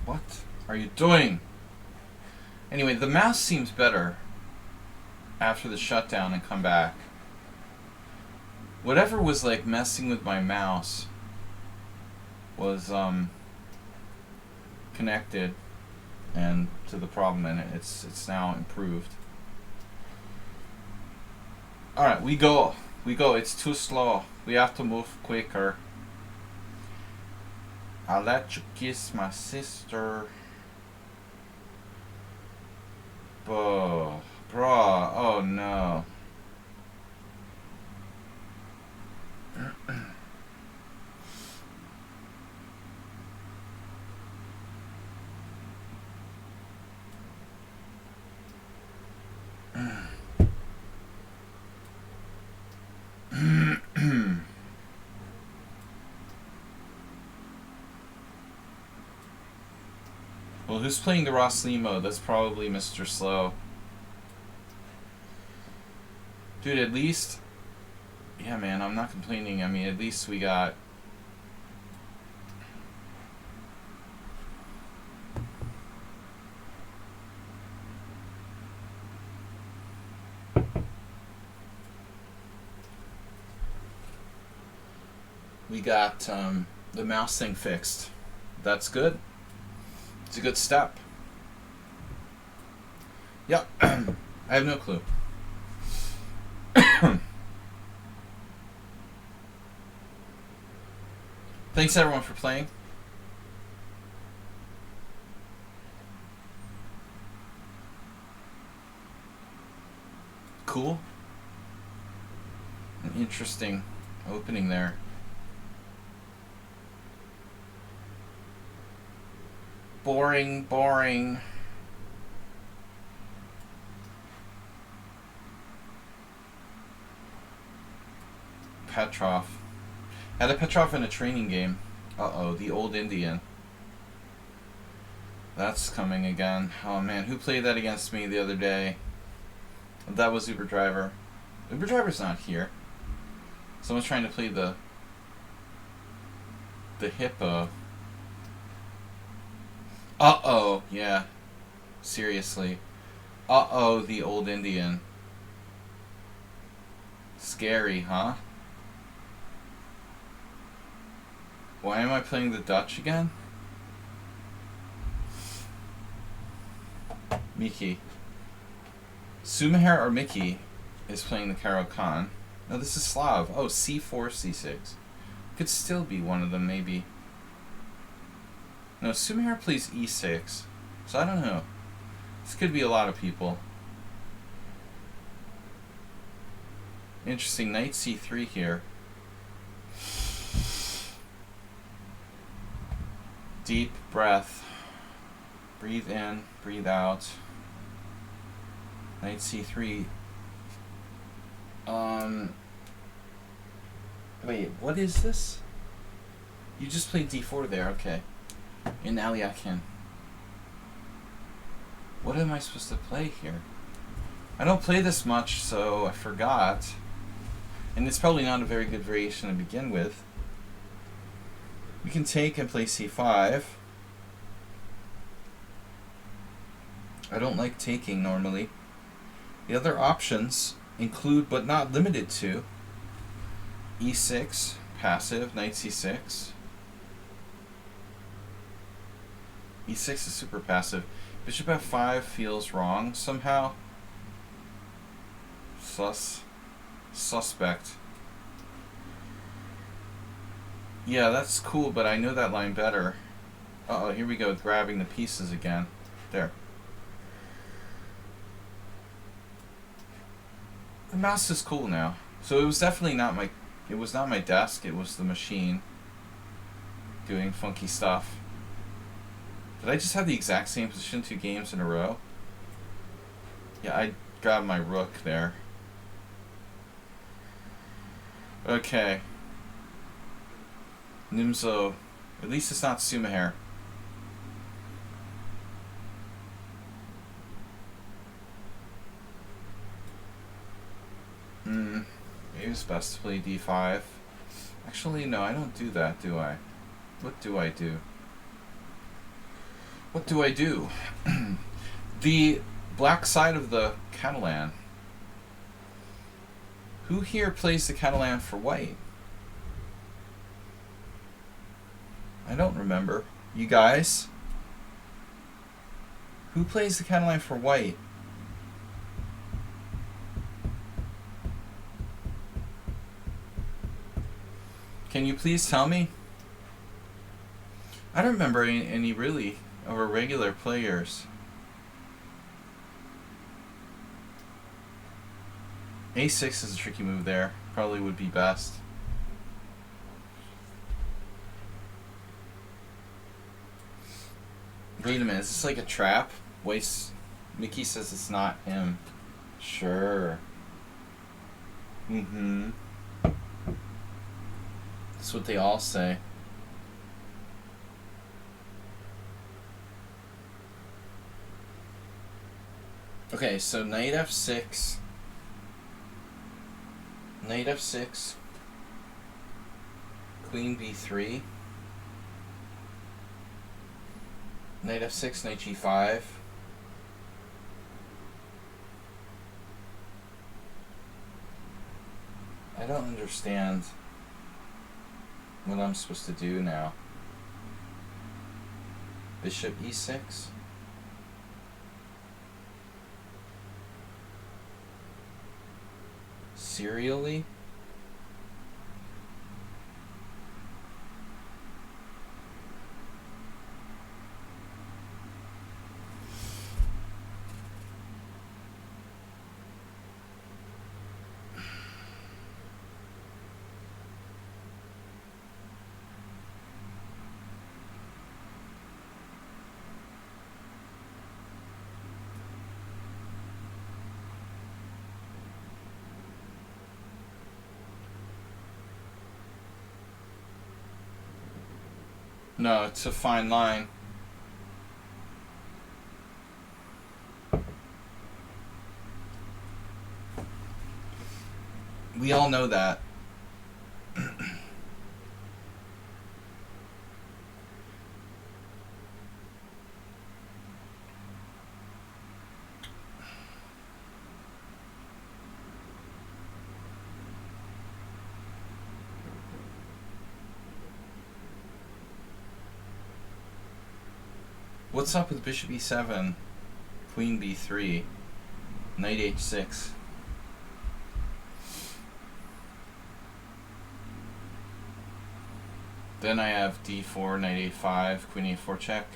What are you doing? Anyway, the mouse seems better after the shutdown and come back. Whatever was like messing with my mouse was connected and to the problem in it. It's now improved. Alright, we go. It's too slow. We have to move quicker. I'll let you kiss my sister. Bruh, oh no. Well, who's playing the Ross Lee mode? That's probably Mr. Slow. Dude, at least... Yeah, man, I'm not complaining. I mean, at least we got... the mouse thing fixed. That's good. It's a good step. Yeah, I have no clue. Thanks everyone for playing. Cool. An interesting opening there. Boring. Petrov. Had a Petrov in a training game. Uh-oh, the old Indian. That's coming again. Oh man, who played that against me the other day? That was Uber Driver. Uber Driver's not here. Someone's trying to play the hippo. Uh-oh, yeah. Seriously. Uh-oh, the old Indian. Scary, huh? Why am I playing the Dutch again? Miki. Sumaher or Mickey is playing the Karo Khan. No, this is Slav. Oh, c4, c6. Could still be one of them, maybe. No, Sumaher plays e6. So I don't know. This could be a lot of people. Interesting, knight c3 here. Deep breath. Breathe in, breathe out. Knight c3. Wait, what is this? You just played d4 there, okay. In Aliakin. What am I supposed to play here? I don't play this much, so I forgot. And it's probably not a very good variation to begin with. We can take and play c5. I don't like taking normally. The other options include, but not limited to, e6, passive, knight c6. e6 is super passive. Bishop f5 feels wrong somehow. Suspect. Yeah, that's cool, but I know that line better. Uh-oh, here we go, grabbing the pieces again. There. The mouse is cool now. So it was definitely not my... It was not my desk, it was the machine doing funky stuff. Did I just have the exact same position 2 games in a row? Yeah, I grabbed my rook there. Okay. Nimzo. At least it's not Sumaher. Maybe it's best to play d5. Actually, no, I don't do that, do I? What do I do? What do I do? The black side of the Catalan. Who here plays the Catalan for white? I don't remember. You guys? Who plays the Catalan for white? Can you please tell me? I don't remember any really of our regular players. A6 is a tricky move there. Probably would be best. Wait a minute, is this like a trap? Wait, Mickey says it's not him. Sure. Mm-hmm. That's what they all say. Okay, so knight f6. Knight f6. Queen b3. Knight f6, knight g5. I don't understand what I'm supposed to do now. Bishop e6. Serially? No, it's a fine line. We all know that. What's up with bishop e7, queen b3, knight h6? Then I have d4, knight a5, queen a4 check.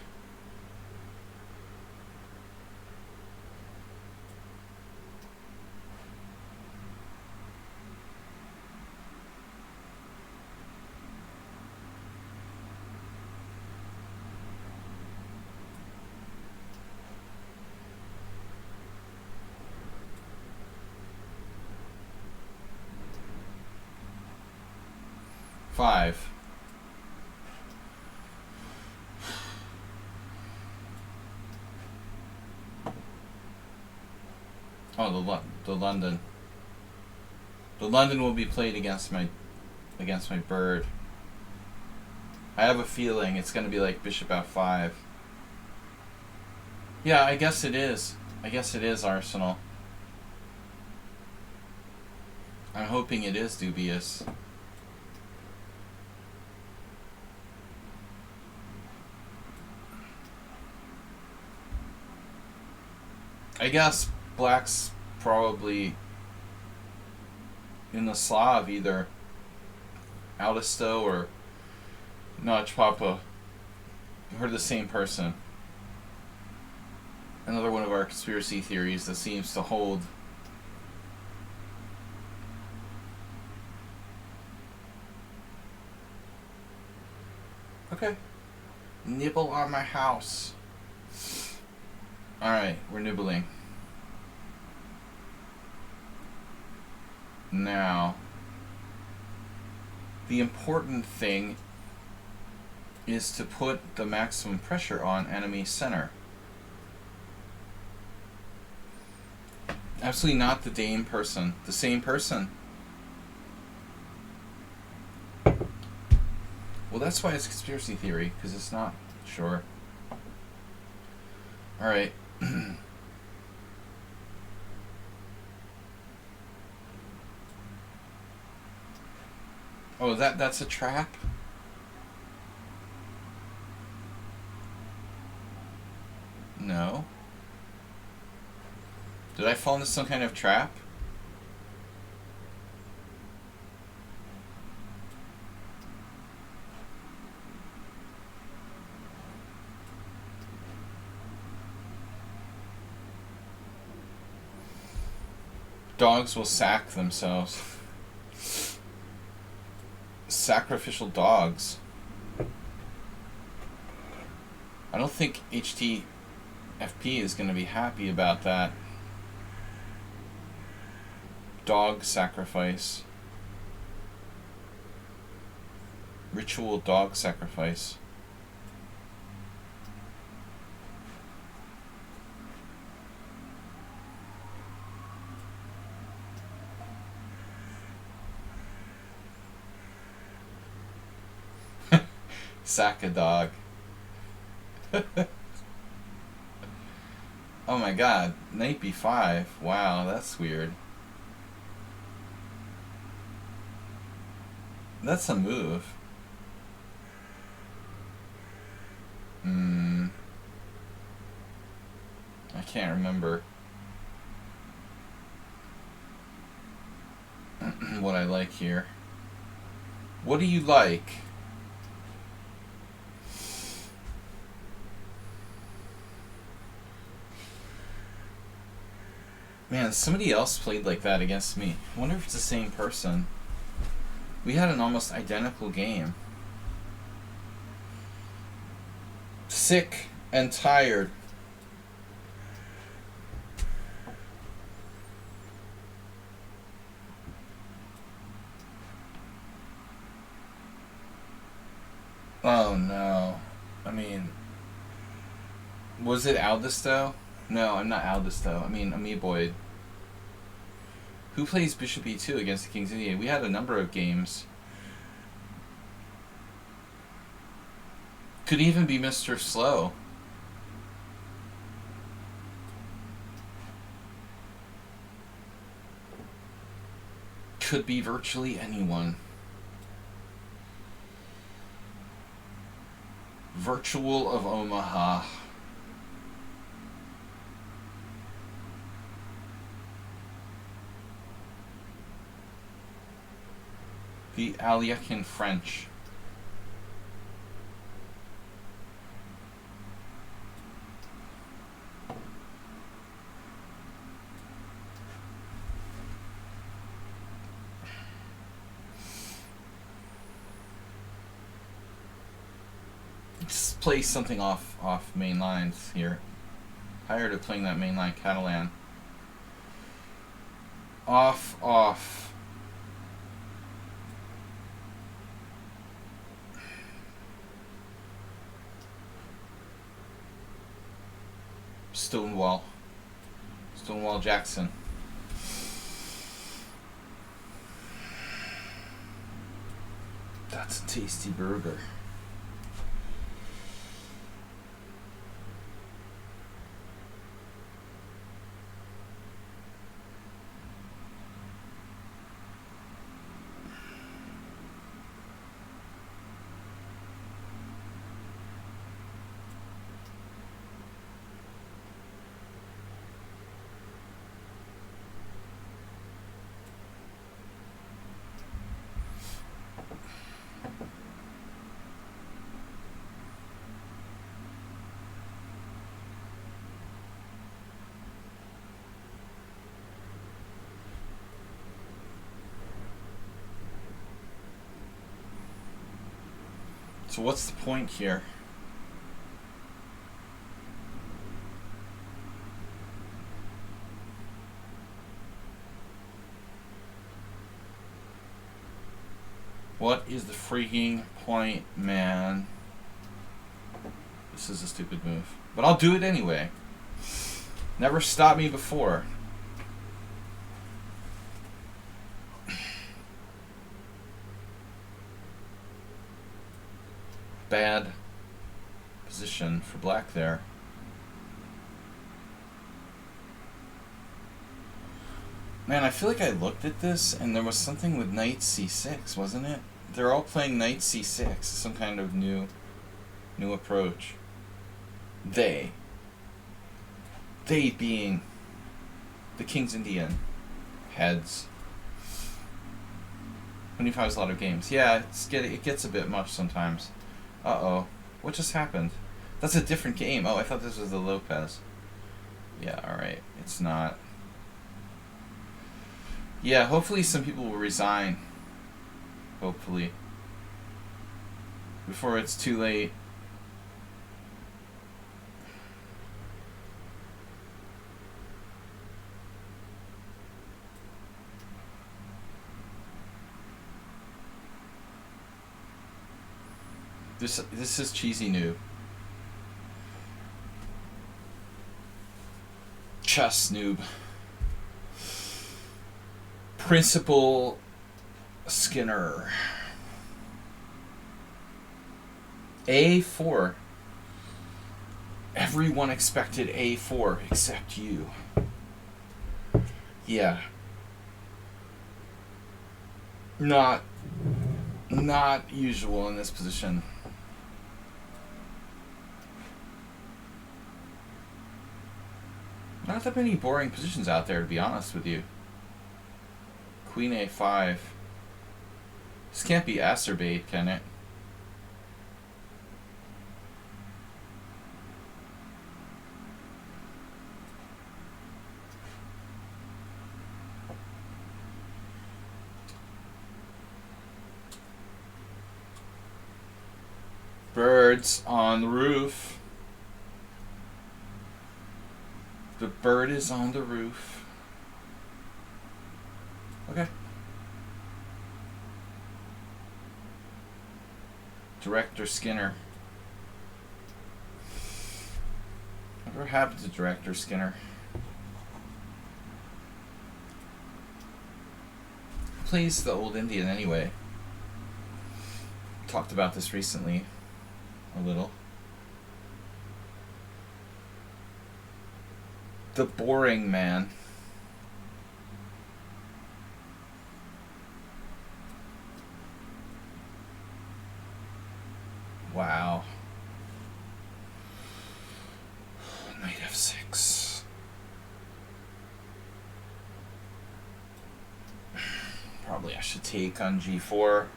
Five. Oh, the London. The London will be played against my bird. I have a feeling it's going to be like bishop f5. Yeah, I guess it is. I guess it is Arsenal. I'm hoping it is dubious. I guess black's probably in the Slav, either Aldisto or Notch Papa. We're the same person. Another one of our conspiracy theories that seems to hold. Okay. Nibble on my house. Alright, we're nibbling. Now, the important thing is to put the maximum pressure on enemy center. Absolutely not the same person. The same person. Well, that's why it's conspiracy theory, because it's not. Sure. Alright. Oh, that's a trap? No. Did I fall into some kind of trap? Dogs will sack themselves. Sacrificial dogs. I don't think HTFP is going to be happy about that. Dog sacrifice. Ritual dog sacrifice. Sack a dog. Oh my god, knight b5. Wow, that's weird. That's a move. I can't remember what I like here. What do you like? Man, somebody else played like that against me. I wonder if it's the same person. We had an almost identical game. Sick and tired. Oh no. I mean, was it Aldisto? No, I'm not Aldisto. I mean Amoeboid. Who plays Bishop E2 against the King's Indian? We had a number of games. Could even be Mr. Slow. Could be virtually anyone. Virtual of Omaha. The Aleutian French. Just play something off main lines here. Tired of playing that mainline Catalan. Off. Stonewall Jackson. That's a tasty burger. So what's the point here? What is the freaking point, man? This is a stupid move. But I'll do it anyway. Never stopped me before. Bad position for black there. Man, I feel like I looked at this and there was something with knight c6, wasn't it? They're all playing knight c6, some kind of new approach. They being the King's Indian heads. 25 is a lot of games. Yeah, it gets a bit much sometimes. Uh-oh. What just happened? That's a different game. Oh, I thought this was the Lopez. Yeah, alright. It's not. Yeah, hopefully some people will resign. Hopefully. Before it's too late. This is cheesy noob. Chess noob. Principal Skinner. A4. Everyone expected A4 except you. Yeah. Not usual in this position. Not that many boring positions out there, to be honest with you. Queen A5. This can't be acerbate, can it? Birds on the roof. The bird is on the roof. Okay. Director Skinner. Whatever happened to Director Skinner? Who plays the old Indian anyway? Talked about this recently. A little. The boring man. Wow. Knight F6. Probably I should take on G4.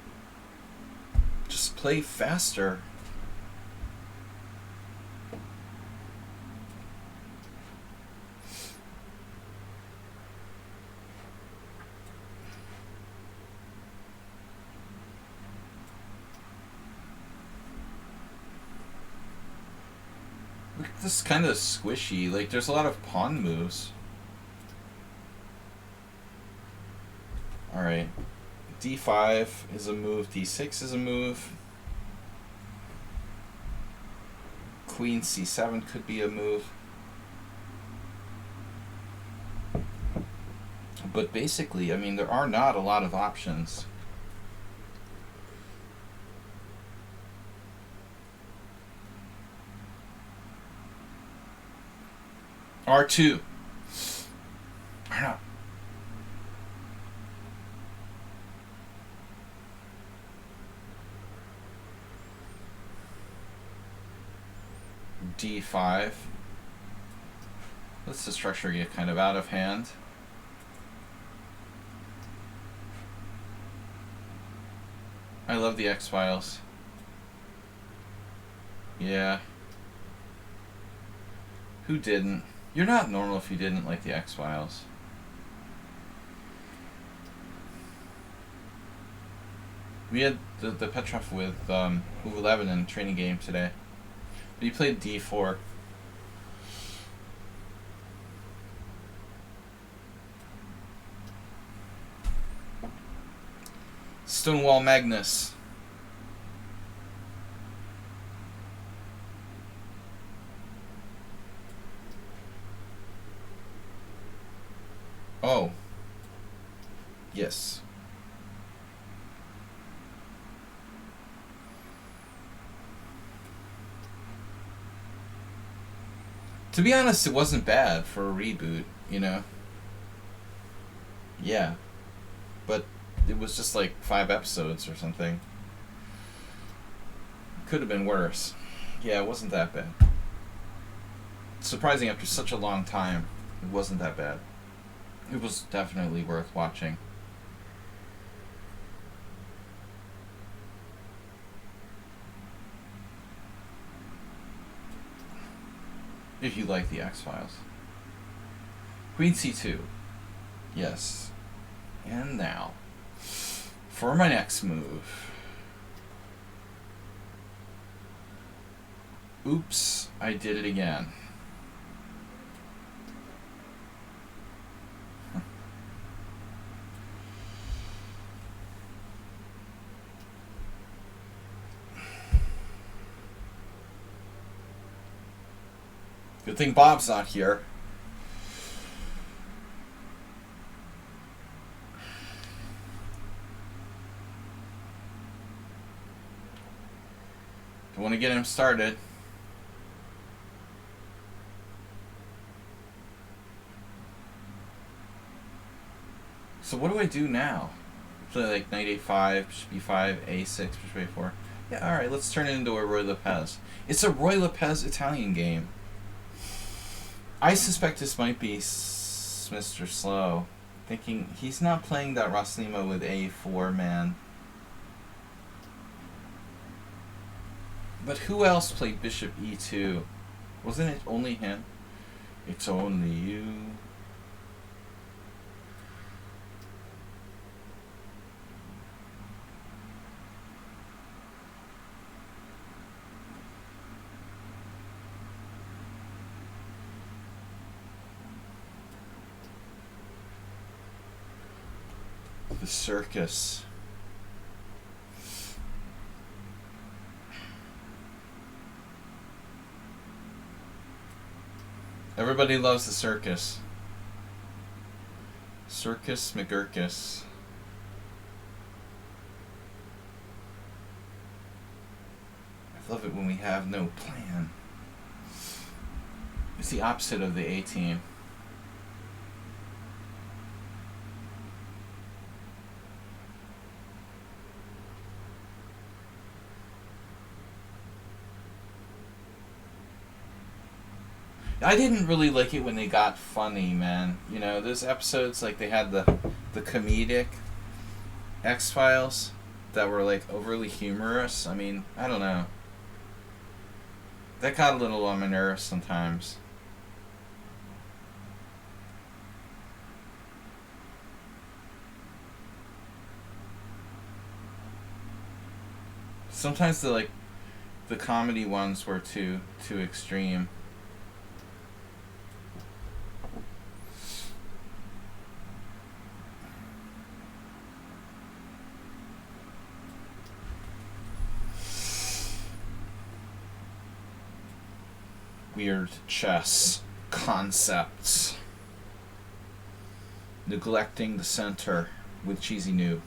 Just play faster. This is kind of squishy. Like, there's a lot of pawn moves. Alright. D5 is a move. D6 is a move. Queen C7 could be a move. But basically, I mean, there are not a lot of options. R2. D5. Let's the structure get kind of out of hand. I love the X-Files. Yeah. Who didn't? You're not normal if you didn't like the X-Files. We had the Petrov with Move 11 in training game today. But he played D4. Stonewall Magnus. Oh. Yes. To be honest, it wasn't bad for a reboot, you know? Yeah, but it was just like 5 episodes or something. Could have been worse. Yeah, it wasn't that bad. Surprising after such a long time, it wasn't that bad. It was definitely worth watching. If you like the X-Files. Queen C2. Yes. And now, for my next move. Oops, I did it again. Good thing Bob's not here. Don't want to get him started. So what do I do now? Play like knight a5, bishop b5, a6, bishop a4. Yeah, alright, let's turn it into a Roy Lopez. It's a Roy Lopez Italian game. I suspect this might be Mr. Slow. Thinking he's not playing that Rosnimo with a4, man. But who else played bishop e2? Wasn't it only him? It's only you. The circus. Everybody loves the circus. Circus McGurkus. I love it when we have no plan. It's the opposite of the A-team. I didn't really like it when they got funny, man. You know, those episodes, like they had the comedic X-Files that were like overly humorous. I mean, I don't know. That got a little on my nerves sometimes. Sometimes the comedy ones were too extreme. Weird chess concepts. Neglecting the center with cheesy noob.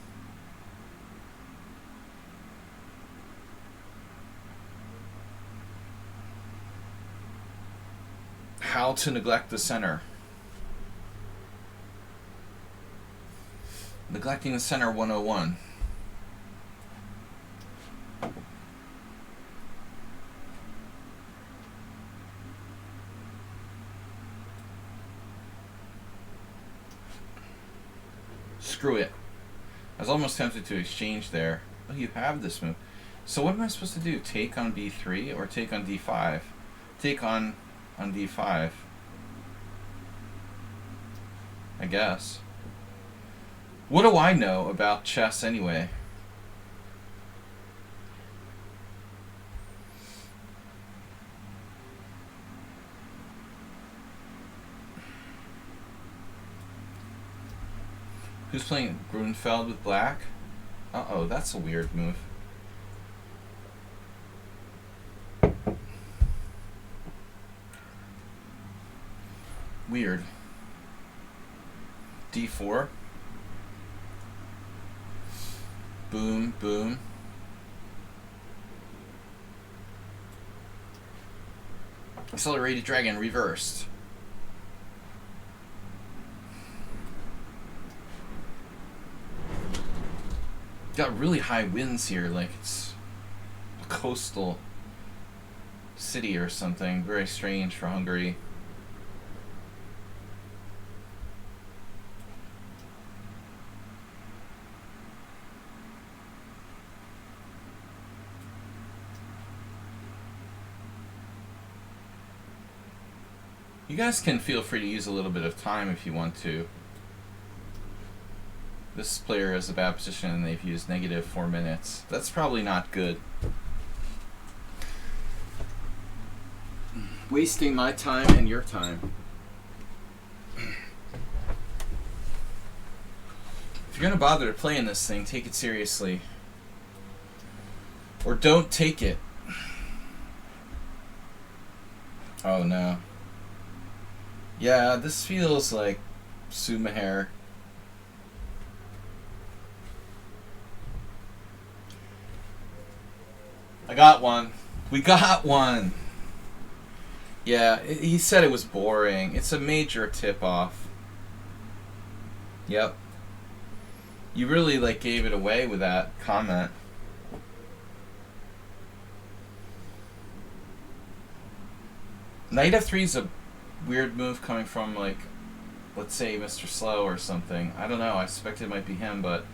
How to neglect the center. Neglecting the center 101. Screw it. I was almost tempted to exchange there. Oh, you have this move. So what am I supposed to do? Take on b3 or take on d5? Take on d5. I guess. What do I know about chess anyway? Who's playing Grunfeld with black? Uh-oh, that's a weird move. Weird. D4. Boom, boom. Accelerated dragon reversed. got really high winds here, like it's a coastal city or something. Very strange for Hungary. You guys can feel free to use a little bit of time if you want to. This player has a bad position and they've used negative 4 minutes. That's probably not good. Wasting my time and your time. If you're gonna bother to play in this thing, take it seriously. Or don't take it. Oh no. Yeah, this feels like Sumahair. I got one. We got one. Yeah, he said it was boring. It's a major tip-off. Yep. You really like gave it away with that comment. Knight f3 is a weird move coming from, like, let's say Mr. Slow or something. I don't know. I suspect it might be him, but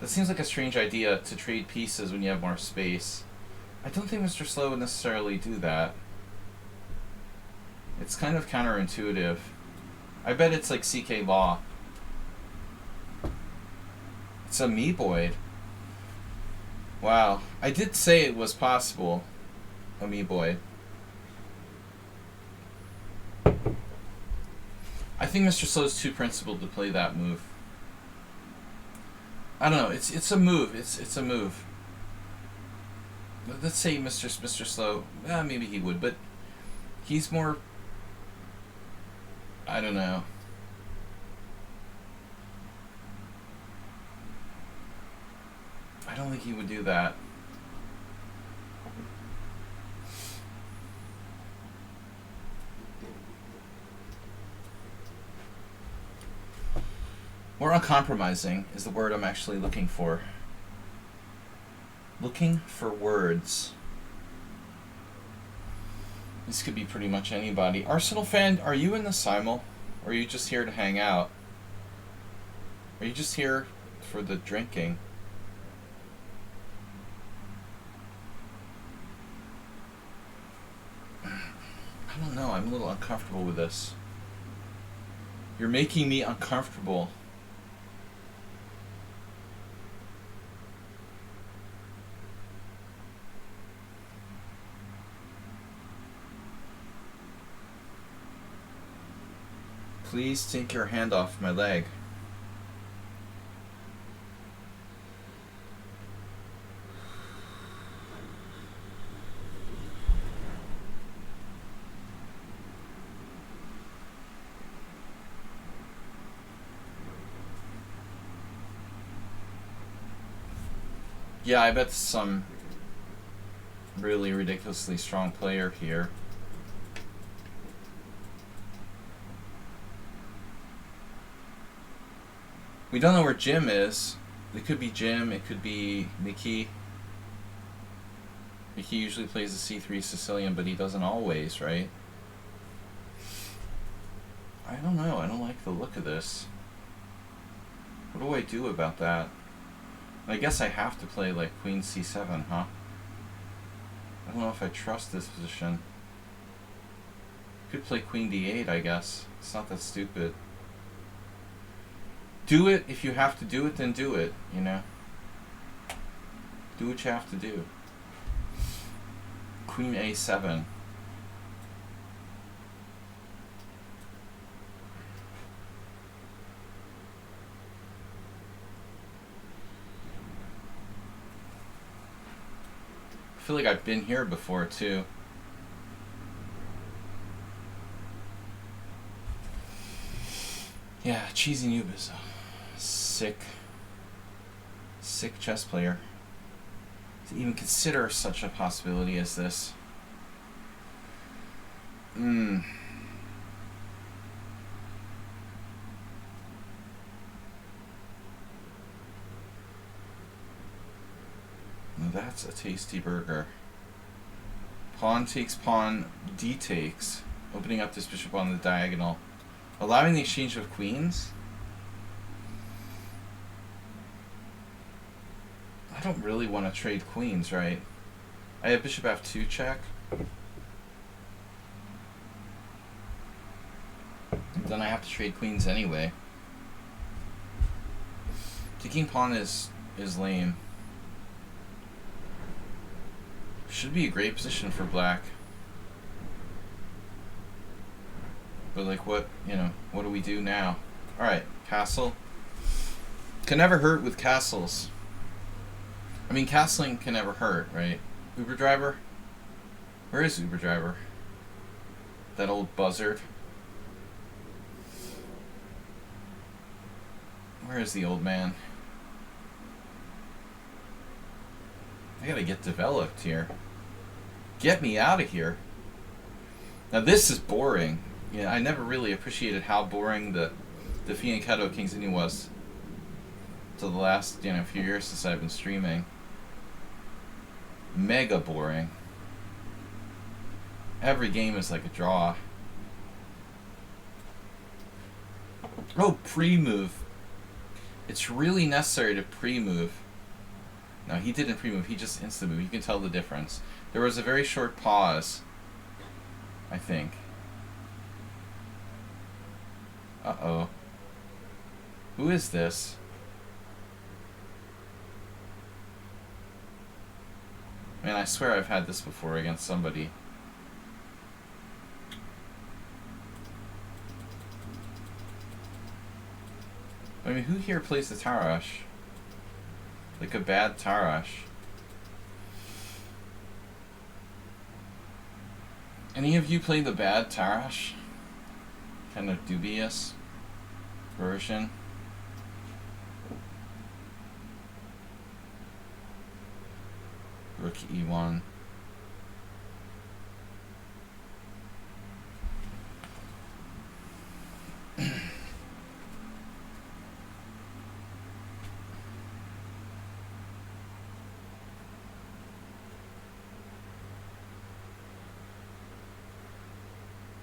that seems like a strange idea to trade pieces when you have more space. I don't think Mr. Slow would necessarily do that. It's kind of counterintuitive. I bet it's like CK Law. It's a Meeboid. Wow. I did say it was possible. A Meeboid. I think Mr. Slow's too principled to play that move. I don't know. It's a move. It's a move. Let's say Mr. Slow. Maybe he would, but he's more. I don't know. I don't think he would do that. More uncompromising is the word I'm actually looking for. Looking for words. This could be pretty much anybody. Arsenal fan, are you in the Simul? Or are you just here to hang out? Are you just here for the drinking? I don't know. I'm a little uncomfortable with this. You're making me uncomfortable. Please take your hand off my leg. Yeah, I bet some really ridiculously strong player here. We don't know where Jim is. It could be Jim, it could be Mickey. Mickey usually plays the C3 Sicilian, but he doesn't always, right? I don't know. I don't like the look of this. What do I do about that? I guess I have to play like Queen C7, huh? I don't know if I trust this position. Could play Queen D8, I guess. It's not that stupid. Do it. If you have to do it, then do it, you know? Do what you have to do. Queen A7. I feel like I've been here before, too. Yeah, Cheesy Noob is a sick chess player. To even consider such a possibility as this. That's a tasty burger. Pawn takes pawn, d takes, opening up this bishop on the diagonal, allowing the exchange of queens. I don't really want to trade queens, right? I have bishop f2 check. Then I have to trade queens anyway. Taking pawn is lame. Should be a great position for black. But like what do we do now? Alright, castle. Can never hurt with castles. I mean, castling can never hurt, right? Uber driver? Where is Uber driver? That old buzzard. Where is the old man? I gotta get developed here. Get me out of here. Now this is boring. Yeah, I never really appreciated how boring the Fianchetto King's Indian was to the last few years since I've been streaming. Mega boring. Every game is like a draw. Oh, pre-move. It's really necessary to pre-move. No, he didn't pre-move. He just insta-move. You can tell the difference. There was a very short pause, I think. Uh-oh. Who is this? Man, I swear I've had this before against somebody. I mean, who here plays the Tarash? Like a bad Tarash. Any of you play the bad Tarash? Kind of dubious version. Rook e1.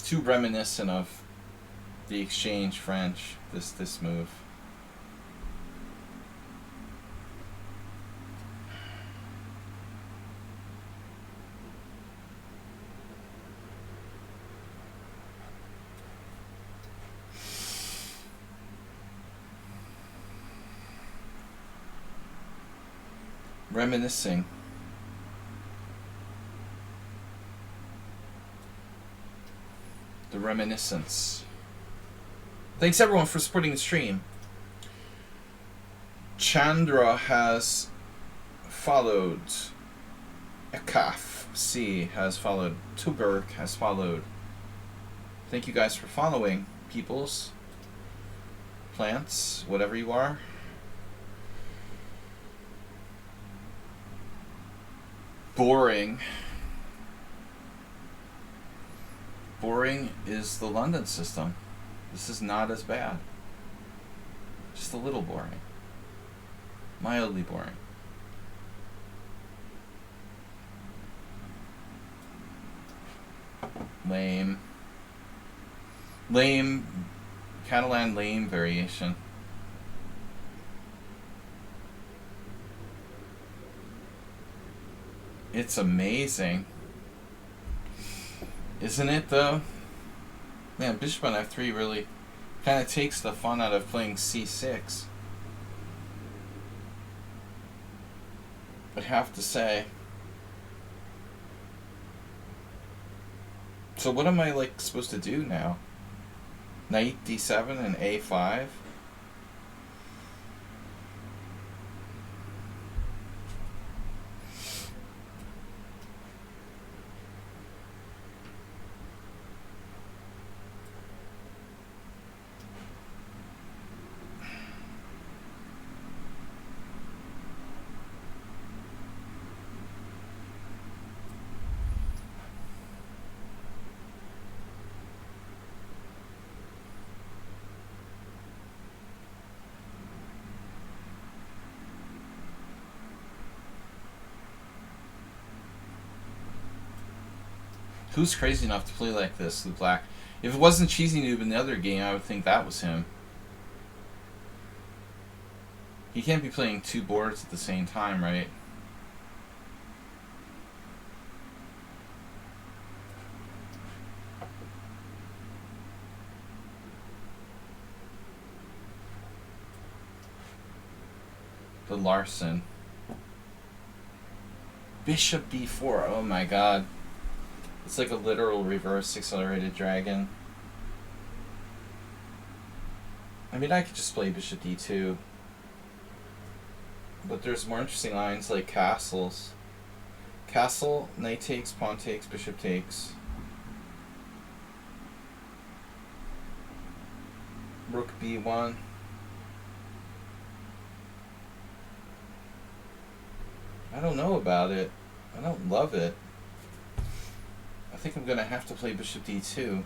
Too reminiscent of the exchange French, this move. Reminiscing. The reminiscence. Thanks everyone for supporting the stream. Chandra has followed. Ekaf C has followed. Tuberg has followed. Thank you guys for following, peoples. Plants, whatever you are. Boring. Boring is the London system. This is not as bad. Just a little boring. Mildly boring. Lame. Lame. Catalan lame variation. It's amazing. Isn't it, though? Man, bishop on f3 really kind of takes the fun out of playing c6. I have to say. So what am I, like, supposed to do now? Knight d7 and a5? Who's crazy enough to play like this with black? If it wasn't Cheesy Noob in the other game, I would think that was him. He can't be playing two boards at the same time, right? The Larson. Bishop b4. Oh my god. It's like a literal reverse accelerated dragon. I mean, I could just play bishop d2. But there's more interesting lines like castles. Castle, knight takes, pawn takes, bishop takes. Rook b1. I don't know about it. I don't love it. I think I'm gonna have to play bishop d2.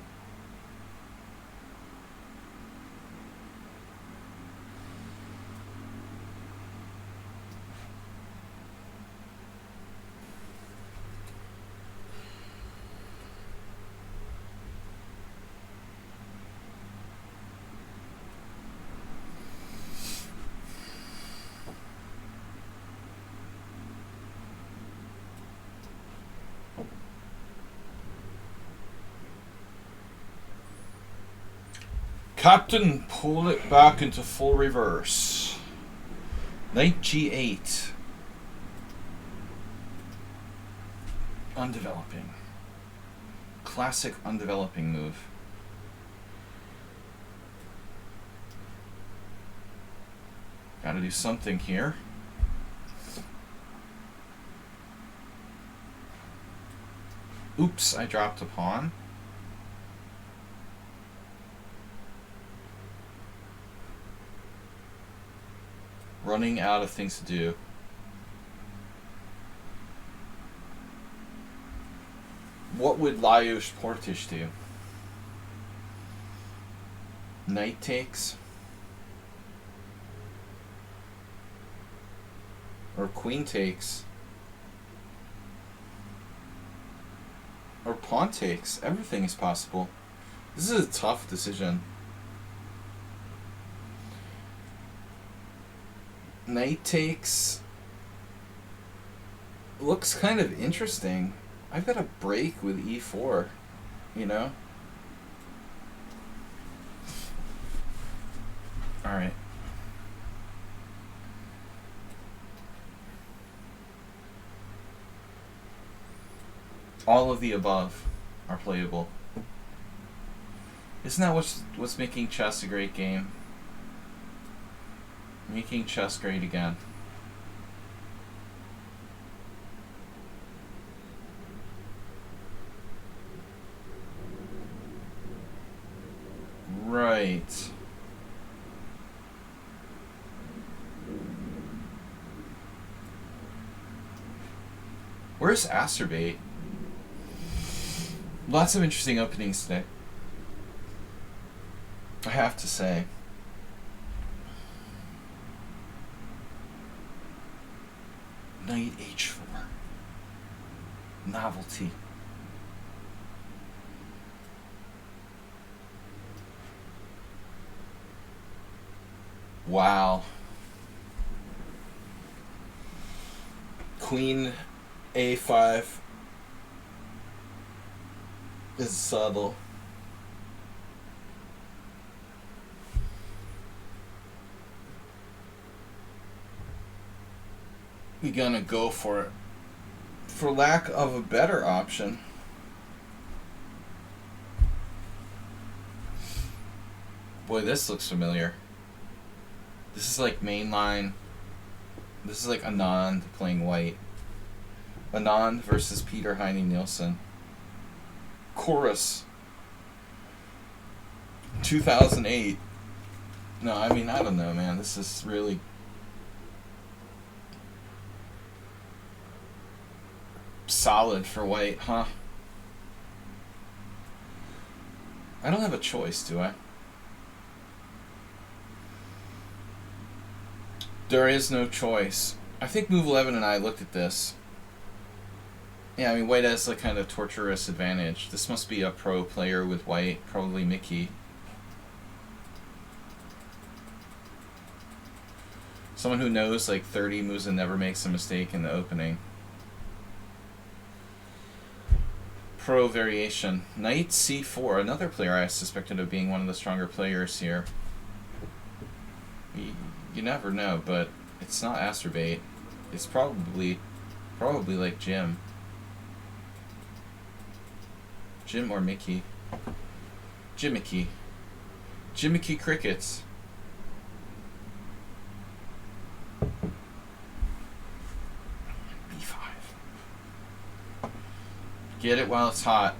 Captain, pull it back into full reverse. Knight g8. Undeveloping. Classic undeveloping move. Gotta do something here. Oops, I dropped a pawn. Running out of things to do. What would Lajos Portish do? Knight takes? Or queen takes? Or pawn takes? Everything is possible. This is a tough decision. Knight takes looks kind of interesting. I've got a break with e4, you know? Alright. All of the above are playable. Isn't that what's making chess a great game? Making chess great again. Right. Where's Acerbate? Lots of interesting openings today, I have to say. Knight h4. Novelty. Wow. Queen a5 is subtle. We gonna go for it. For lack of a better option. Boy, this looks familiar. This is like mainline. This is like Anand playing white. Anand versus Peter Heine Nielsen. Chorus. 2008. No, I mean, I don't know, man. This is really... solid for white, huh? I don't have a choice, do I? There is no choice. I think Move 11 and I looked at this. Yeah, I mean, white has a kind of torturous advantage. This must be a pro player with white, probably Mickey. Someone who knows like 30 moves and never makes a mistake in the opening. Pro variation. Knight c4. Another player I suspected of being one of the stronger players here. You never know, but it's not Astrobate. It's probably like Jim. Jim or Mickey. Jimmicky. Jimmicky Crickets. B5. Get it while it's hot.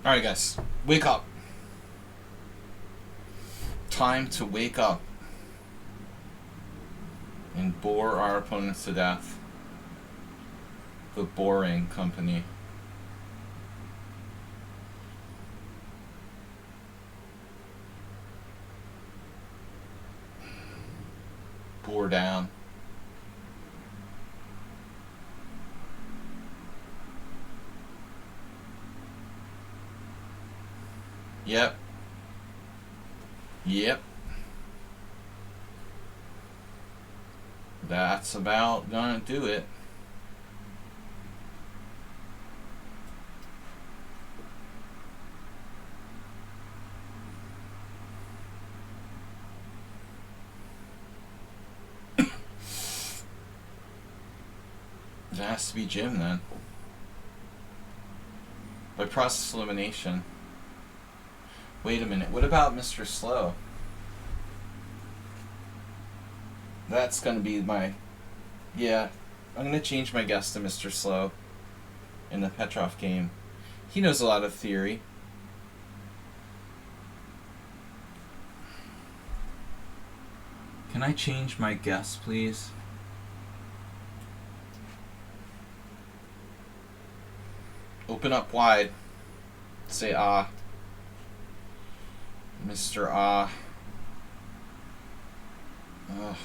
Alright guys, wake up. Time to wake up and bore our opponents to death. The Boring Company. Bore down. Yep. Yep. That's about gonna do it. It has to be Jim then. By process elimination. Wait a minute, what about Mr. Slow? That's gonna be my... Yeah, I'm gonna change my guess to Mr. Slow in the Petrov game. He knows a lot of theory. Can I change my guess, please? Open up wide. Say ah. Mr. Ah. Ugh.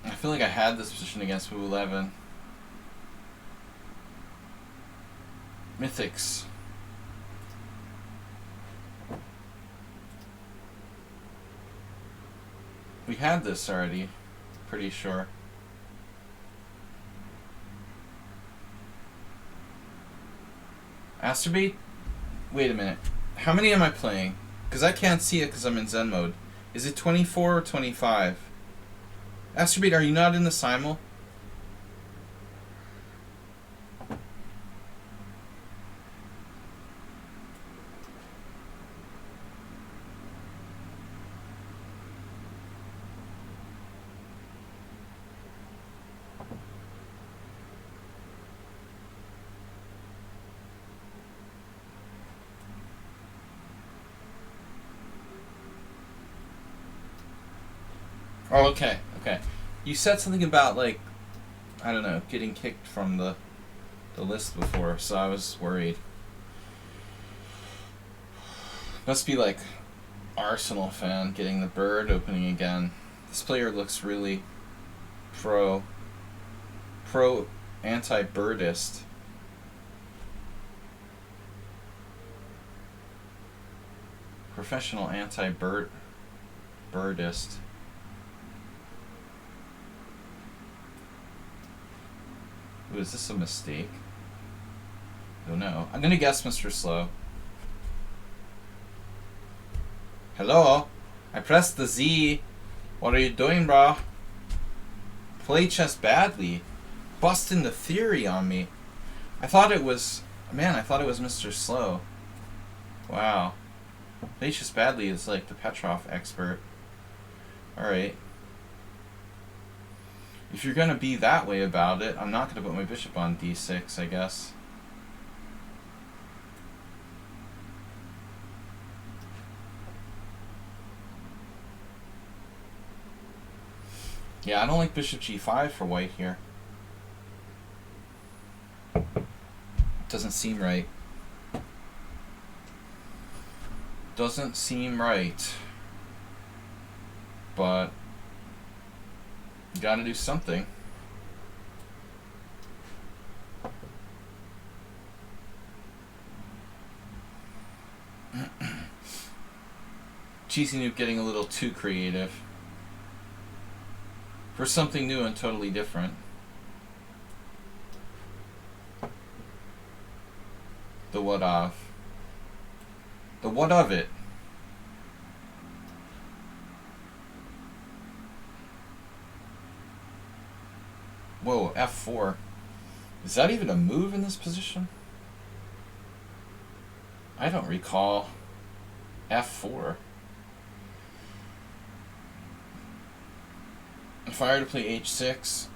I feel like I had this position against Wu 11. Mythics. We had this already, pretty sure. Astrobate? Wait a minute. How many am I playing? Because I can't see it because I'm in Zen mode. Is it 24 or 25? Astrobate, are you not in the Simul? Oh, okay, okay. You said something about, like, I don't know, getting kicked from the list before, so I was worried. Must be like Arsenal fan getting the bird opening again. This player looks really pro anti-birdist. Professional anti-birdist. Ooh, is this a mistake? I don't know. I'm gonna guess Mr. Slow. Hello? I pressed the Z. What are you doing, bro? Play chess badly. Busting the theory on me. I thought it was... Man, I thought it was Mr. Slow. Wow. Play chess badly is like the Petrov expert. Alright. If you're gonna be that way about it, I'm not gonna put my bishop on d6, I guess. Yeah, I don't like bishop g5 for white here. seem right. Doesn't seem right. But you gotta do something. Cheesy Noob getting a little too creative for something new and totally different. The what of. The what of it. Whoa, F4. Is that even a move in this position? I don't recall F4. If I were to play H6,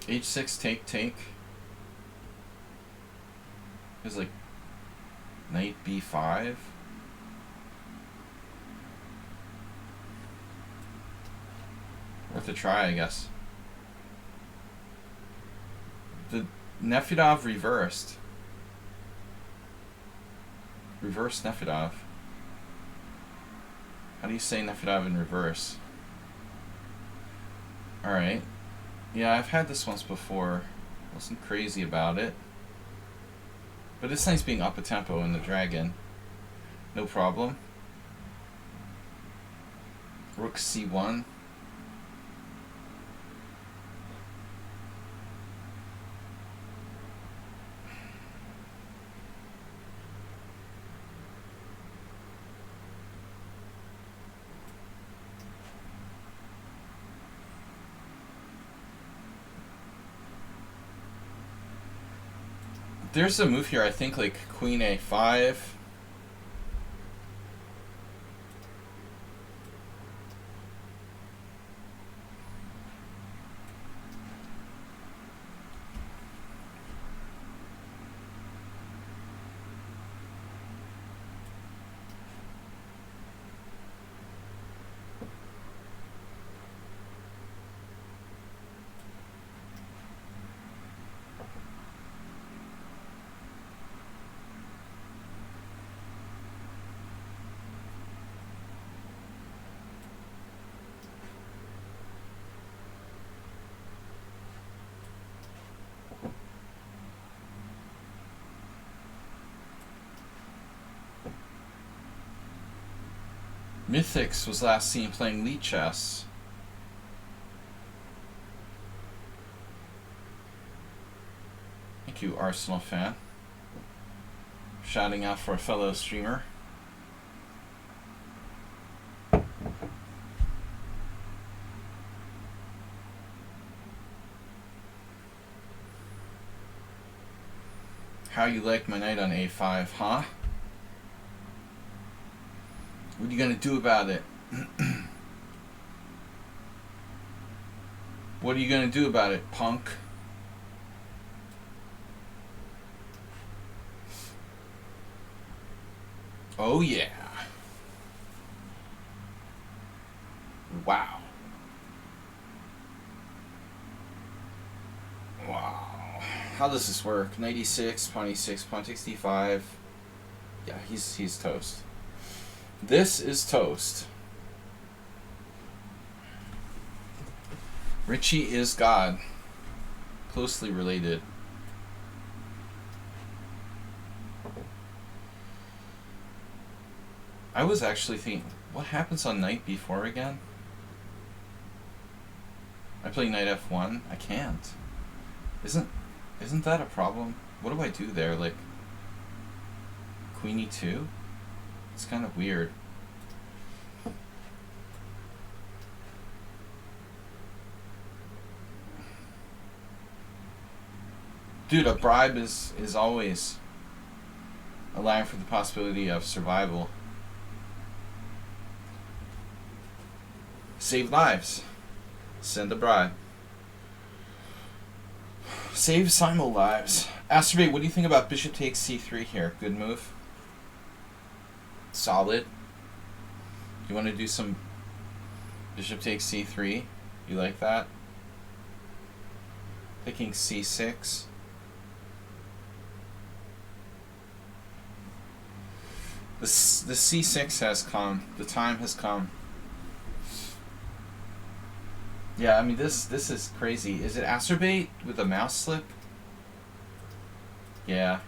H6 take. It's like knight B5. Worth a try, I guess. The Nefedov reversed. Reverse Nefedov. How do you say Nefedov in reverse? Alright. Yeah, I've had this once before. Wasn't crazy about it. But it's nice being up a tempo in the dragon. No problem. Rook C1. There's a move here, I think, like Queen A5. Mythix was last seen playing lichess. Thank you, Arsenal fan. Shouting out for a fellow streamer. How you like my knight on A5, huh? What are you gonna do about it? What are you gonna do about it, punk? Oh yeah. Wow. Wow. How does this work? Knight E6, pawn E6, pawn takes D5. Yeah, he's toast. This is toast. Richie is God. Closely related. I was actually thinking, what happens on knight b4 again? I play knight f1. I can't. Isn't that a problem? What do I do there? Like queen e2? It's kind of weird. Dude, a bribe is always allowing for the possibility of survival. Save lives. Send a bribe. Save Simul lives. Astrobate, what do you think about bishop takes c3 here? Good move? Solid? You want to do some Bishop takes c3. You like that? Taking c6. The c6 has come. The time has come. Yeah, I mean this is crazy. Is it acerbate with a mouse slip? Yeah.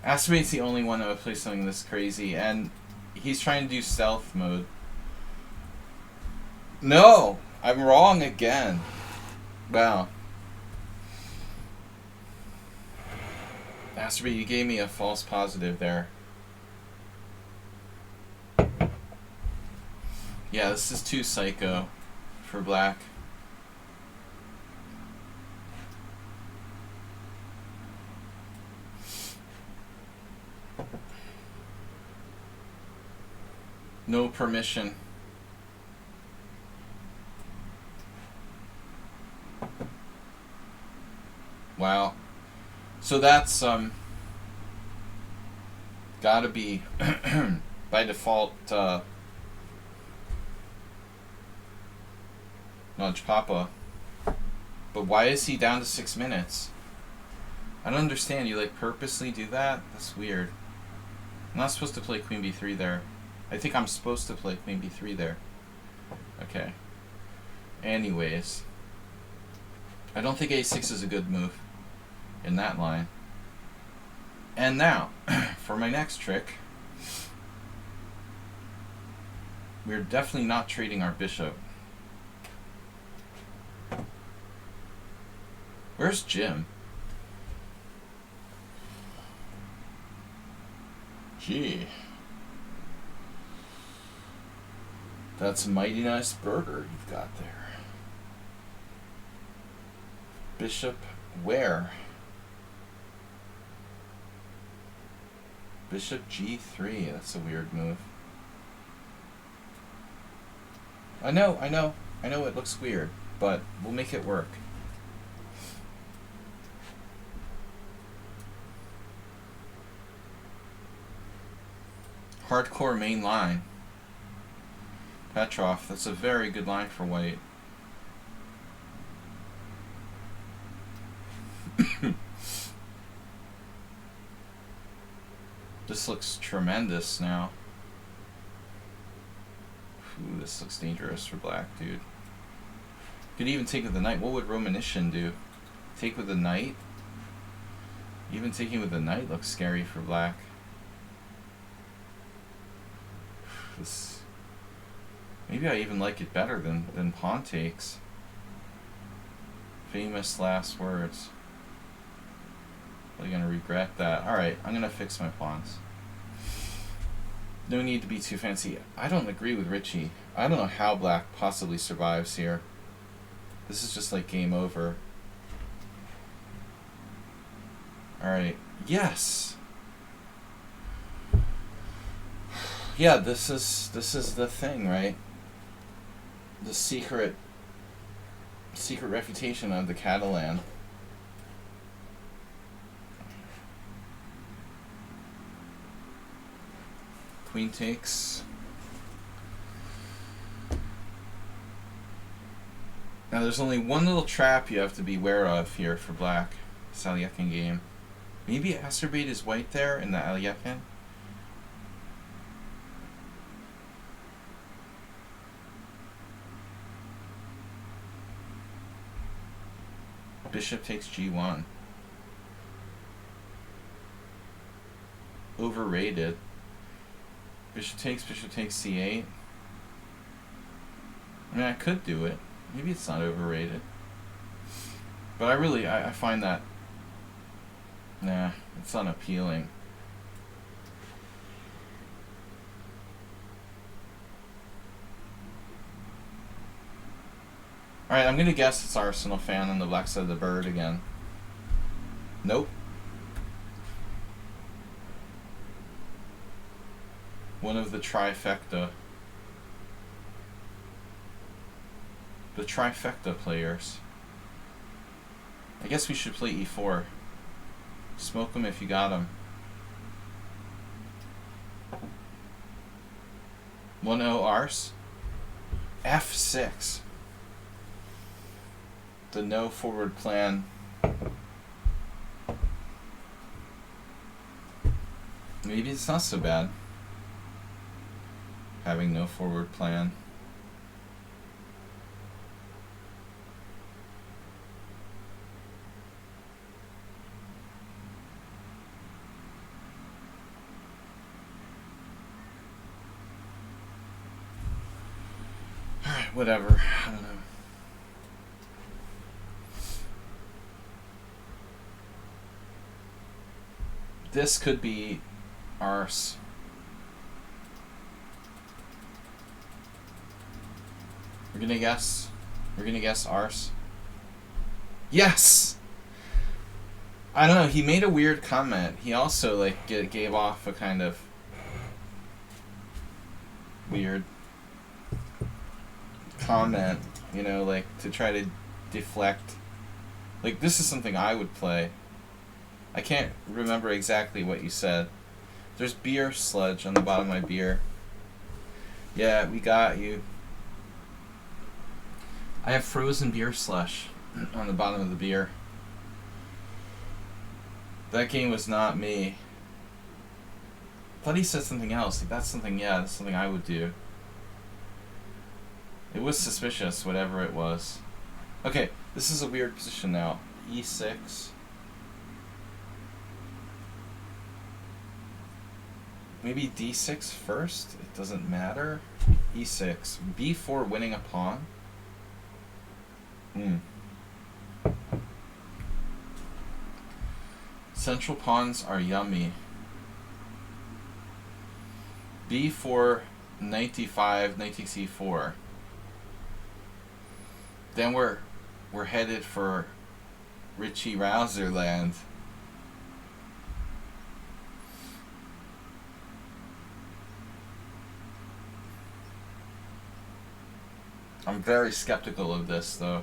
Acerbate's the only one that would play something this crazy, and he's trying to do stealth mode. No! I'm wrong again. Wow. Acerbate, you gave me a false positive there. Yeah, this is too psycho for black. No permission. Wow. So that's gotta be by default Nudge Papa. But why is he down to 6 minutes? I don't understand. You like purposely do that? That's weird. I'm not supposed to play Queen B3 there. I think I'm supposed to play Queen B3 there. Okay. Anyways. I don't think A6 is a good move in that line. And now, for my next trick, we're definitely not trading our bishop. Where's Jim? Gee. That's a mighty nice burger you've got there. Bishop where? Bishop G3. That's a weird move. I know it looks weird, but we'll make it work. Hardcore main line. Petrov, that's a very good line for white. This looks tremendous now. Ooh, this looks dangerous for black, dude. Could even take with the knight. What would Romanician do? Take with the knight? Even taking with the knight looks scary for black. This, maybe I even like it better than pawn takes. Famous last words. I'm gonna regret that. Alright, I'm gonna fix my pawns. No need to be too fancy. I don't agree with Richie. I don't know how black possibly survives here. This is just like game over. Alright. Yes! Yeah, this is the thing, right? The secret refutation of the Catalan. Queen takes. Now there's only one little trap you have to be aware of here for black. Aliekin game. Maybe acerbate is white there in the Aliekin. Bishop takes G1. Overrated. Bishop takes C8. I mean, I could do it. Maybe it's not overrated. But I find that, nah, it's unappealing. Alright, I'm gonna guess it's Arsenal fan on the black side of the bird again. Nope. One of the trifecta. The trifecta players. I guess we should play E4. Smoke them if you got them. 1-0 Ars. F6. The no forward plan. Maybe it's not so bad having no forward plan. Alright, whatever. I don't know. This could be arse. We're gonna guess arse. Yes! I don't know, he made a weird comment. He also like gave off a kind of weird comment, you know, like to try to deflect. Like, this is something I would play. I can't remember exactly what you said. There's beer sludge on the bottom of my beer. Yeah, we got you. I have frozen beer slush on the bottom of the beer. That game was not me. I thought he said something else. Like, that's something, yeah, that's something I would do. It was suspicious, whatever it was. Okay, this is a weird position now. E6. Maybe D6 first? It doesn't matter. E6. B4 winning a pawn? Central pawns are yummy. B4, knight D5, knight takes E4. Then we're headed for Richie Rouser land. I'm very skeptical of this, though.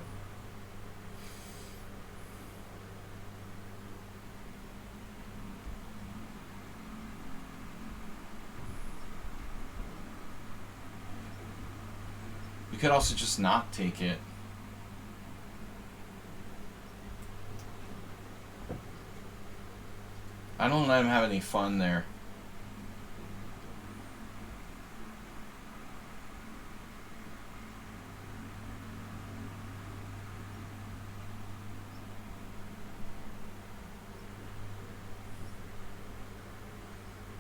We could also just not take it. I don't let him have any fun there.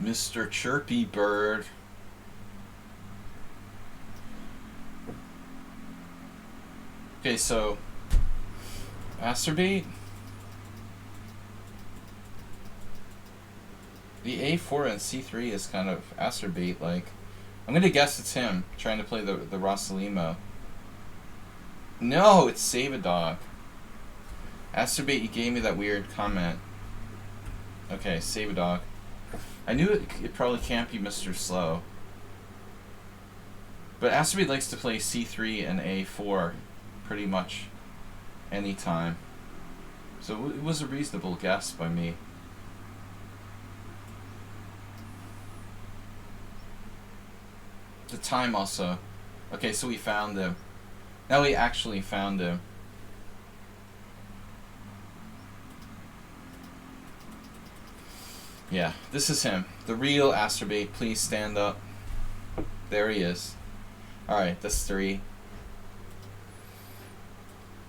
Mr. Chirpy Bird. Okay, so masturbate. The A4 and C3 is kind of acerbate, like. I'm gonna guess it's him trying to play the Rossalimo. No, it's Save a Dog. Acerbate, you gave me that weird comment. Okay, Save a Dog. I knew it probably can't be Mr. Slow. But acerbate likes to play C3 and A4 pretty much any time. So it was a reasonable guess by me. The time also. Okay, so we found him. Now we actually found him. Yeah, this is him. The real acerbate. Please stand up. There he is. Alright, that's 3.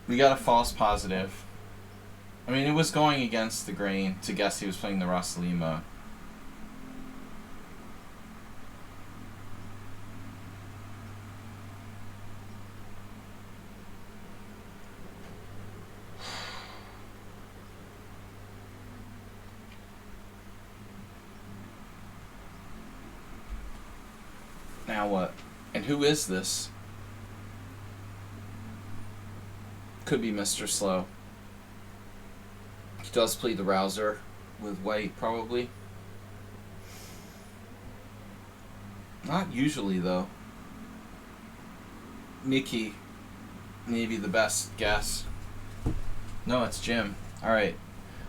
We got a false positive. I mean, it was going against the grain to guess he was playing the Rossalimo. Now what? And who is this? Could be Mr. Slow. He does play the Rouser with white, probably. Not usually, though. Mickey, maybe the best guess. No, it's Jim. Alright.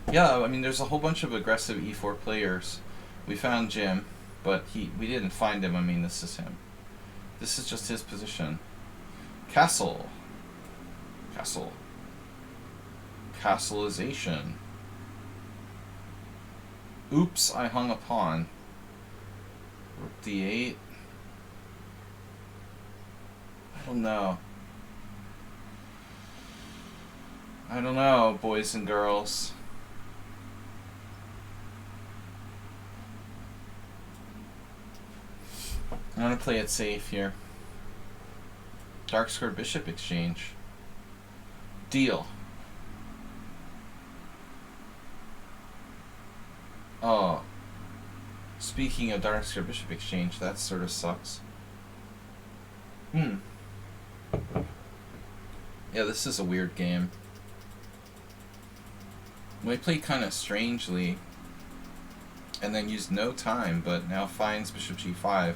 Yeah, I mean, there's a whole bunch of aggressive E4 players. We found Jim, but we didn't find him. I mean, this is him. This is just his position. Castle. Castle. Castleization. Oops, I hung a pawn. Rook d8. I don't know. I don't know, boys and girls. I'm gonna play it safe here. Dark square bishop exchange. Deal. Oh. Speaking of dark square bishop exchange, that sort of sucks. Yeah, this is a weird game. We played kind of strangely, and then used no time, but now finds bishop g5,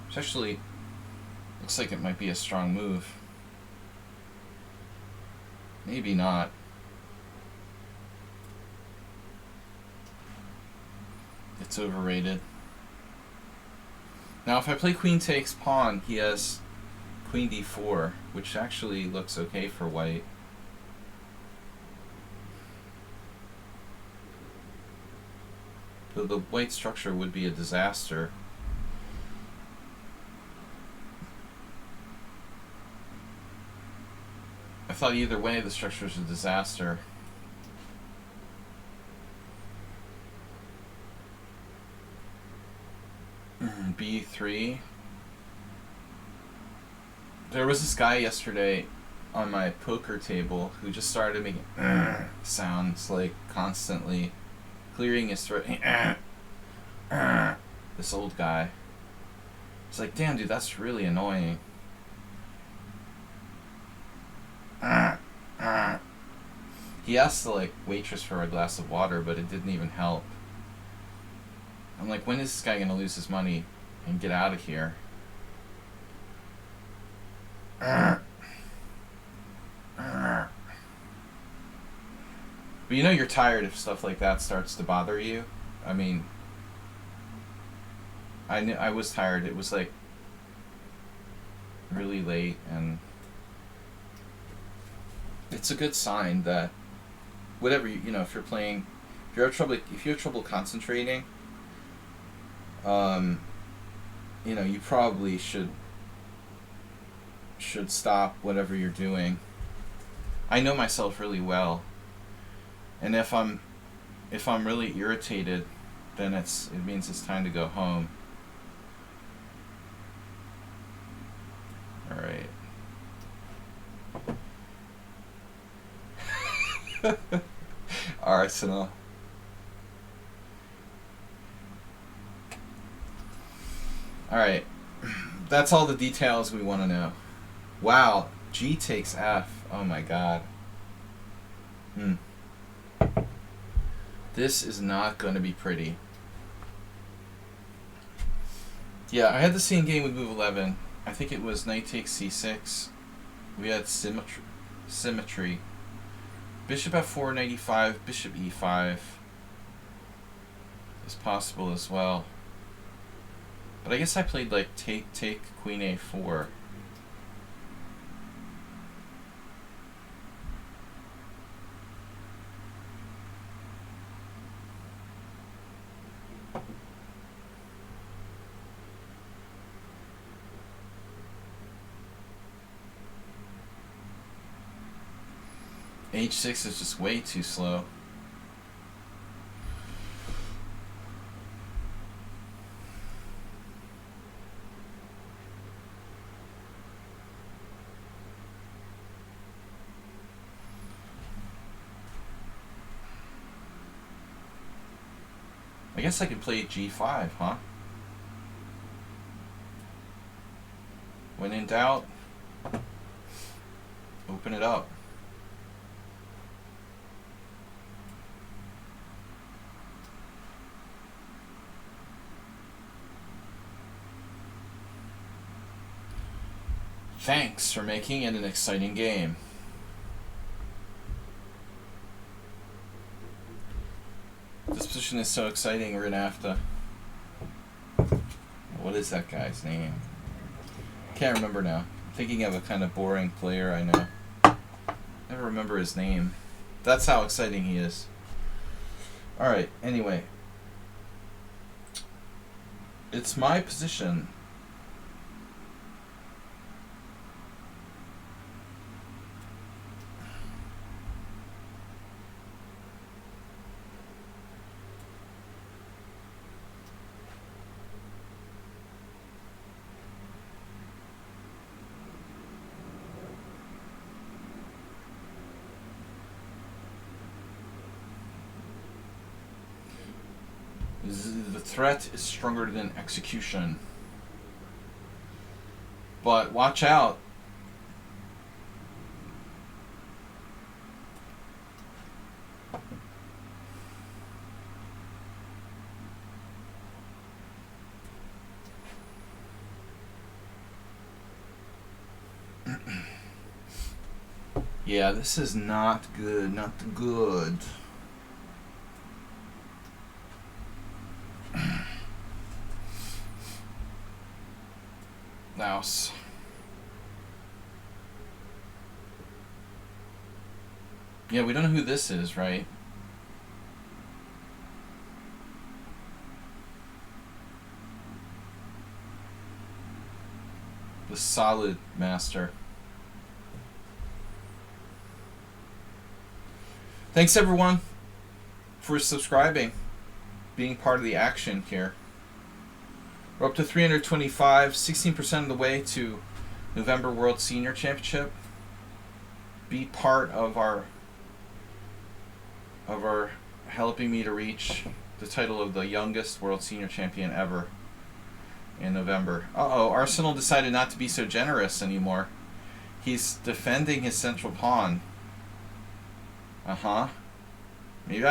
which actually looks like it might be a strong move. Maybe not. It's overrated. Now if I play queen takes pawn, he has queen d4, which actually looks okay for white. But the white structure would be a disaster. I thought either way the structure was a disaster. B3. There was this guy yesterday on my poker table who just started making sounds like constantly, clearing his throat. This old guy. It's like, damn, dude, that's really annoying. He asked the waitress for a glass of water, but it didn't even help. I'm like, when is this guy gonna lose his money and get out of here? But you know you're tired if stuff like that starts to bother you. I mean, I was tired. It was like really late, and it's a good sign that whatever you know, if you have trouble concentrating, you know, you probably should stop whatever you're doing. I know myself really well, and if I'm really irritated, then it means it's time to go home. All right. Arsenal. All right. That's all the details we want to know. Wow, G takes F. Oh my god. This is not going to be pretty. Yeah, I had the same game with move 11. I think it was knight takes c6. We had symmetry. Bishop f4, knight e5, bishop e5 is possible as well. But I guess I played like take, queen a4. H6 is just way too slow. I guess I could play g5, huh? When in doubt, open it up. Thanks for making it an exciting game. This position is so exciting, we're gonna have to... What is that guy's name? Can't remember now. Thinking of a kind of boring player I know. Never remember his name. That's how exciting he is. Alright, anyway. It's my position. The threat is stronger than execution. But watch out. Yeah, this is not good, not good. Mouse. Yeah, we don't know who this is, right? The solid master. Thanks everyone for subscribing, being part of the action here. We're up to 325, 16% of the way to November World Senior Championship. Be part of our helping me to reach the title of the youngest World Senior Champion ever in November. Uh-oh, Arsenal decided not to be so generous anymore. He's defending his central pawn. Uh-huh. Maybe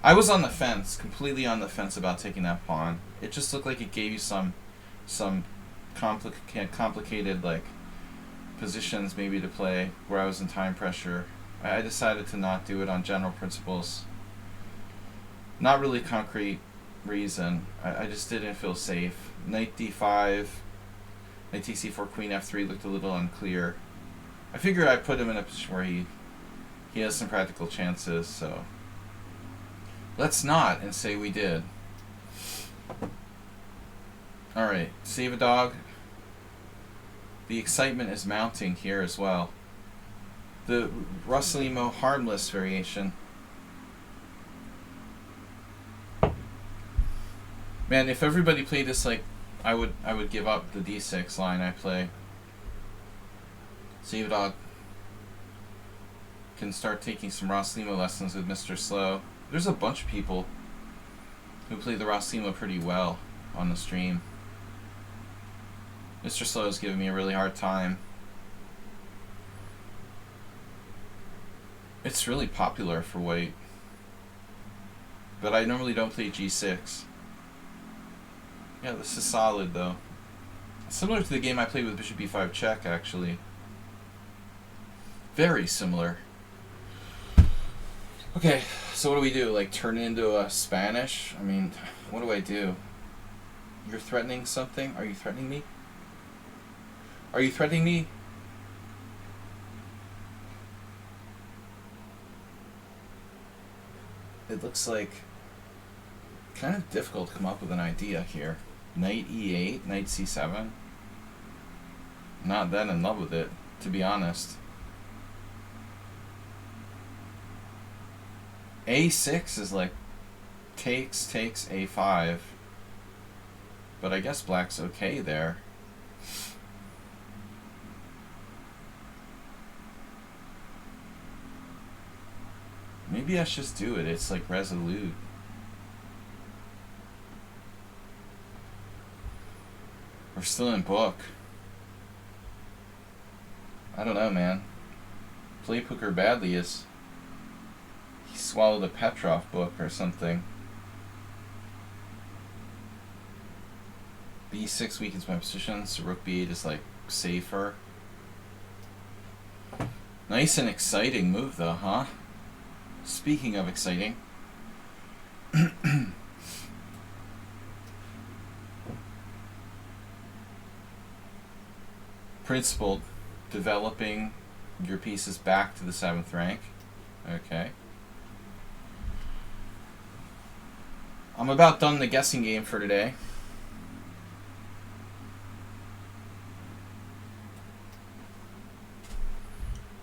I was on the fence, completely on the fence about taking that pawn. It just looked like it gave you some complicated like positions maybe to play where I was in time pressure. I decided to not do it on general principles. Not really concrete reason. I just didn't feel safe. Knight d5, knight takes c4, queen f3 looked a little unclear. I figured I'd put him in a position where he has some practical chances, so let's not and say we did. Alright, save a dog. The excitement is mounting here as well. The Rossalimo harmless variation. Man, if everybody played this like I would give up the d6 line I play. Save a dog. Can start taking some Rossalimo lessons with Mr. Slow. There's a bunch of people who play the Rossalimo pretty well on the stream. Mr. Slow is giving me a really hard time. It's really popular for white. But I normally don't play g6. Yeah, this is solid though. Similar to the game I played with bishop b5 check, actually. Very similar. Okay, so what do we do? Like turn it into a Spanish? I mean, what do I do? You're threatening something? Are you threatening me? Are you threatening me? It looks like kind of difficult to come up with an idea here. Knight e8, knight c7. Not that in love with it, to be honest. a6 is like takes a5. But I guess black's okay there. Maybe I should just do it. It's like resolute. We're still in book. I don't know, man. Play poker badly is he swallowed a Petrov book or something. b6 weakens my position, so rook b8 is like safer. Nice and exciting move though, huh? Speaking of exciting. Principled. developing your pieces back to the 7th rank. Okay. I'm about done the guessing game for today.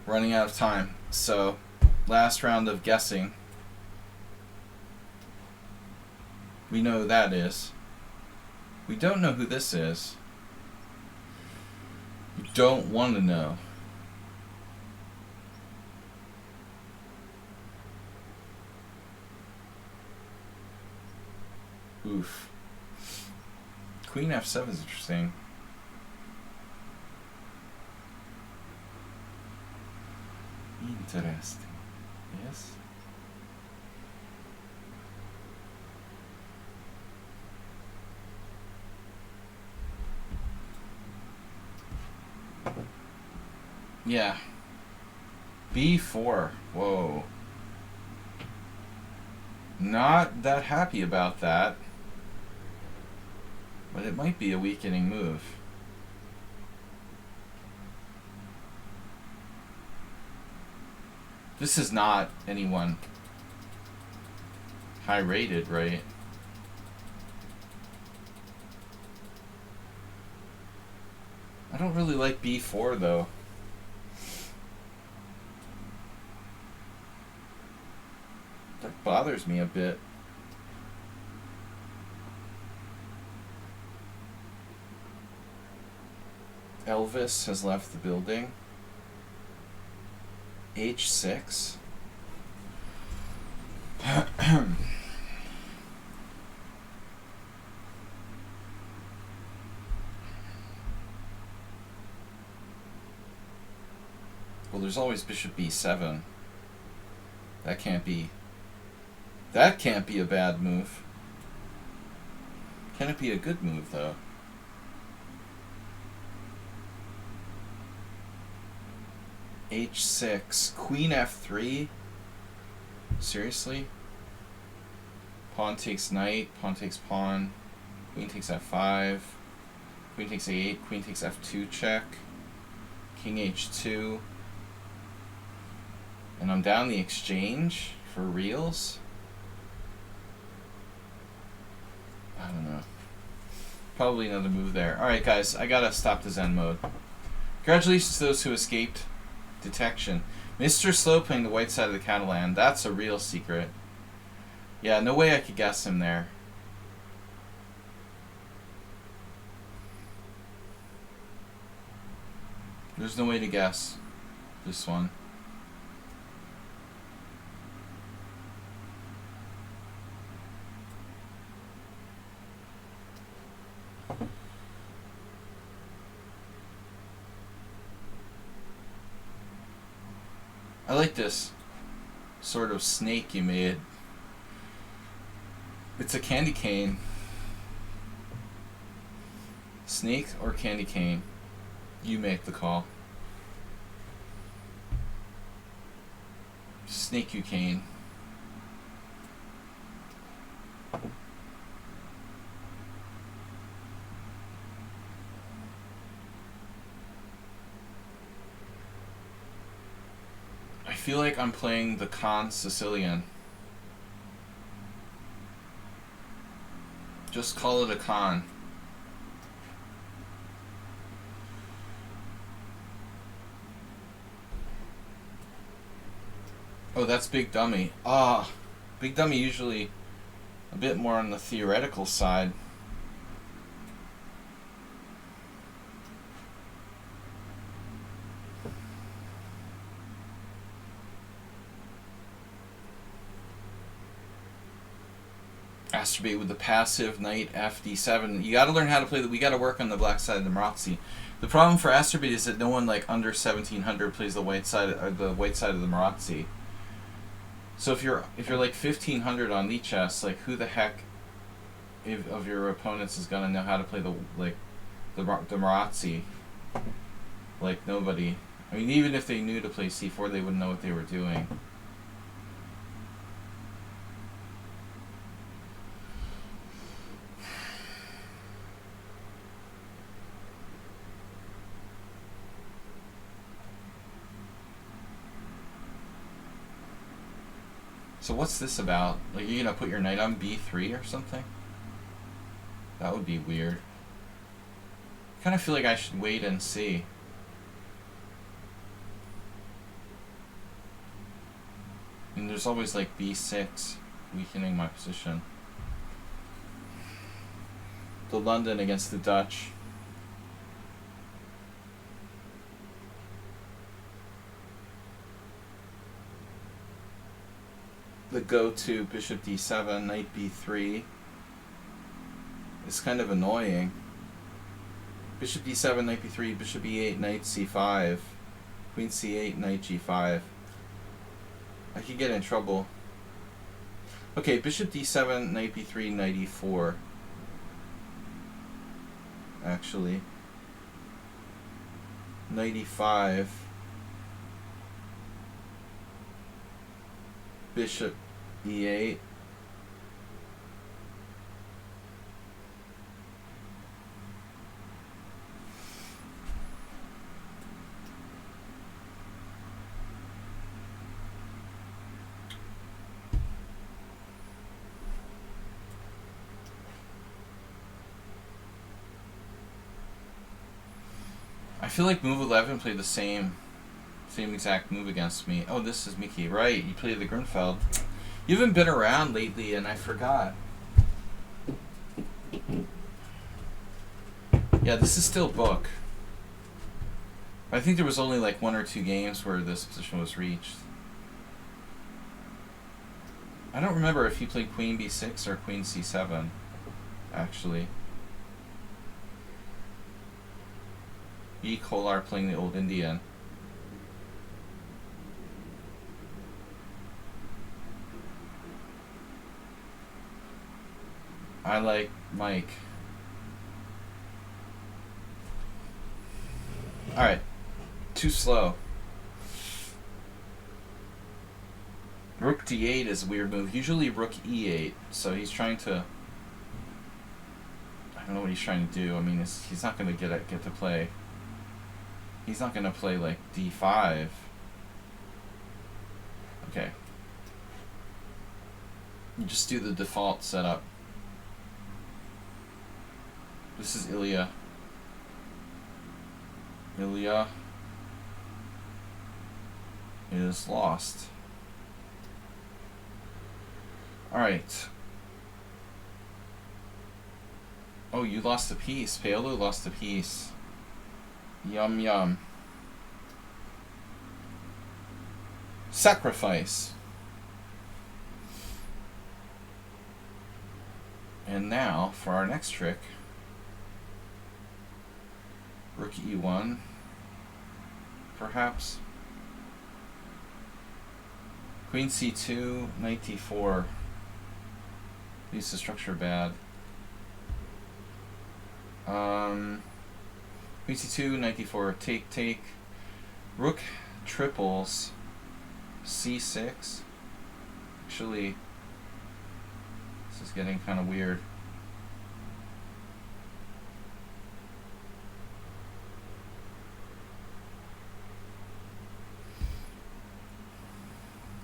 Running out of time. So, last round of guessing. We know who that is. We don't know who this is. We don't want to know. Oof. Queen F7 is interesting. Interesting. Yes. Yeah. B4. Whoa. Not that happy about that. But it might be a weakening move. This is not anyone high rated, right? I don't really like B4 though. That bothers me a bit. Elvis has left the building. H6. Well, there's always bishop B7. That can't be a bad move. Can it be a good move though? H6, Queen F3. Seriously? Pawn takes knight, pawn takes pawn, Queen takes F5, Queen takes A8, Queen takes F2 check, King H2, and I'm down the exchange for reals? I don't know. Probably another move there. Alright guys, I gotta stop the Zen mode. Congratulations to those who escaped detection. Mr. Slow playing the white side of the Catalan. That's a real secret. Yeah, no way I could guess him there. There's no way to guess this one. I like this sort of snake you made. It's a candy cane. Snake or candy cane? You make the call. Snake you cane. I feel like I'm playing the Con Sicilian. Just call it a con. Oh, that's Big Dummy. Ah, Big Dummy usually a bit more on the theoretical side. Masturbate with the passive knight FD7. You gotta learn how to play we gotta work on the black side of the Marazzi. The problem for Masturbate is that no one like under 1700 plays the white side or the white side of the Marazzi. So if you're like 1500 on lichess, like who the heck of your opponents is gonna know how to play the Marazzi? Like nobody. I mean, even if they knew to play C4, they wouldn't know what they were doing. So what's this about? Like, you're gonna put your knight on b3 or something? That would be weird. I kind of feel like I should wait and see. And there's always like b6 weakening my position. The London against the Dutch. The go-to bishop d7, knight b3 is kind of annoying. Bishop d7, knight b3, bishop e8, knight c5, queen c8, knight g5. I could get in trouble. Okay, bishop d7, knight b3, knight e4. Actually. Knight e5. Bishop e8. I feel like move 11 played the same exact move against me. Oh, this is Mickey. Right, you played the Grunfeld. You haven't been around lately, and I forgot. Yeah, this is still book. I think there was only like 1 or 2 games where this position was reached. I don't remember if he played queen b6 or queen c7, actually. E. Kolar playing the Old Indian. I like Mike. Alright. Too slow. Rook d8 is a weird move. Usually rook e8. So he's trying to... I don't know what he's trying to do. I mean, he's not going to get to play... He's not going to play like d5. Okay. You just do the default setup. This is Ilya. Ilya is lost. Alright. Oh, you lost a piece. Paolo lost a piece. Yum yum. Sacrifice. And now for our next trick. Rook e1. Perhaps. Queen c2, knight d4. Leaves the structure bad. Queen c2, knight d4, take. Rook triples c6. Actually, this is getting kind of weird.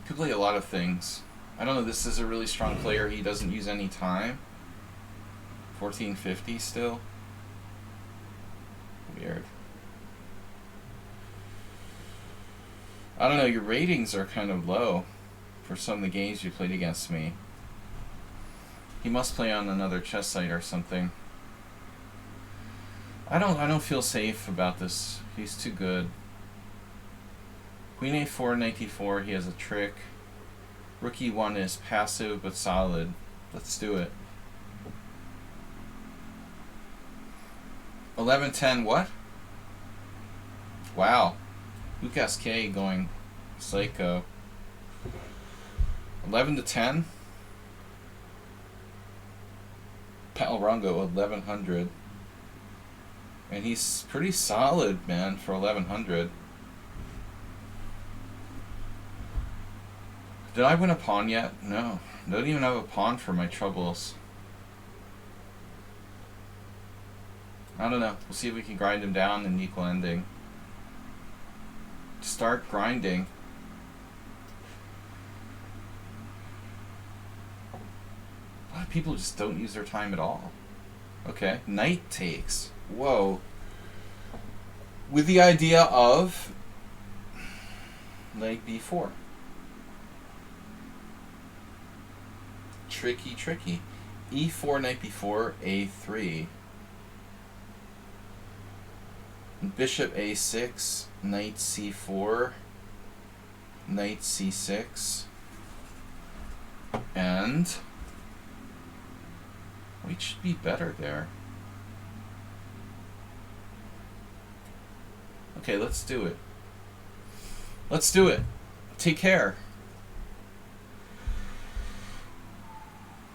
Could play a lot of things. I don't know, this is a really strong player. He doesn't use any time. 1450 still. Weird. I don't know, your ratings are kind of low for some of the games you played against me. He must play on another chess site or something. I don't feel safe about this. He's too good. Queen a4, knight d4, he has a trick. Rook e1 is passive but solid. Let's do it. 11-10 what? Wow. Lucas K going psycho. 11-10? Palrongo 1100. And he's pretty solid, man, for 1100. Did I win a pawn yet? No. Don't even have a pawn for my troubles. I don't know. We'll see if we can grind him down in equal ending. Start grinding. people just don't use their time at all. Okay, knight takes. Whoa. With the idea of knight b4. Tricky, tricky. e4, knight b4, a3. Bishop a6, knight c4, knight c6, and white should be better there. Okay, let's do it. Let's do it. Take care.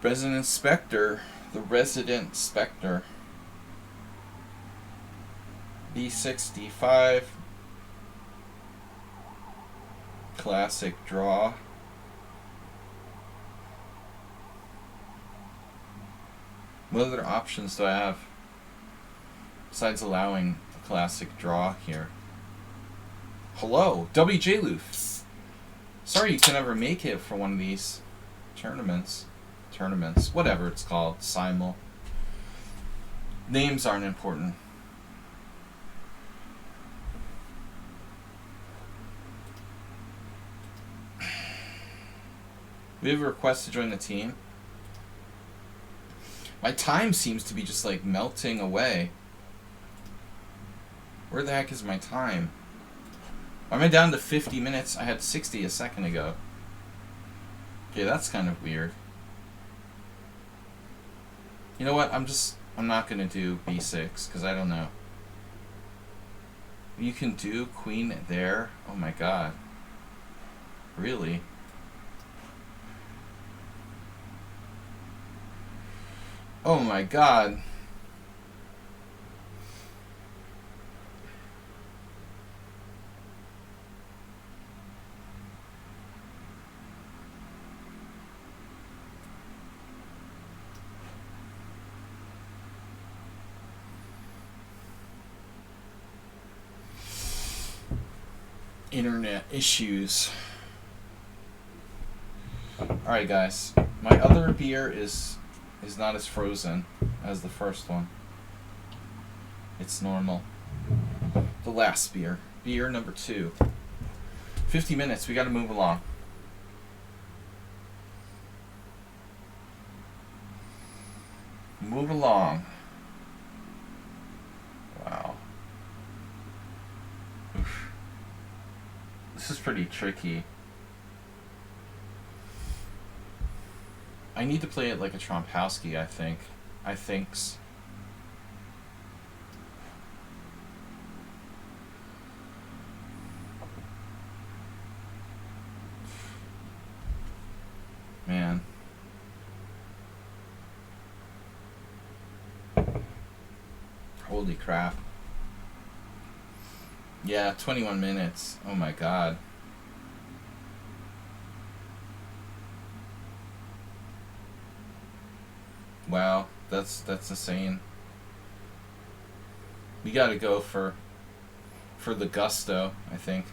Resident Spectre, the resident Spectre. b6, d5. Classic draw. What other options do I have besides allowing a classic draw here? Hello, WJ Loof. Sorry you can never make it for one of these tournaments, whatever it's called, Simul. Names aren't important. We have a request to join the team. My time seems to be just like melting away. Where the heck is my time? Why am I down to 50 minutes? I had 60 a second ago. Okay, that's kind of weird. You know what? I'm not gonna do b6 because I don't know. You can do queen there? Oh my god. Really? Oh my god. Internet issues. Alright guys, my other beer is not as frozen as the first one. It's normal. The last beer. Beer number 2. 50 minutes, we gotta move along. Move along. Wow. Oof. This is pretty tricky. I need to play it like a Trompowski, I think. I thinks. Man. Holy crap. Yeah, 21 minutes. Oh my god. Wow, that's insane. We gotta go for the gusto, I think.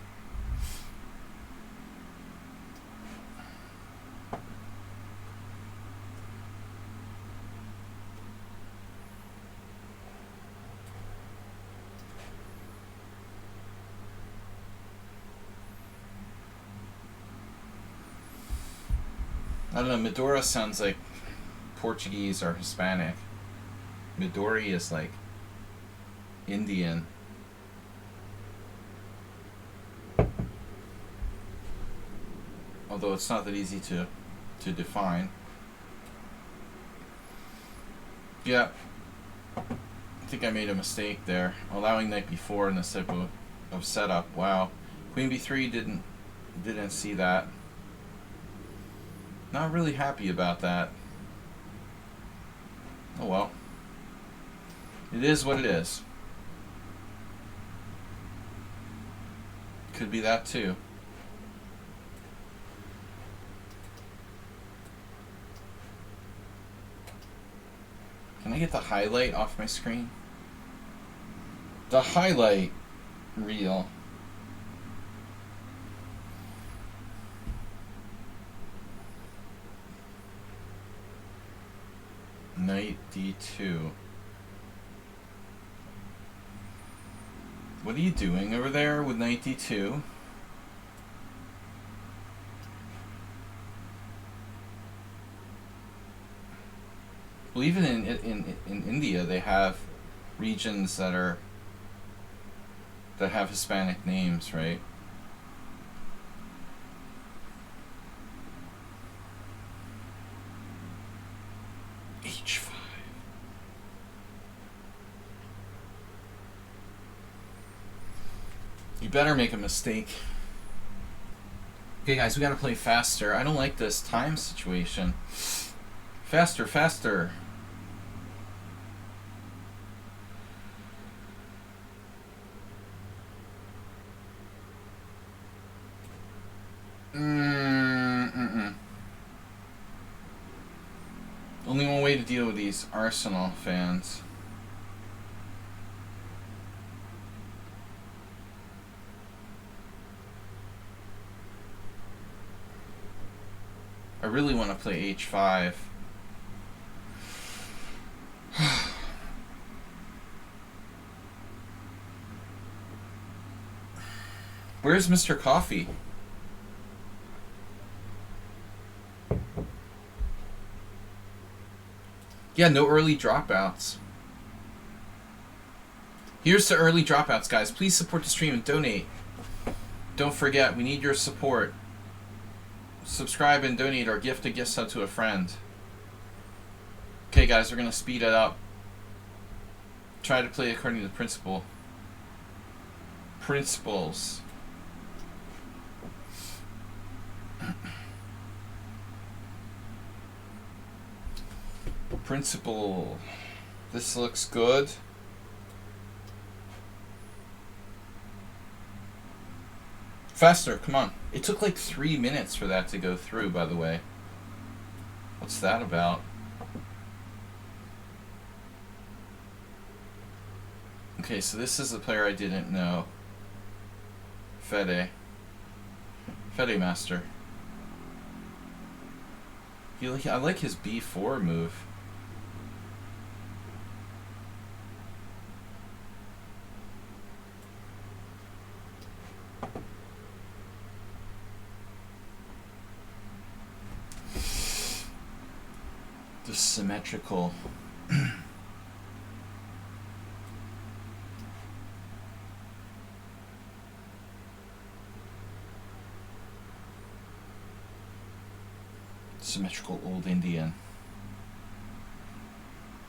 I don't know, Medora sounds like Portuguese or Hispanic. Midori is like Indian. Although it's not that easy to define. Yeah. I think I made a mistake there. Allowing knight b4 in this type of setup. Wow. Queen b3 didn't see that. Not really happy about that. Oh well. It is what it is. Could be that too. Can I get the highlight off my screen? The highlight reel. Knight d2. What are you doing over there with knight d2? Well, even in India, they have regions that have Hispanic names, right? h5. You better make a mistake. Okay, guys, we gotta play faster. I don't like this time situation. Faster, faster. Only one way to deal with these Arsenal fans. I really want to play h5. Where's Mr. Coffee? Yeah, no early dropouts. Here's to early dropouts, guys. Please support the stream and donate. Don't forget, we need your support. Subscribe and donate or gift a gift sub to a friend. Okay, guys, we're going to speed it up. Try to play according to the principle. Principles. Principle. This looks good. Faster, come on. It took like 3 minutes for that to go through, by the way. What's that about? Okay, so this is the player I didn't know. Fede Master. I like his b4 move. The symmetrical. Symmetrical old Indian.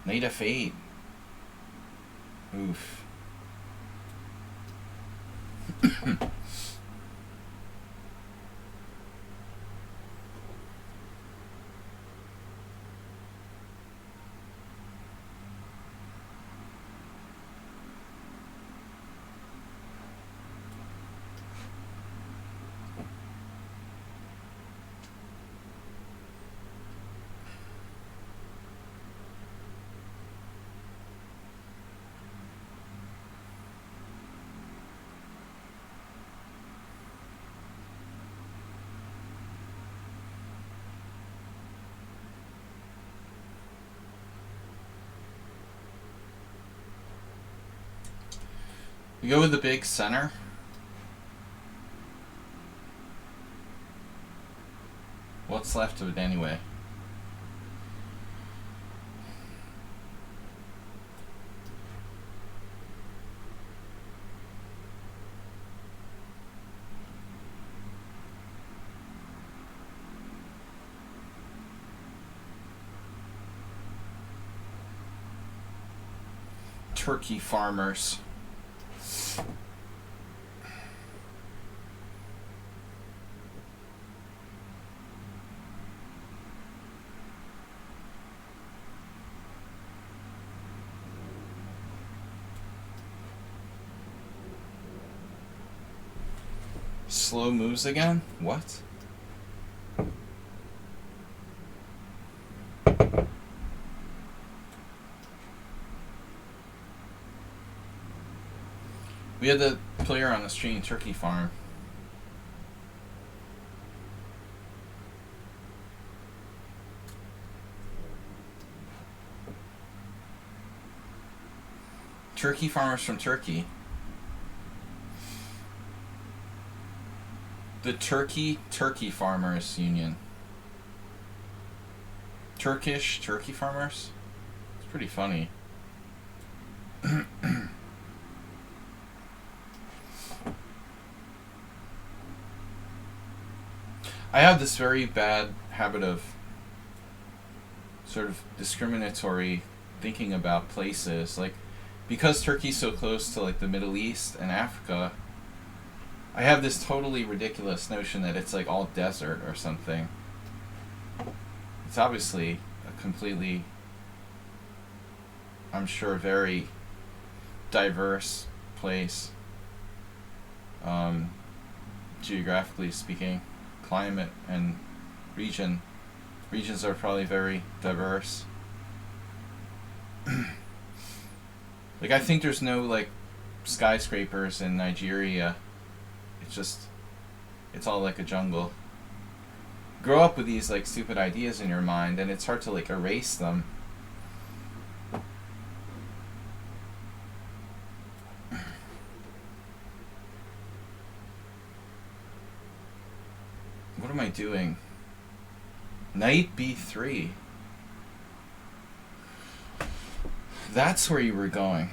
Knight f8. Oof. We go with the big center. What's left of it anyway? Turkey farmers. Slow moves again? What? We had the player on the stream, Turkey Farm. Turkey farmers from Turkey. The Turkey Farmers Union. Turkish turkey farmers? It's pretty funny. I have this very bad habit of sort of discriminatory thinking about places. Like, because Turkey's so close to like the Middle East and Africa, I have this totally ridiculous notion that it's like all desert or something. It's obviously a completely, I'm sure, very diverse place, geographically speaking. Climate and regions are probably very diverse. Like, I think there's no like skyscrapers in Nigeria. It's all like a jungle. Grow up with these like stupid ideas in your mind, and it's hard to like erase them. What am I doing? Knight b3. That's where you were going.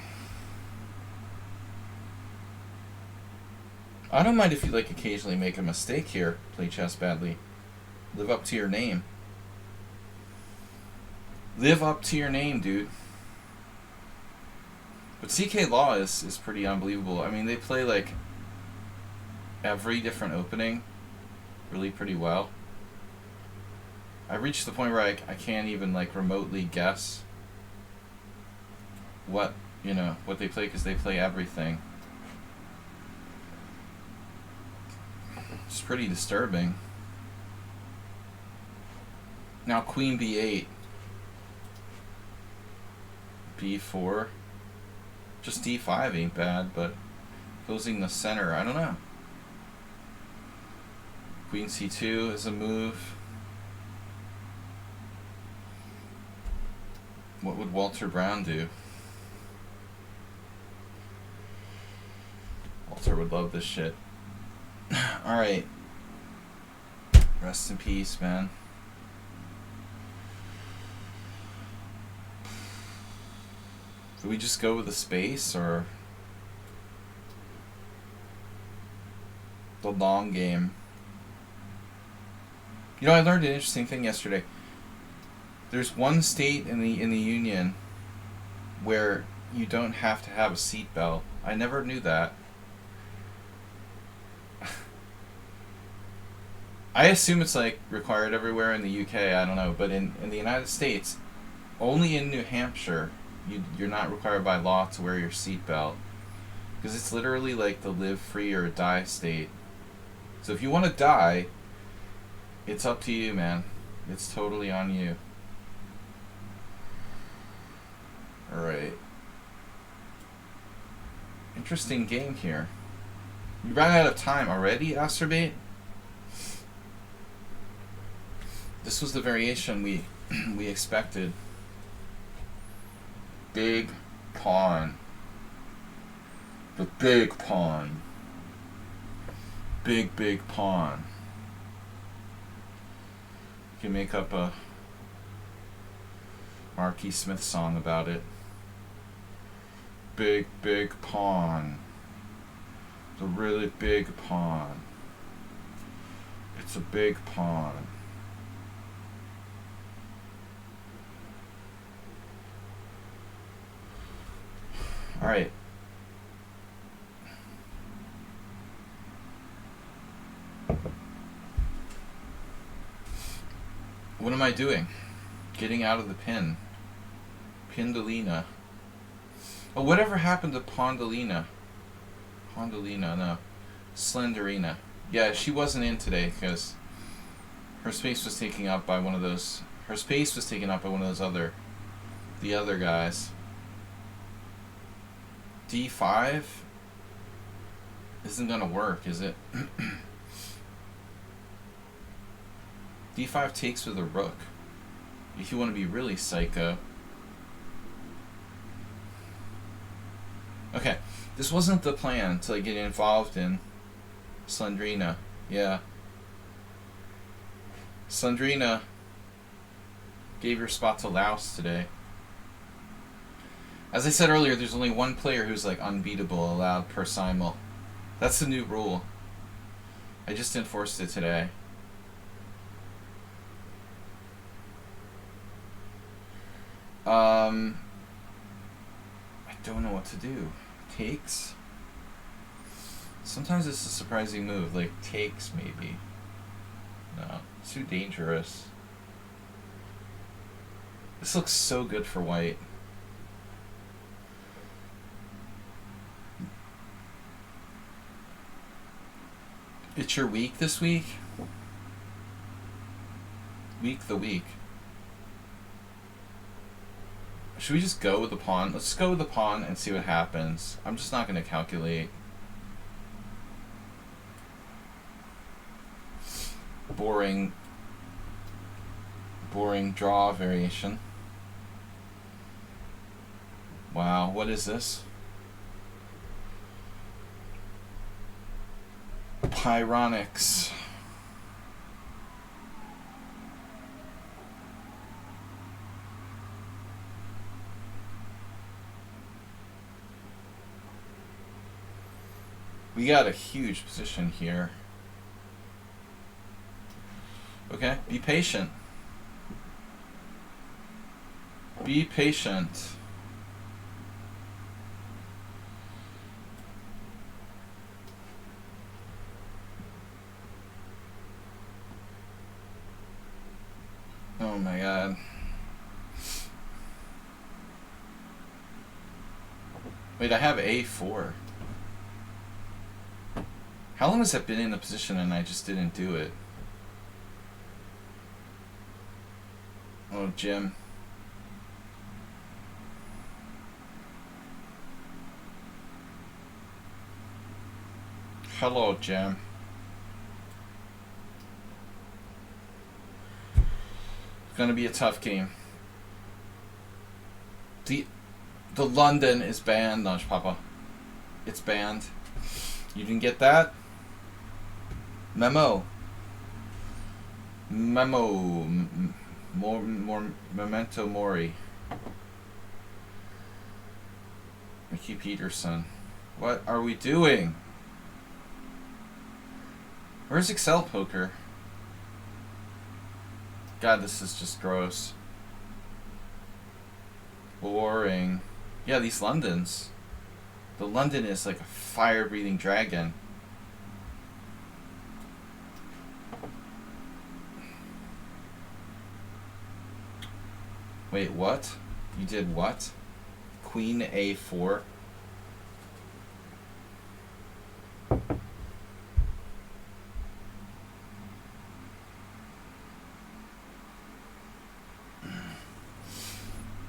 I don't mind if you like occasionally make a mistake here, play chess badly. Live up to your name. Live up to your name, dude. But CK Law is pretty unbelievable. I mean, they play like every different opening really pretty well. I reached the point where I can't even like remotely guess what they play, because they play everything. It's pretty disturbing. Now Queen b8, b4, just d5 ain't bad, but closing the center, I don't know. Queen c2 is a move. What would Walter Brown do? Walter would love this shit. Alright. Rest in peace, man. Do we just go with the space, or the long game? You know, I learned an interesting thing yesterday. There's one state in the Union where you don't have to have a seatbelt. I never knew that. I assume it's like required everywhere in the UK, I don't know, but in the United States, only in New Hampshire, you're not required by law to wear your seatbelt, because it's literally like the live free or die state. So if you want to die, it's up to you, man. It's totally on you. Alright. Interesting game here. You ran out of time already, Asterbate? This was the variation we expected. Big pawn. The big pawn. Big pawn. You can make up a Marquis Smith song about it. Big pawn. The really big pawn. It's a big pawn. Alright. What am I doing? Getting out of the pin. Pindalina. Oh, whatever happened to Pondalina? Pondalina, no. Slenderina. Yeah, she wasn't in today because her space was taken up by one of those. Her space was taken up by one of those the other guys. D5 isn't gonna work, is it? D5 takes with a rook. If you want to be really psycho. This wasn't the plan to get involved in Slendrina. Yeah. Slendrina gave your spot to Laos today. As I said earlier, there's only one player who's like unbeatable allowed per simul. That's the new rule. I just enforced it today. I don't know what to do. Takes? Sometimes it's a surprising move, like takes maybe. No, it's too dangerous. This looks so good for white. It's your week this week? Week the week. Should we just go with the pawn? Let's go with the pawn and see what happens. I'm just not going to calculate. Boring draw variation. Wow, what is this? Pyronics. We got a huge position here. Okay, be patient. Be patient. Oh my god. Wait, I have A4. How long has that been in the position and I just didn't do it? Oh, Jim. Hello, Jim. It's gonna be a tough game. The London is banned, Nudge Papa. It's banned. You didn't get that? Memo. More memento mori. Mickey Peterson. What are we doing? Where's Excel Poker? God, this is just gross. Boring. Yeah, these Londons. The London is like a fire-breathing dragon. Wait, what? You did what? Queen A4?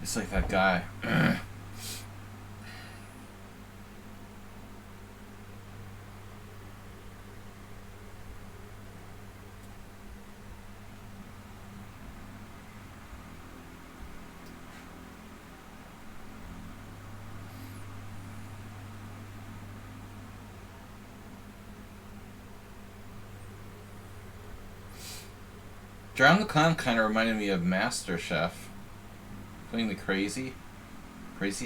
It's like that guy. Drown the Clown kind of reminded me of Master Chef. Playing the crazy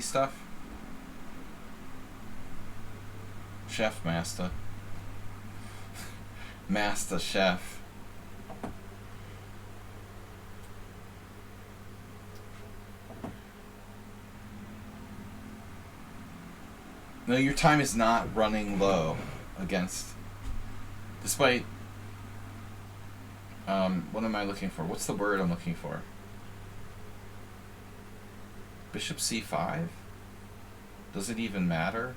stuff. Chef Master. Master Chef. No, your time is not running low against. Despite. What am I looking for? What's the word I'm looking for? Bishop C5? Does it even matter?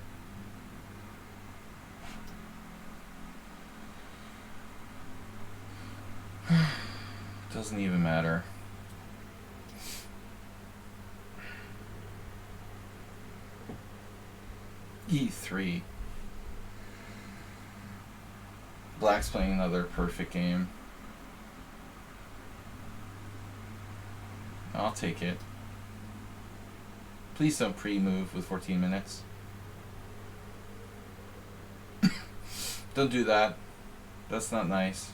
Doesn't even matter. E3. Black's playing another perfect game. I'll take it. Please don't pre-move with 14 minutes. Don't do that. That's not nice.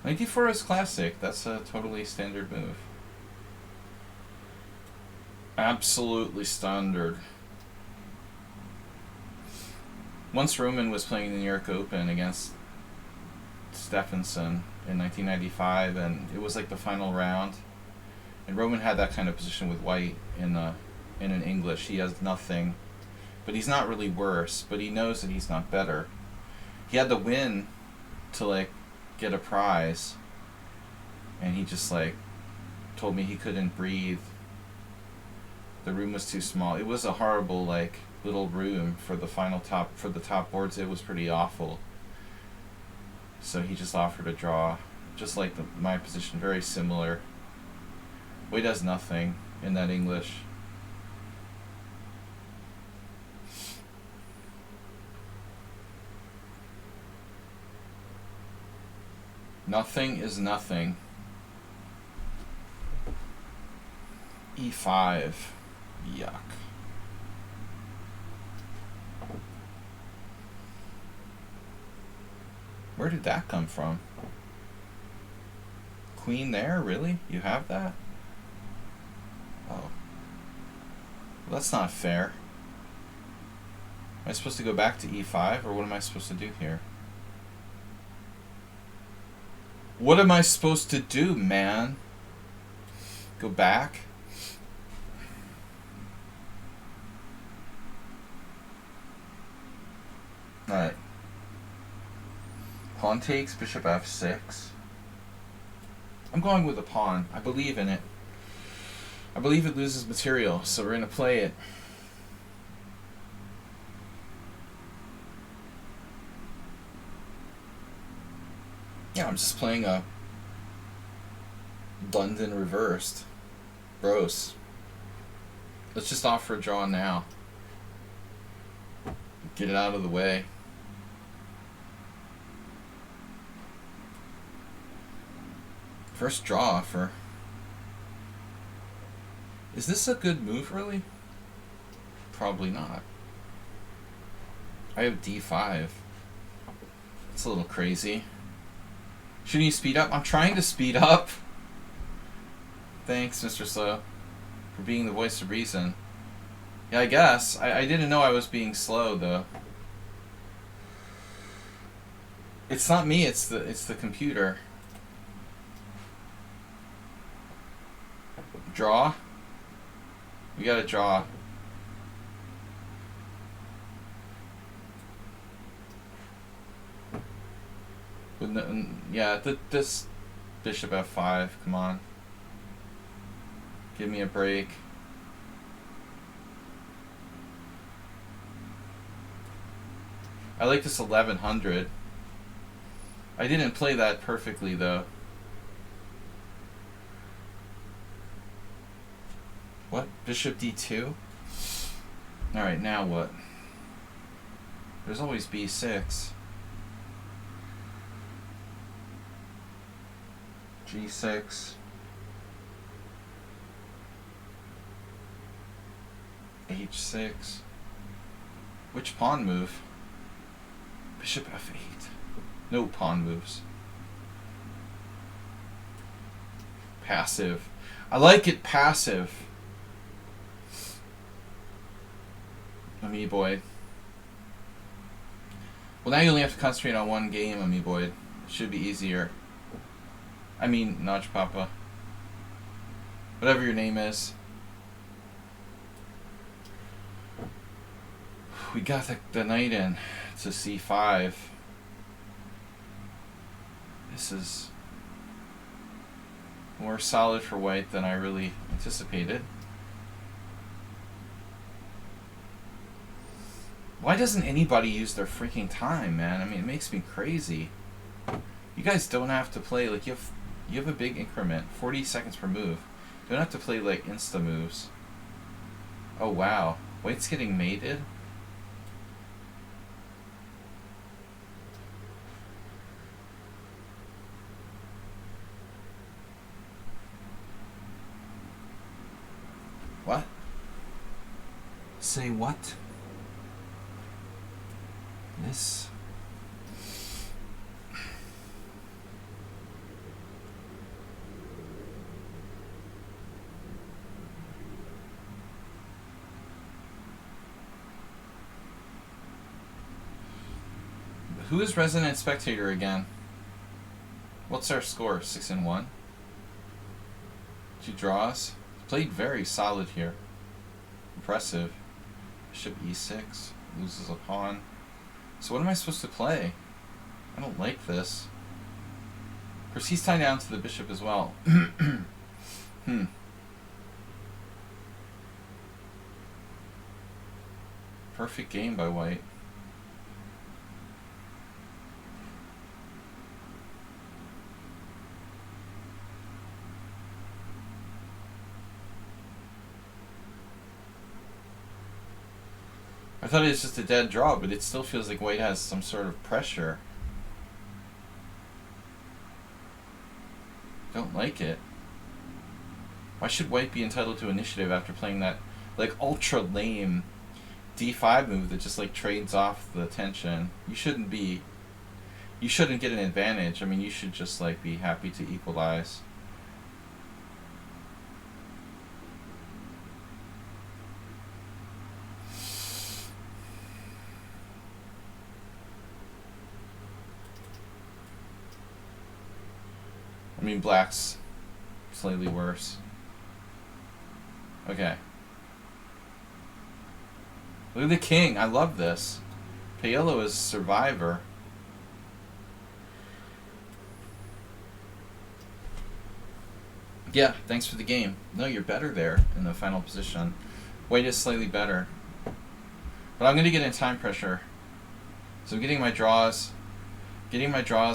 Knight d4 is classic. That's a totally standard move. Absolutely standard. Once Roman was playing the New York Open against Stephenson in 1995, and it was like the final round. And Roman had that kind of position with White in an English. He has nothing, but he's not really worse. But he knows that he's not better. He had the win to like get a prize, and he just like told me he couldn't breathe. The room was too small. It was a horrible like little room for the top boards. It was pretty awful. So he just offered a draw, just like my position, very similar. White does nothing in that English. Nothing is nothing. E5. Yuck. Where did that come from? Queen there? Really? You have that? Oh. Well, that's not fair. Am I supposed to go back to E5, or what am I supposed to do here? What am I supposed to do, man? Go back? Alright. Pawn takes, bishop f6. I'm going with a pawn. I believe in it. I believe it loses material, so we're going to play it. Yeah, I'm just playing a London reversed. Bros. Let's just offer a draw now. Get it out of the way. First draw offer. Is this a good move, really? Probably not. I have d5. It's a little crazy. Shouldn't you speed up? I'm trying to speed up. Thanks, Mr. Slow, for being the voice of reason. Yeah, I guess. I didn't know I was being slow, though. It's not me, it's the computer. Draw? We gotta draw. Yeah, this bishop f5, come on. Give me a break. I like this 1100. I didn't play that perfectly, though. What? Bishop d2? Alright, now what? There's always b6. g6. h6. Which pawn move? Bishop f8. No pawn moves. Passive. I like it passive. Amoeboid. Well, now you only have to concentrate on one game, Amoeboid. It should be easier. I mean, Notch Papa. Whatever your name is. We got the knight in to c5. This is more solid for white than I really anticipated. Why doesn't anybody use their freaking time, man? I mean, it makes me crazy. You guys don't have to play, like, you have a big increment, 40 seconds per move. You don't have to play, like, insta moves. Oh, wow. White's getting mated? Say what? This. Who is resident spectator again? What's our score? 6-1. 2 draws. Played very solid here. Impressive. Bishop e6. Loses a pawn. So what am I supposed to play? I don't like this. Of course, he's tied down to the bishop as well. Perfect game by white. I thought it was just a dead draw, but it still feels like white has some sort of pressure. Don't like it. Why should white be entitled to initiative after playing that like ultra lame d5 move that just like trades off the tension? You shouldn't get an advantage. I mean, you should just like be happy to equalize. I mean, black's slightly worse. Okay. Look at the king. I love this. Paolo is survivor. Yeah, thanks for the game. No, you're better there in the final position. White is slightly better. But I'm going to get in time pressure. So I'm getting my draws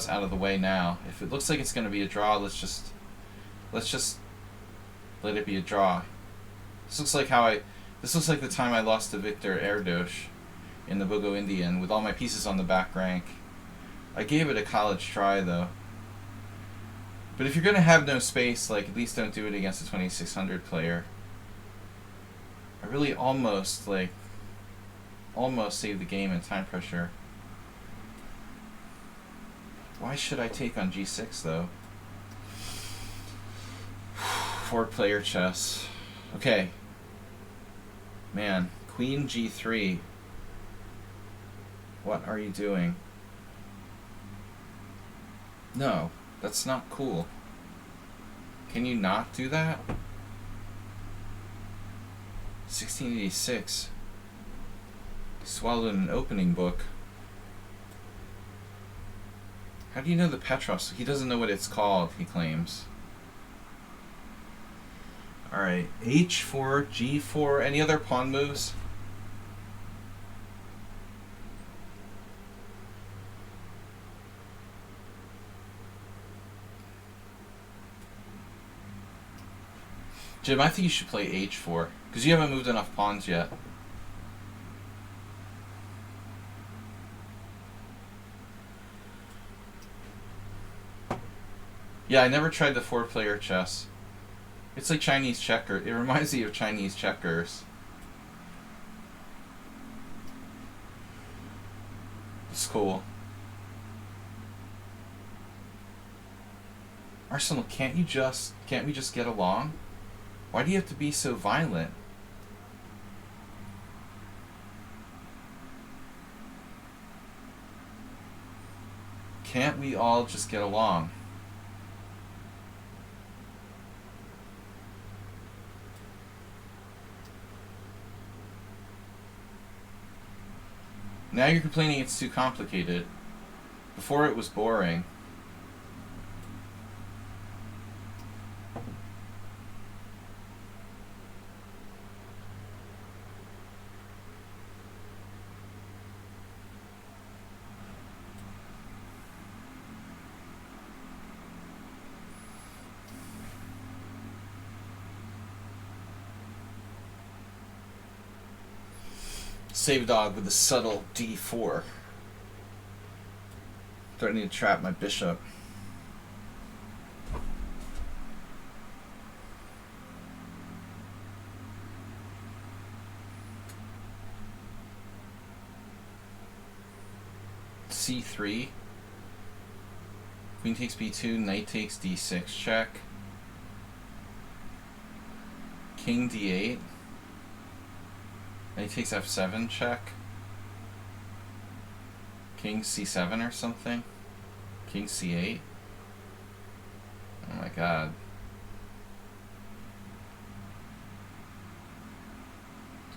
out of the way now. If it looks like it's going to be a draw, let's just let it be a draw. This looks like the time I lost to Victor Erdosh in the Bogo Indian with all my pieces on the back rank. I gave it a college try though. But if you're going to have no space, like, at least don't do it against a 2600 player. I really almost saved the game in time pressure. Why should I take on g6 though? 4-player chess. Okay. Man, queen g3. What are you doing? No, that's not cool. Can you not do that? 1686. Swallowed an opening book. How do you know the Petros? He doesn't know what it's called, he claims. Alright, h4, g4. Any other pawn moves? Jim, I think you should play h4, because you haven't moved enough pawns yet. Yeah, I never tried the 4-player chess. It's like Chinese checkers. It reminds me of Chinese checkers. It's cool. Arsenal, can't we just get along? Why do you have to be so violent? Can't we all just get along? Now you're complaining it's too complicated. Before it was boring. Save dog with a subtle d4. Threatening to trap my bishop. c3. Queen takes b2, knight takes d6 check. King d8. Knight takes f7 check. King c7 or something. King c8. Oh my god.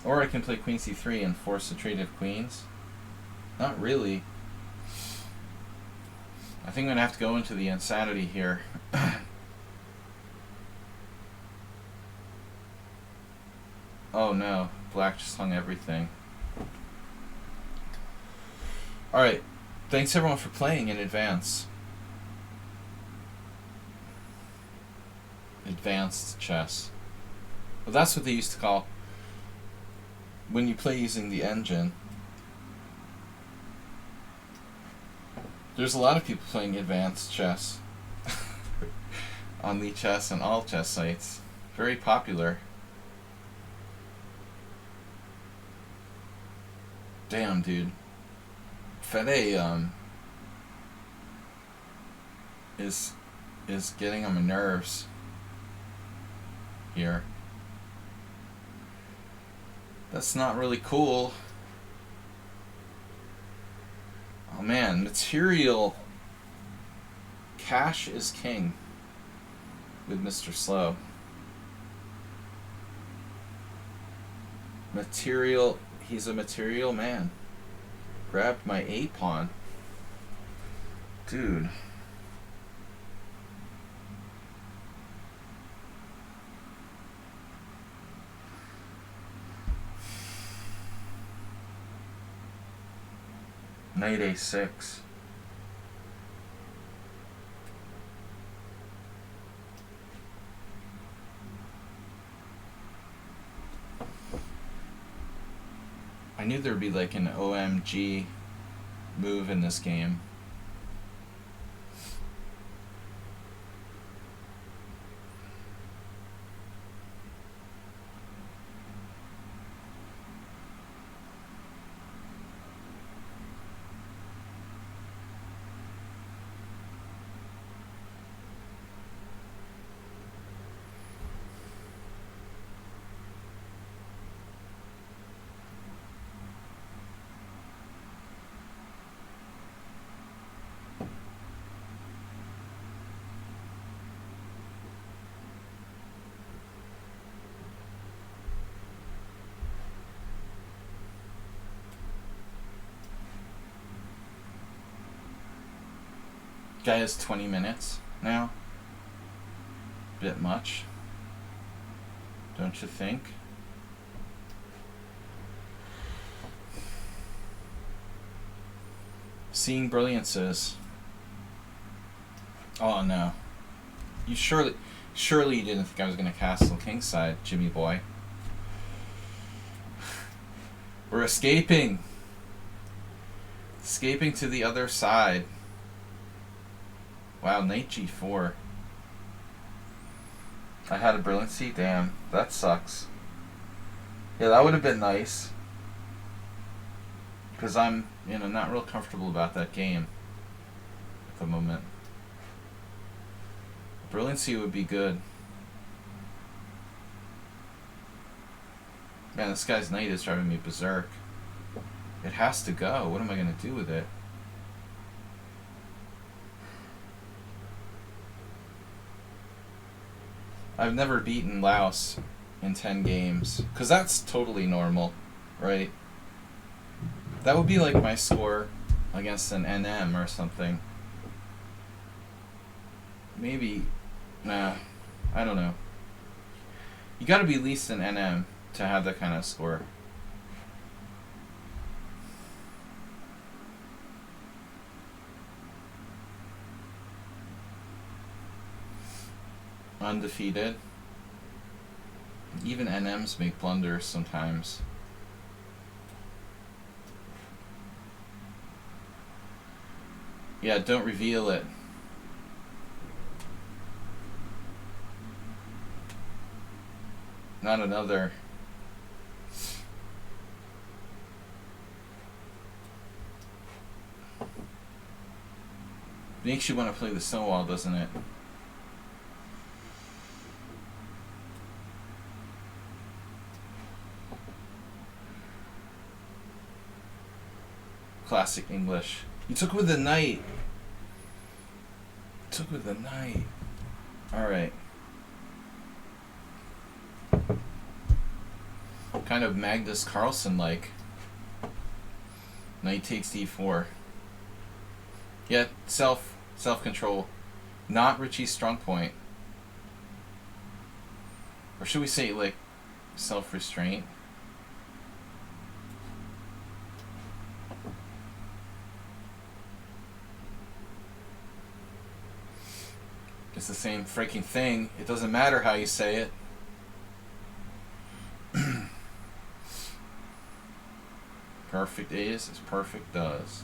Or I can play queen c3 and force a trade of queens. Not really. I think I'm going to have to go into the insanity here. Oh no, black just hung everything. Alright, thanks everyone for playing in advance. Advanced chess. Well, that's what they used to call when you play using the engine. There's a lot of people playing advanced chess on lichess and all chess sites. Very popular. Damn, dude. Fede is getting on my nerves here. That's not really cool. Oh man, material. Cash is king with Mr. Slow. Material, he's a material man. Grabbed my A pawn. Dude. Knight A6. I knew there'd be like an OMG move in this game. Guy has 20 minutes now. Bit much, don't you think? Seeing brilliances. Oh no. You surely you didn't think I was gonna castle kingside, Jimmy boy. We're escaping. Escaping to the other side. Wow, knight g4. I had a brilliancy? Damn, that sucks. Yeah, that would have been nice. Because I'm, not real comfortable about that game at the moment. Brilliancy would be good. Man, this guy's knight is driving me berserk. It has to go. What am I going to do with it? I've never beaten Laos in 10 games. Because that's totally normal, right? That would be like my score against an NM or something. Maybe. Nah. I don't know. You gotta be at least an NM to have that kind of score. Undefeated. Even NMs make blunders sometimes. Yeah, don't reveal it. Not another. Makes you want to play the Stonewall, doesn't it? Classic English. You took with the knight. Took with the knight. Alright. Kind of Magnus Carlsen like. Knight takes d4. Yet self-control. Not Richie's strong point. Or should we say like self-restraint? It's the same freaking thing. It doesn't matter how you say it. Perfect is as perfect does.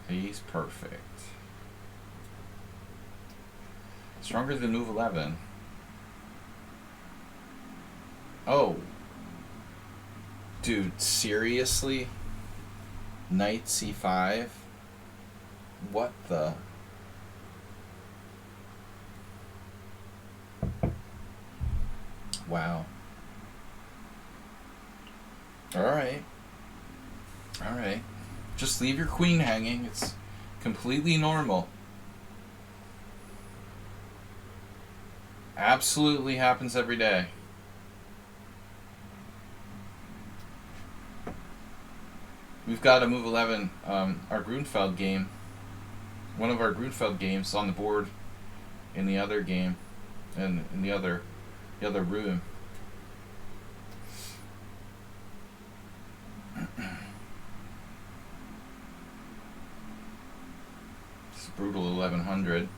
He's perfect. Stronger than move 11. Oh. Dude, seriously? Knight c5? What the? Wow. Alright. Alright. Just leave your queen hanging. It's completely normal. Absolutely happens every day. We've got a move 11, our Grunfeld game. One of our Grunfeld games on the board in the other game, and in the other room. It's brutal 1100.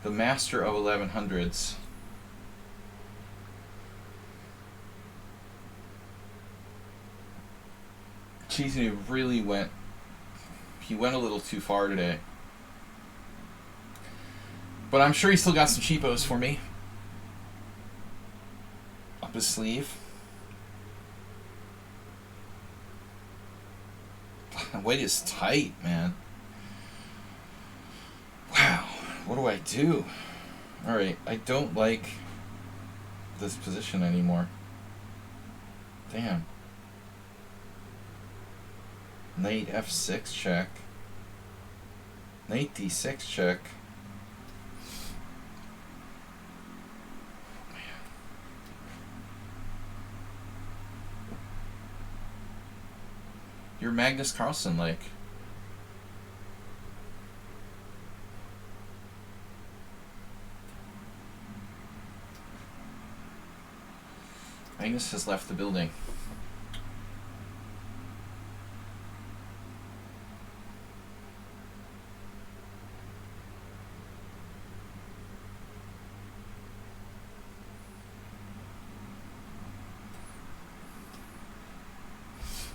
The master of 1100s. Cheesy really went. He went a little too far today. But I'm sure he still got some cheapos for me. Up his sleeve. White is tight, man. Wow. What do I do? Alright, I don't like this position anymore. Damn. Knight f6 check. Knight d6 check. You're Magnus Carlsen like. Magnus has left the building.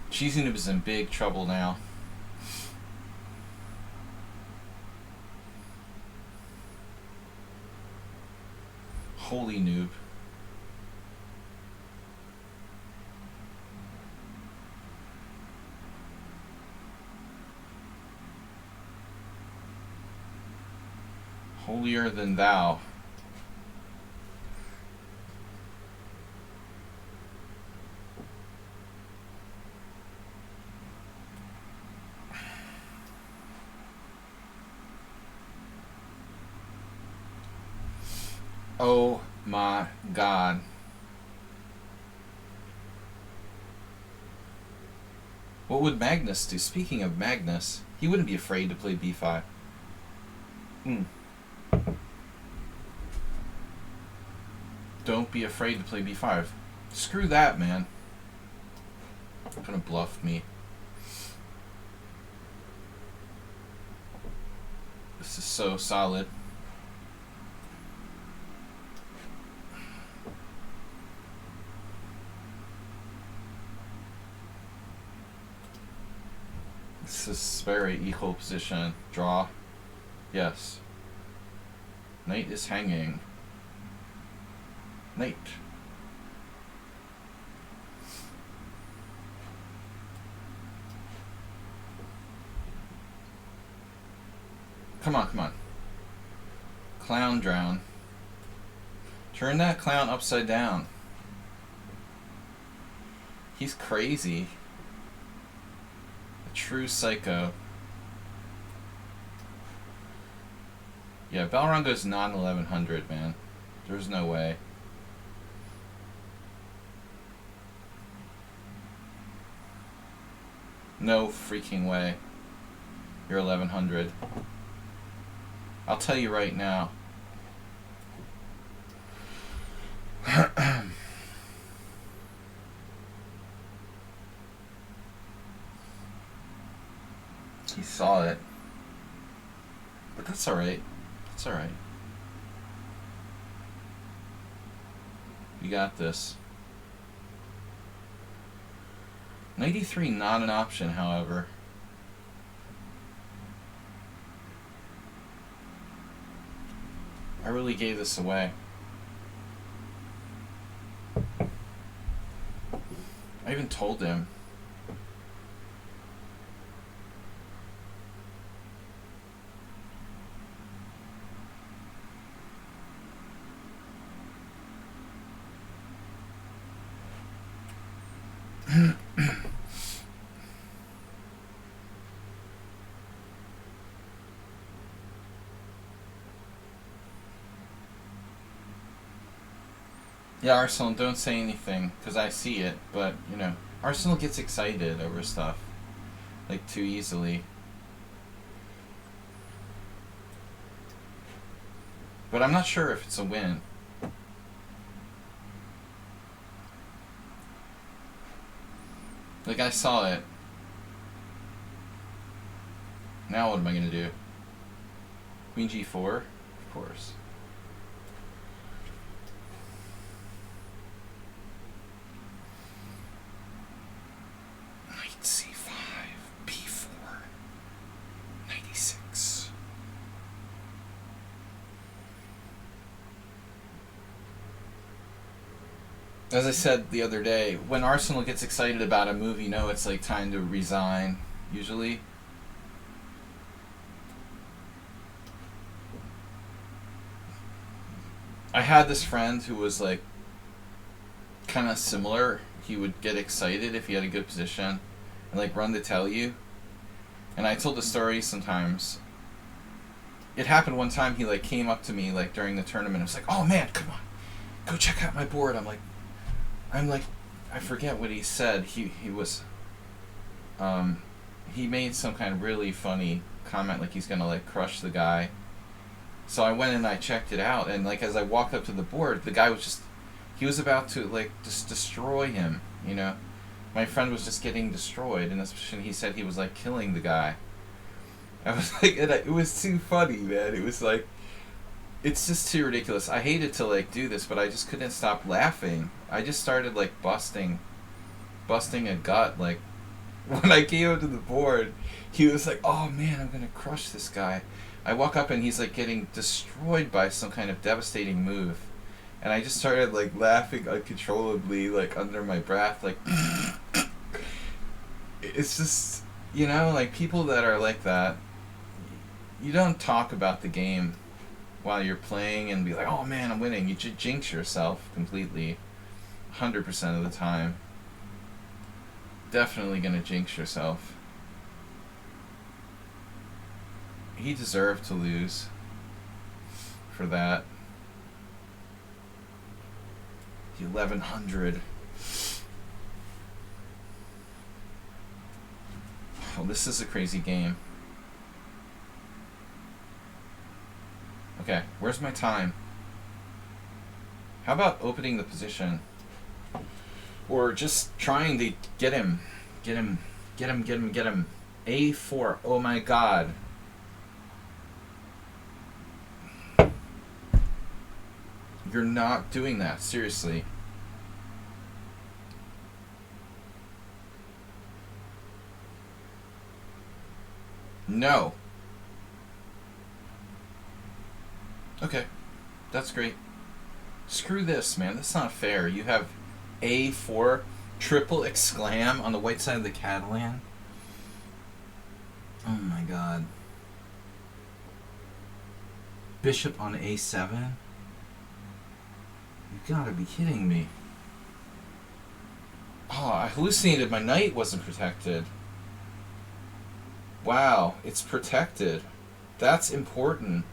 Cheesy Noob is in big trouble now. Holy noob. Holier than thou. Oh my God. What would Magnus do? Speaking of Magnus, he wouldn't be afraid to play b5. Don't be afraid to play b5. Screw that, man. Kind of bluffed me. This is so solid. This is very equal position. Draw. Yes. Knight is hanging. Knight. Come on, come on. Clown drown. Turn that clown upside down. He's crazy. A true psycho. Yeah, Balrongo's not 1100, man. There's no way. No freaking way. You're 1100. I'll tell you right now. He saw it. But that's alright. It's alright. We got this. 93 not an option, however. I really gave this away. I even told him. Yeah, Arsenal, don't say anything, because I see it, but, you know, Arsenal gets excited over stuff, like, too easily. But I'm not sure if it's a win. Like, I saw it. Now what am I going to do? Queen G4? Of course. Knight C5, B4, 96. As I said the other day, when Arsenal gets excited about a move, you know it's like time to resign, usually. I had this friend who was like kind of similar. He would get excited if he had a good position and like run to tell you. And I told the story sometimes. It happened one time. He like came up to me like during the tournament. I was like, "Oh man, come on, go check out my board." I'm like, I forget what he said. He was, he made some kind of really funny comment like he's gonna like crush the guy. So I went and I checked it out, and like as I walked up to the board, the guy was just, he was about to like just destroy him, you know. My friend was just getting destroyed in this position. He said he was like killing the guy. I was like, it was too funny, man. It was like, it's just too ridiculous. I hated to like do this, but I just couldn't stop laughing. I just started like busting a gut. Like when I came up to the board, he was like, "Oh man, I'm gonna crush this guy." I walk up and he's like getting destroyed by some kind of devastating move, and I just started like laughing uncontrollably, like under my breath, like. It's just, you know, like people that are like that, you don't talk about the game while you're playing and be like, "Oh man, I'm winning." You jinx yourself completely, 100% of the time. Definitely gonna jinx yourself. He deserved to lose for that. The 1100. Oh, this is a crazy game. Okay, where's my time? How about opening the position? Or just trying to get him. Get him. A4. Oh my god. You're not doing that, seriously. No. Okay. That's great. Screw this, man. That's not fair. You have A4 triple exclam on the white side of the Catalan. Oh my god. bishop on a7? You gotta be kidding me. Oh, I hallucinated my knight wasn't protected. Wow, it's protected. That's important.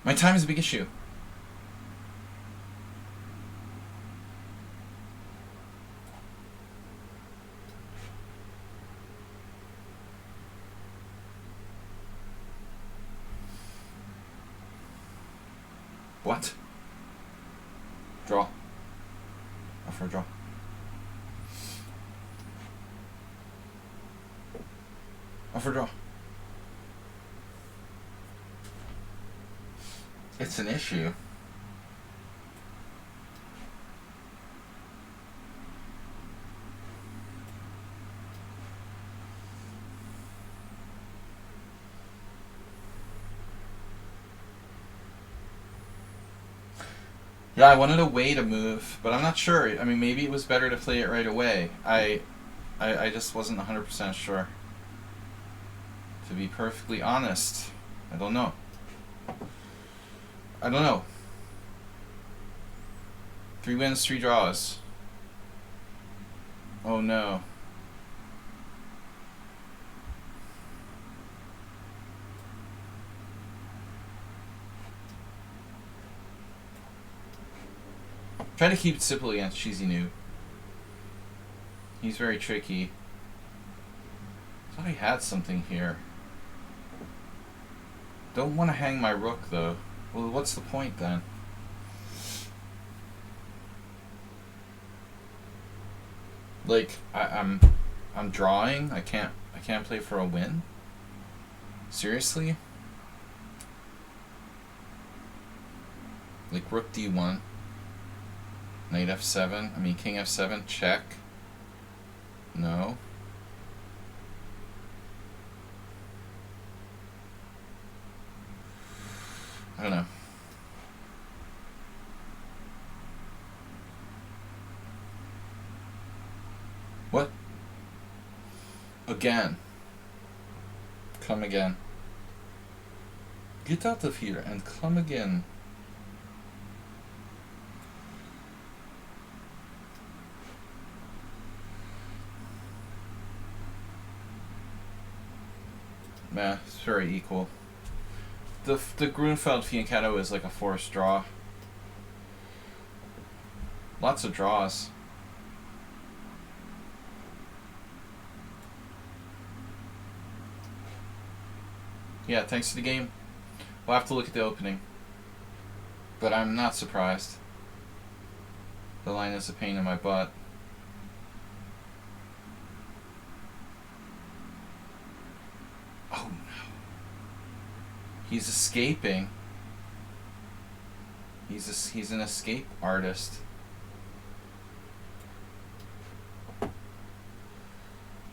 My time is a big issue. What? Draw. Offer a draw. Offer a draw. It's an issue. Yeah, I wanted a way to move, but I'm not sure. I mean, maybe it was better to play it right away. I just wasn't 100% sure. To be perfectly honest, I don't know. I don't know. 3 wins, 3 draws. Oh no. Try to keep it simple against Cheesy Noob. He's very tricky. I thought he had something here. Don't want to hang my rook though. Well, what's the point then? Like I'm drawing. I can't play for a win. Seriously? Like rook d1. Knight f7. I mean king f7. Check. No. I don't know. What? Again. Come again. Get out of here and come again. Meh, it's very equal. The Grunfeld Fianchetto is like a forced draw. Lots of draws. Yeah, thanks to the game. We'll have to look at the opening. But I'm not surprised. The line is a pain in my butt. Oh no. He's escaping. He's an escape artist.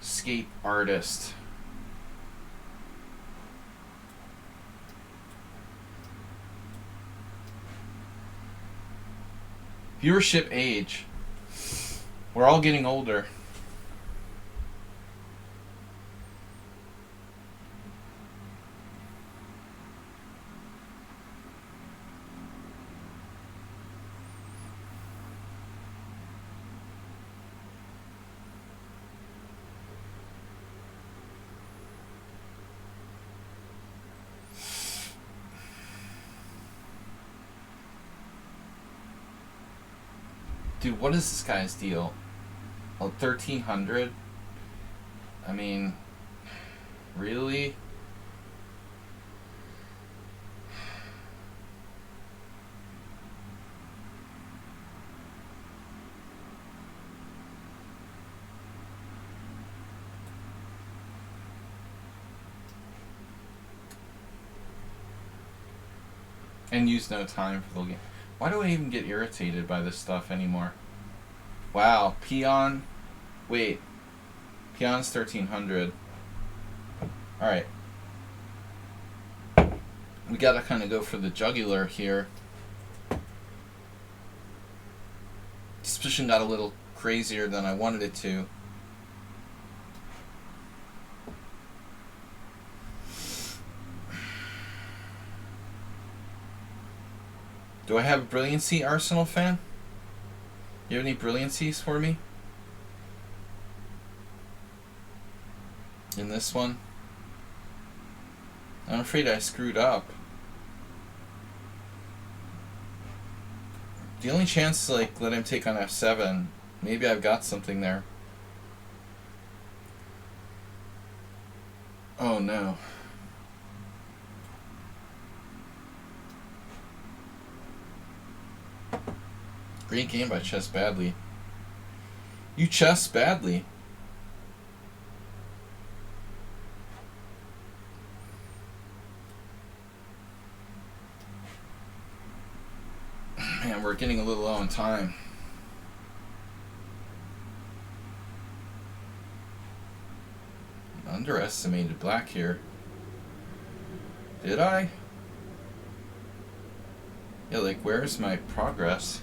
Escape artist. Viewership age. We're all getting older. Dude, what is this guy's deal? Oh, 1300? I mean, really? And use no time for the game. Why do I even get irritated by this stuff anymore? Wow, peon. Wait. Peon's 1300. Alright. We gotta kind of go for the jugular here. This position got a little crazy. crazier than I wanted it to. Do I have a brilliancy, Arsenal fan? You have any brilliancies for me? In this one? I'm afraid I screwed up. The only chance to like let him take on f7, maybe I've got something there. Oh no. Great game by Chess Badly. You chess badly. Man, we're getting a little low on time. Underestimated black here. Did I? Yeah, like, where's my progress?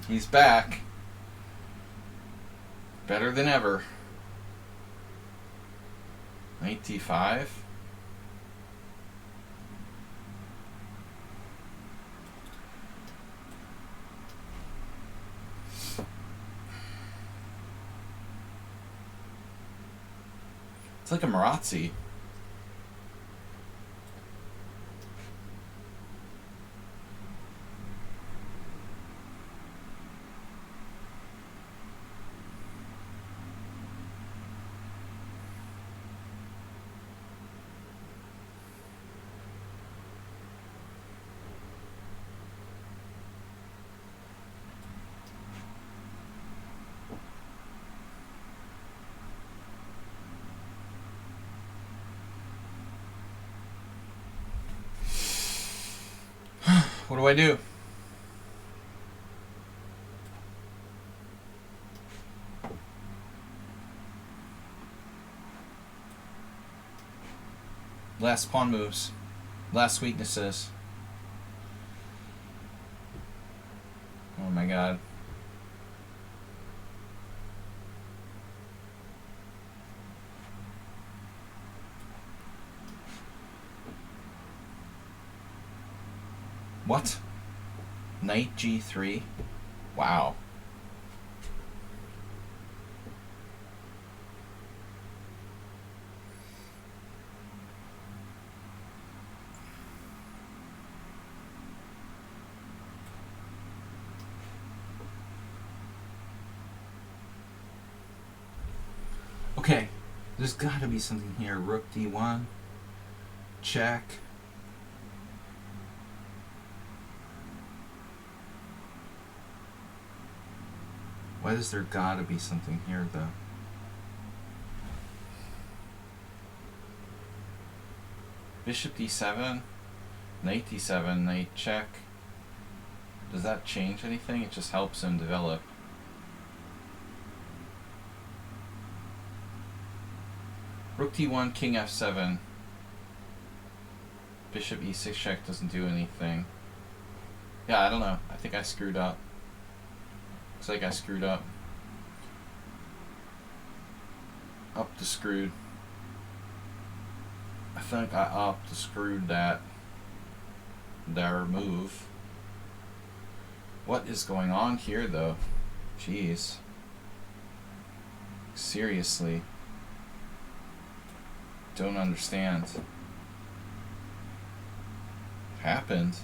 He's back. Better than ever. Knight d5. It's like a Marazzi. What do I do? Last pawn moves. Last weaknesses. Oh my god. What? Knight g3? Wow. Okay, there's gotta be something here. Rook d1. Check. Why does there gotta be something here, though? Bishop d7, knight d7, knight check. Does that change anything? It just helps him develop. Rook d1, king f7. Bishop e6 check doesn't do anything. Yeah, I don't know. I think I screwed up. Looks like I screwed up. Up the screwed. I think I up the screwed that their move. What is going on here though? Jeez. Seriously. Don't understand. Happened.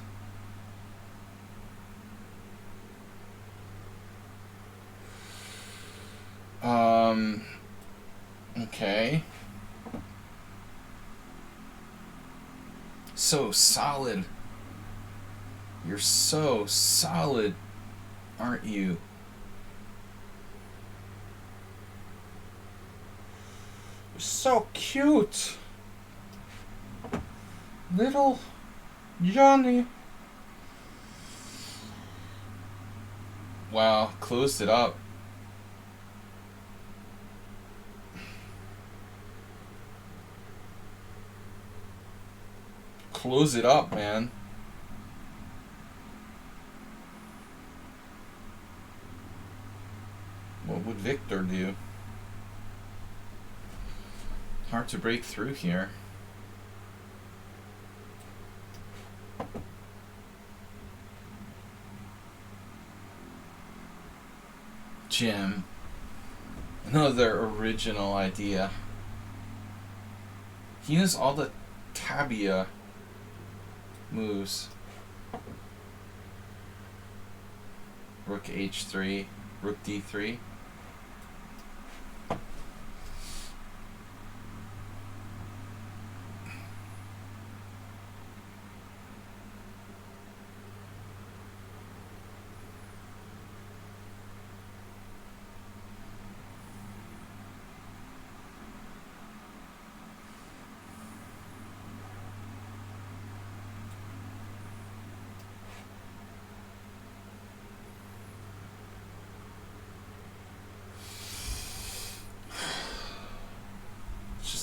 Okay. So solid. You're so solid, aren't you? You're so cute. Little Johnny. Wow, closed it up. Close it up, man. What would Victor do? Hard to break through here. Jim. Another original idea. He knows all the Tabia moves. Rook h3, rook d3.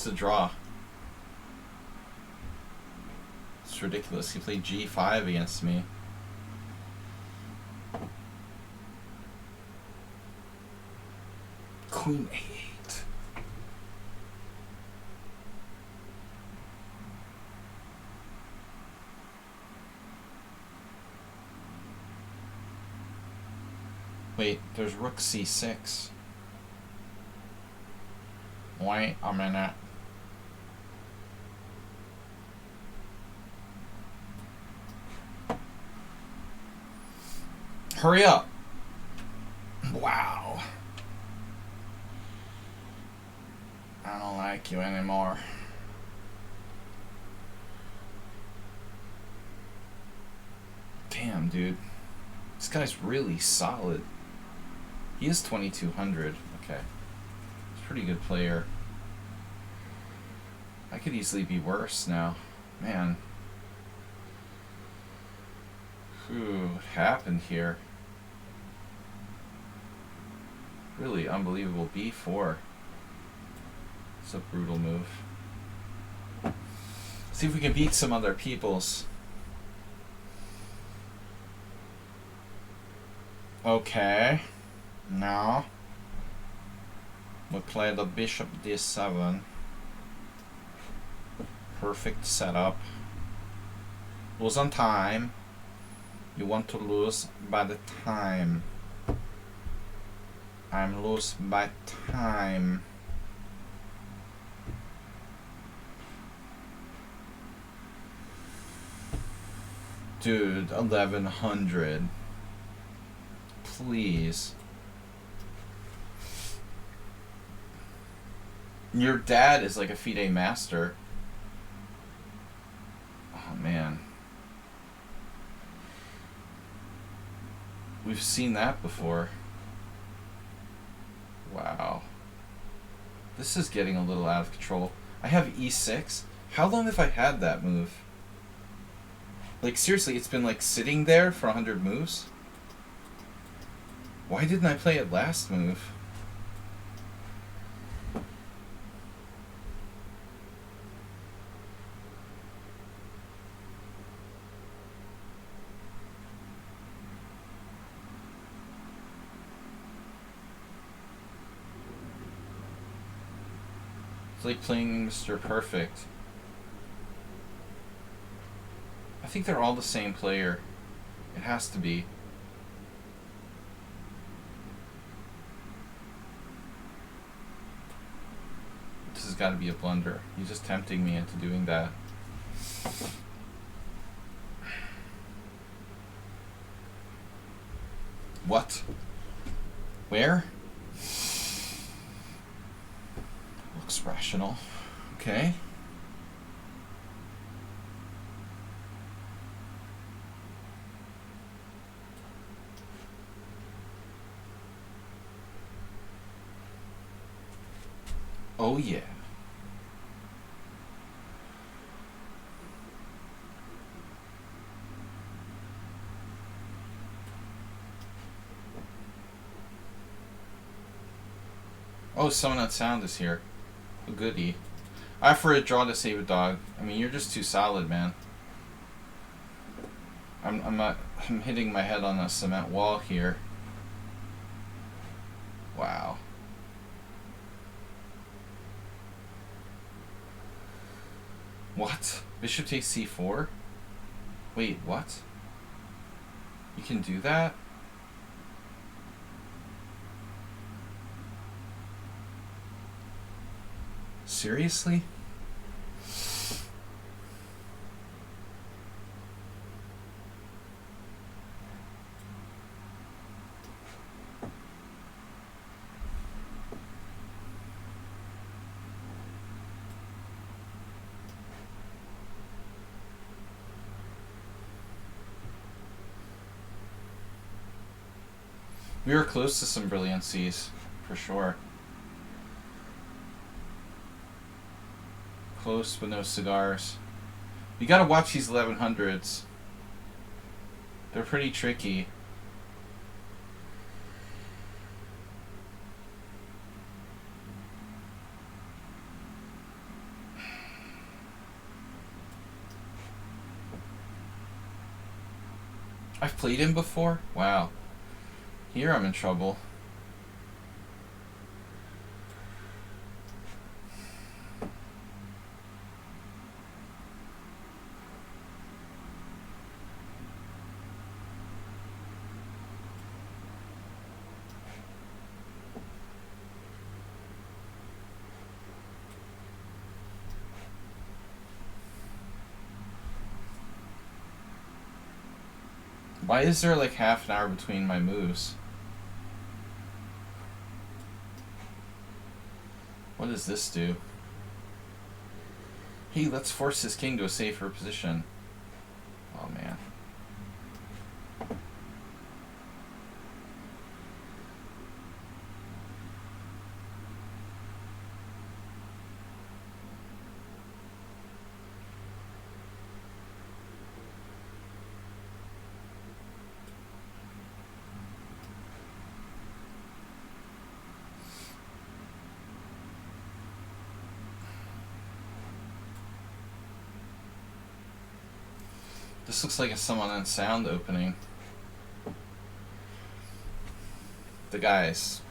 A draw. It's ridiculous. He played g5 against me. Queen a8. Wait, there's rook c6. Wait a minute. Hurry up. Wow. I don't like you anymore. Damn, dude. This guy's really solid. He is 2200. Okay. He's a pretty good player. I could easily be worse now. Man. Ooh, what happened here? Really unbelievable. b4. It's a brutal move. See if we can beat some other people's. Okay. Now we play the bishop d7. Perfect setup. Lose on time. You want to lose by the time. I'm lose by time. Dude, 1100. Please. Your dad is like a FIDE master. Oh man. We've seen that before. Wow. This is getting a little out of control. I have e6. How long have I had that move? Like seriously, it's been like sitting there for 100 moves? Why didn't I play it last move? It's like playing Mr. Perfect. I think they're all the same player. It has to be. This has got to be a blunder. He's just tempting me into doing that. What? Where? Looks rational. Okay. Oh yeah. Oh, someone on sound is here. Oh, goody. I prefer a draw to save a dog. I mean, you're just too solid, man. I'm hitting my head on a cement wall here. Wow. What? Bishop takes c4? Wait, what? You can do that? Seriously? We were close to some brilliancies, for sure. Close but no cigars. You gotta watch these 1100s. They're pretty tricky. I've played him before? Wow. Here I'm in trouble. Why is there like half an hour between my moves? What does this do? Hey, let's force this king to a safer position. Oh, man. This looks like a someone on sound opening. The guys.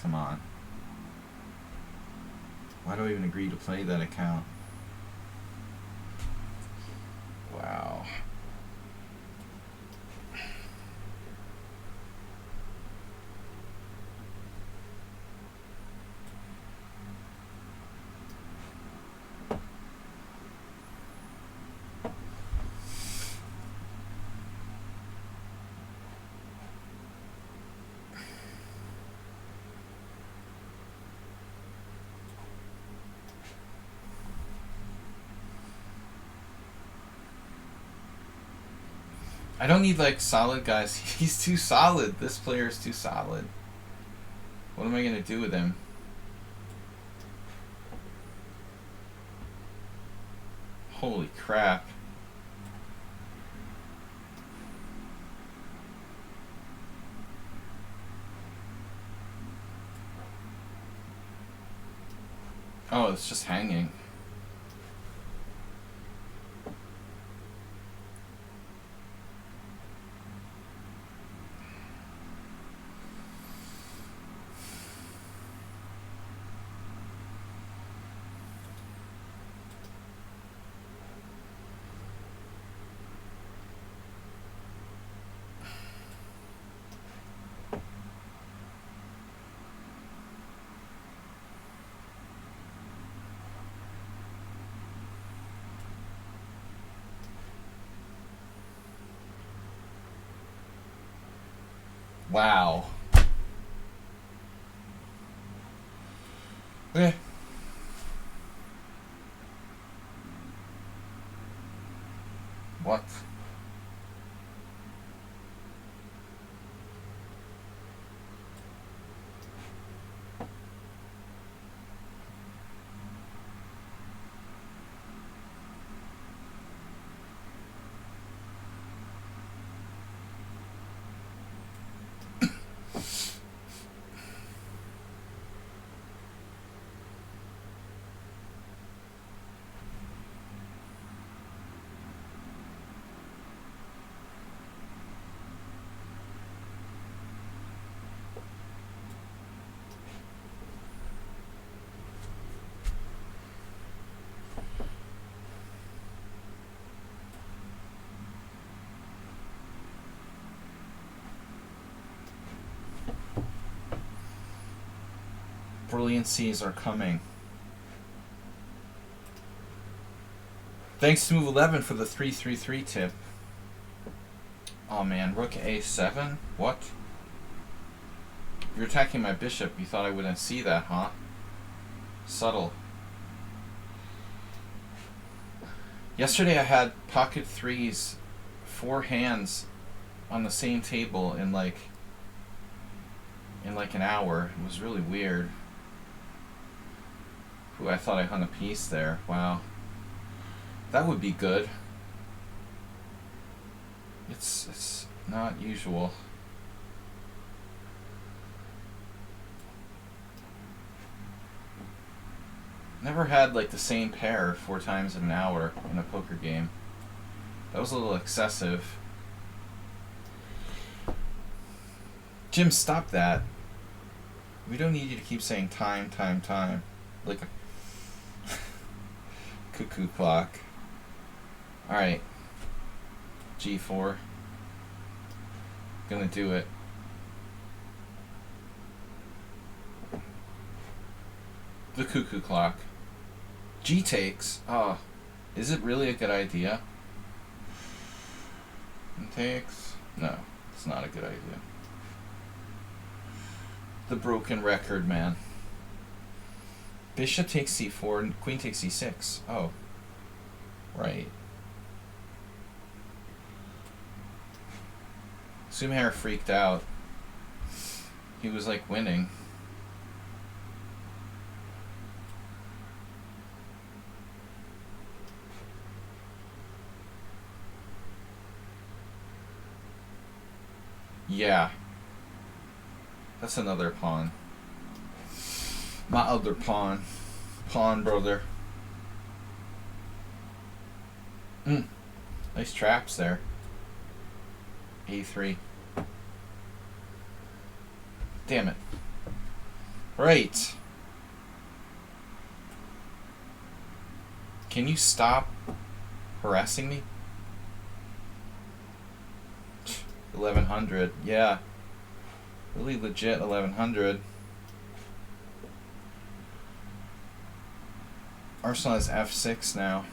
Come on. Why do I even agree to play that account? Wow. I don't need like solid guys. He's too solid. This player is too solid. What am I gonna do with him? Holy crap. Oh, it's just hanging. Wow. Okay. What? Brilliancies are coming. Thanks to Move 11 for the 333 tip. Oh man, rook a7? What? You're attacking my bishop. You thought I wouldn't see that, huh? Subtle. Yesterday I had pocket threes, 4 hands on the same table in like an hour. It was really weird. Ooh, I thought I hung a piece there. Wow. That would be good. It's not usual. Never had like the same pair 4 times in an hour in a poker game. That was a little excessive. Jim, stop that. We don't need you to keep saying time, time, time. Like a cuckoo clock. Alright. G4. Gonna do it. The cuckoo clock. G takes. Oh. Is it really a good idea? And takes? No, it's not a good idea. The broken record, man. Bishop takes c4 and queen takes c6. Oh. Right. Sumhair freaked out. He was like winning. Yeah. That's another pawn. My other pawn. Pawn, brother. Nice traps there. A3. Damn it. Right. Can you stop harassing me? 1100. Yeah. Really legit 1100. Arsenal has f6 now.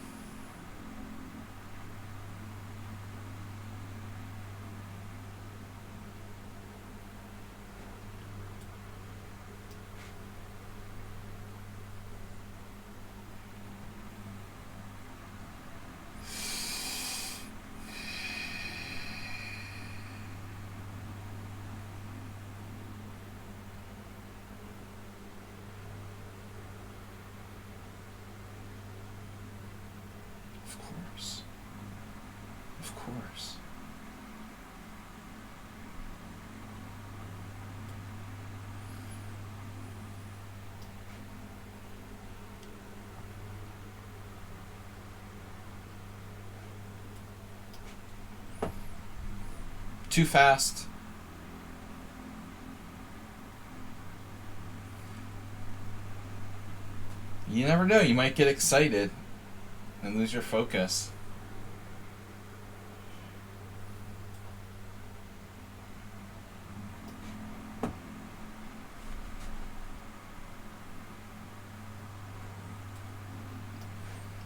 Of course. Too fast. You never know, you might get excited and lose your focus.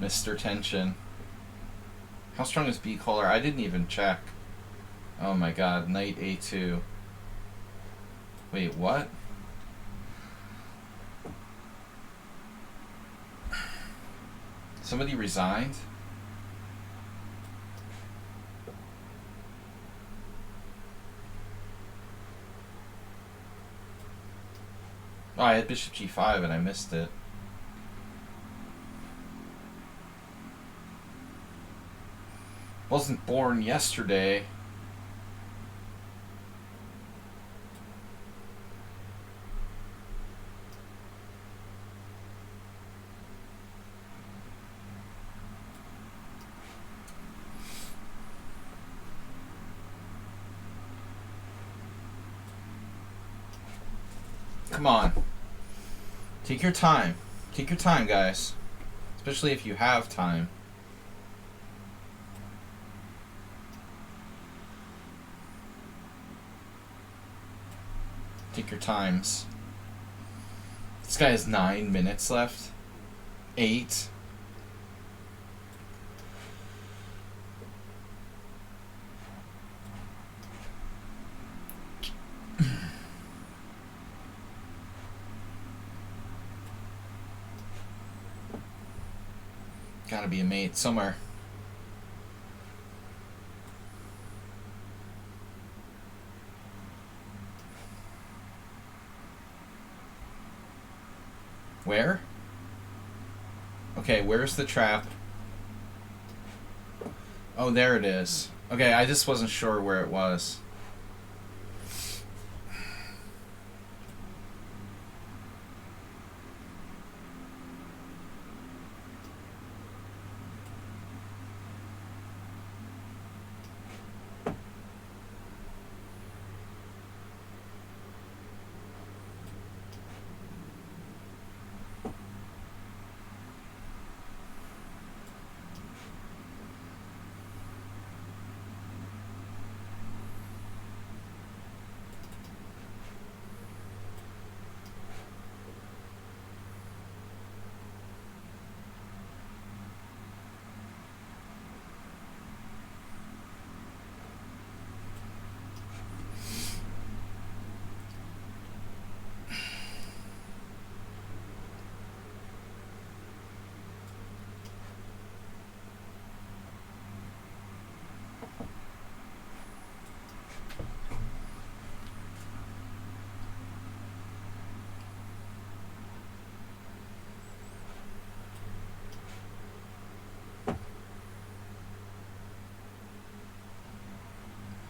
Mr. Tension. How strong is B caller? I didn't even check. Oh my god, knight A2. Wait, what? Somebody resigned? Oh, I had bishop G5 and I missed it. Wasn't born yesterday. Come on. Take your time. Take your time, guys. Especially if you have time. Take your times. guy has 9 minutes left. 8. Gotta be a mate somewhere. Where? Okay, where's the trap? Oh, there it is. Okay, I just wasn't sure where it was.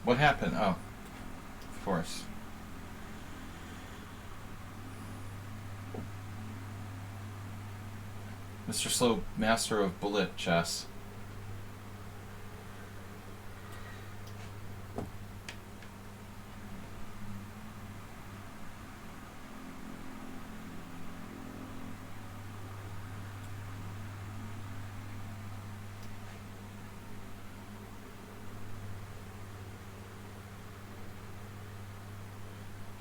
What happened? Oh, of course. Mr. Slow, master of bullet chess.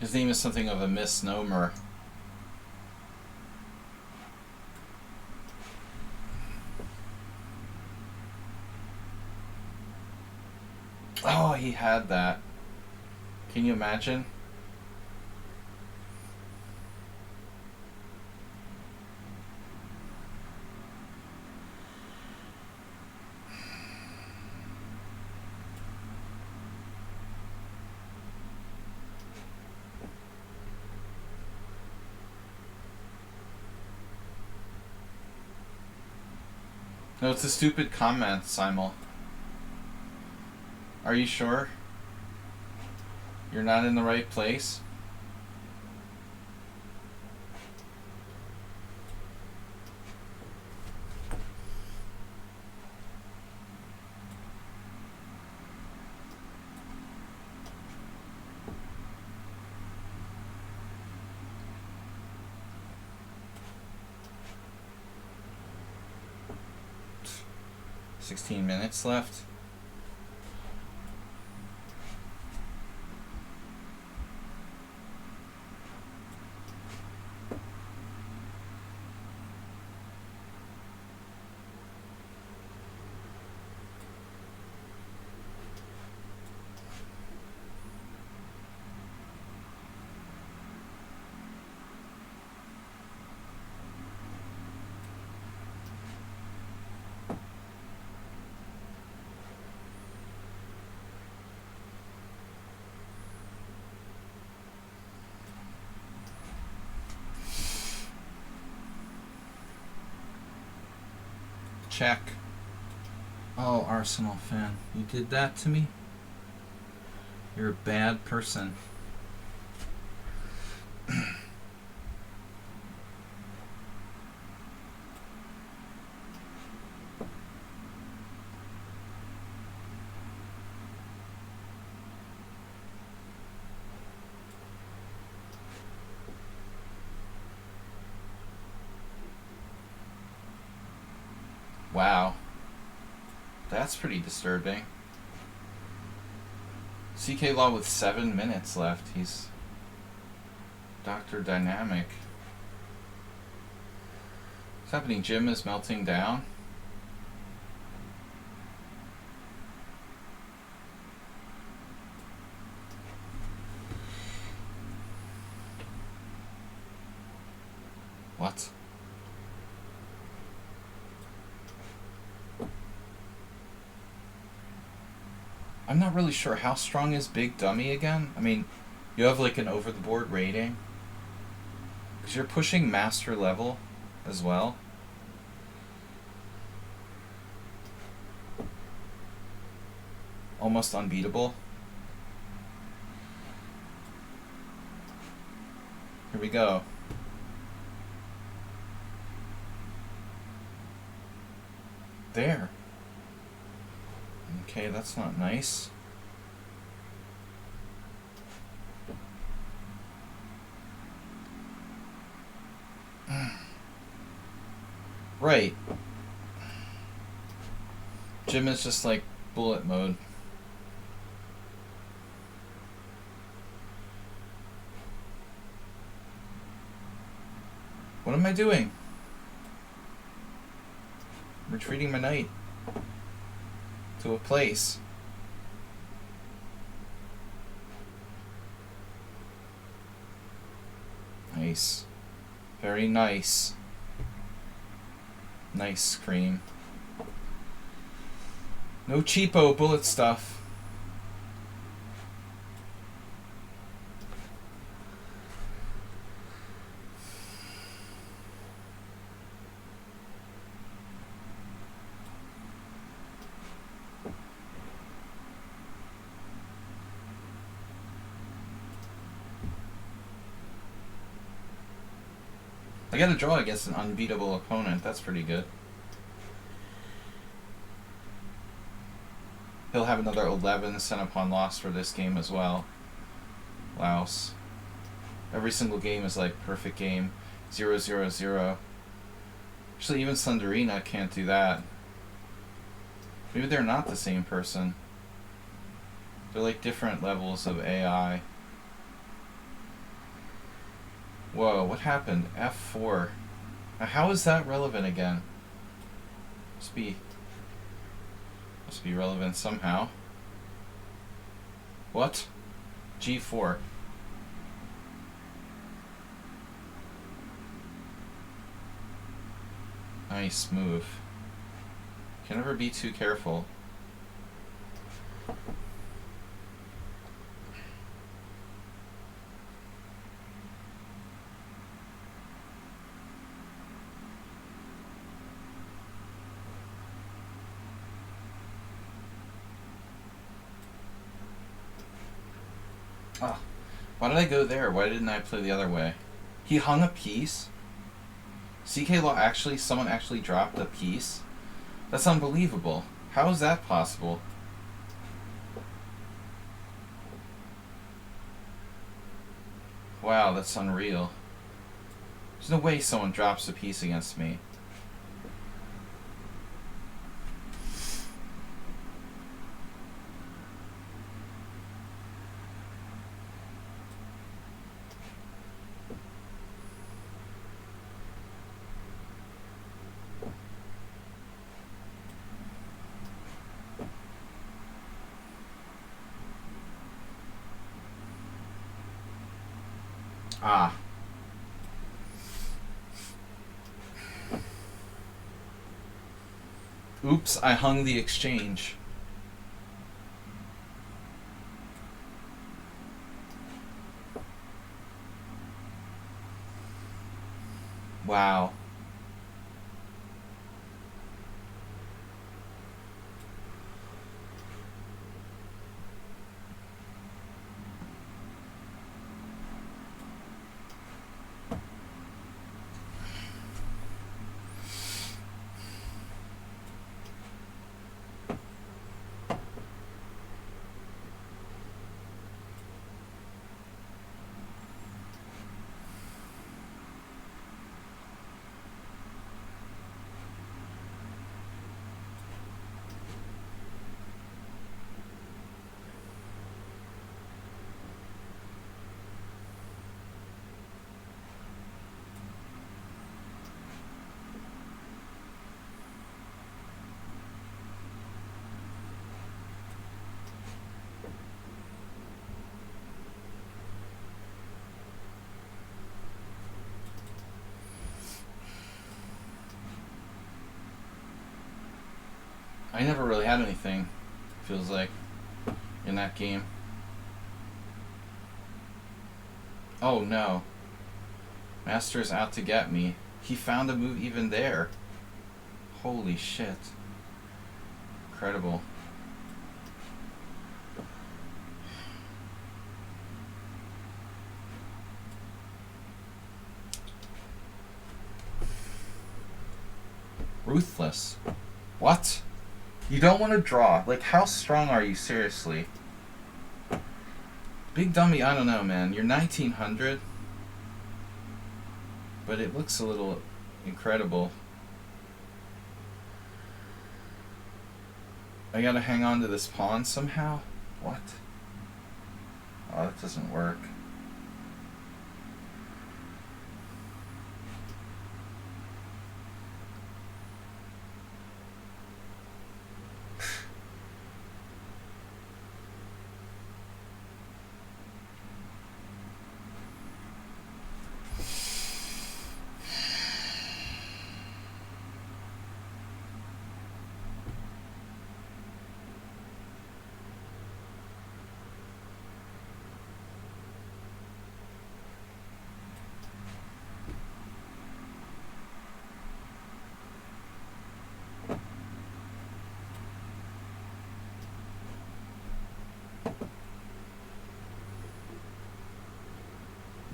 His name is something of a misnomer. Oh, he had that. Can you imagine? No, it's a stupid comment, Simul. Are you sure? You're not in the right place? $16 minutes left. Check. Oh, Arsenal fan. You did that to me? You're a bad person. Wow. That's pretty disturbing. CK Law with 7 minutes left. He's Dr. Dynamic. What's happening? Jim is melting down. What? I'm not really sure. How strong is Big Dummy again? I mean, you have like an over-the-board rating. Because you're pushing master level as well. Almost unbeatable. Here we go. There. Okay, that's not nice. Right. Jim is just like bullet mode. What am I doing? Retreating my knight to a place. Nice. Very nice. Nice cream. No cheapo bullet stuff. I got a draw against an unbeatable opponent. That's pretty good. He'll have another 11 sent upon loss for this game as well. Laos. Every single game is like perfect game. 0-0-0. Actually, even Slenderina can't do that. Maybe they're not the same person. They're like different levels of AI. Whoa, what happened? F4. Now, how is that relevant again? Must be relevant somehow. What? G4. Nice move. Can never be too careful. Ah, why did I go there? Why didn't I play the other way? He hung a piece? CK Law someone actually dropped a piece? That's unbelievable. How is that possible? Wow, that's unreal. There's no way someone drops a piece against me. Ah. Oops, I hung the exchange. Wow. I never really had anything, feels like, in that game. Oh no. Master's out to get me. He found a move even there. Holy shit. Incredible. Ruthless. What? You don't want to draw. Like, how strong are you, seriously? Big dummy, I don't know, man. You're 1900. But it looks a little incredible. I gotta hang on to this pawn somehow? What? Oh, that doesn't work.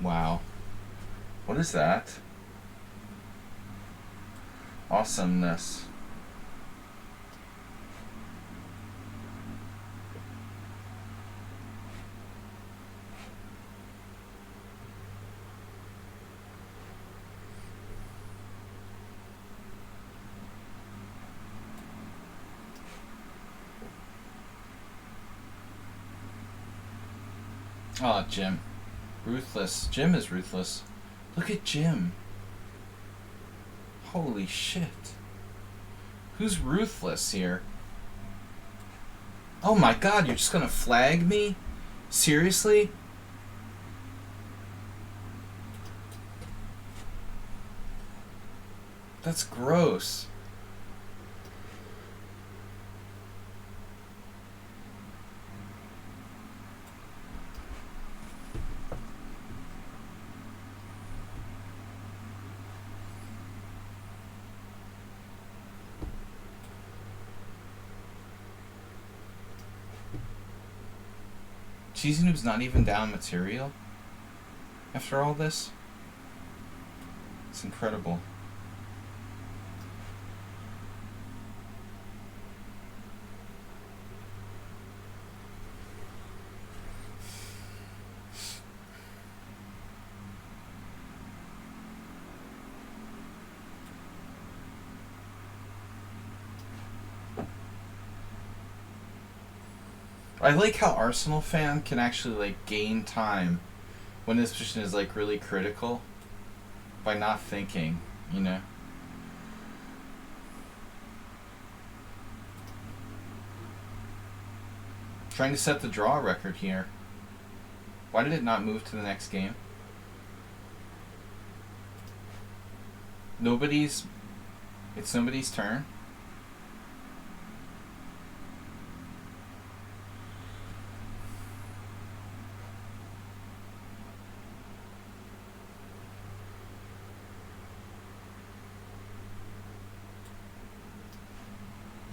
Wow. What is that? Awesomeness. Oh, Jim. Ruthless. Jim is ruthless. Look at Jim. Holy shit. Who's ruthless here? Oh my god, you're just gonna flag me? Seriously? That's gross. Cheesy Noob's not even down material after all this? It's incredible. I like how Arsenal fan can actually like gain time when this position is like really critical by not thinking, you know. Trying to set the draw record here. Why did it not move to the next game? It's nobody's turn.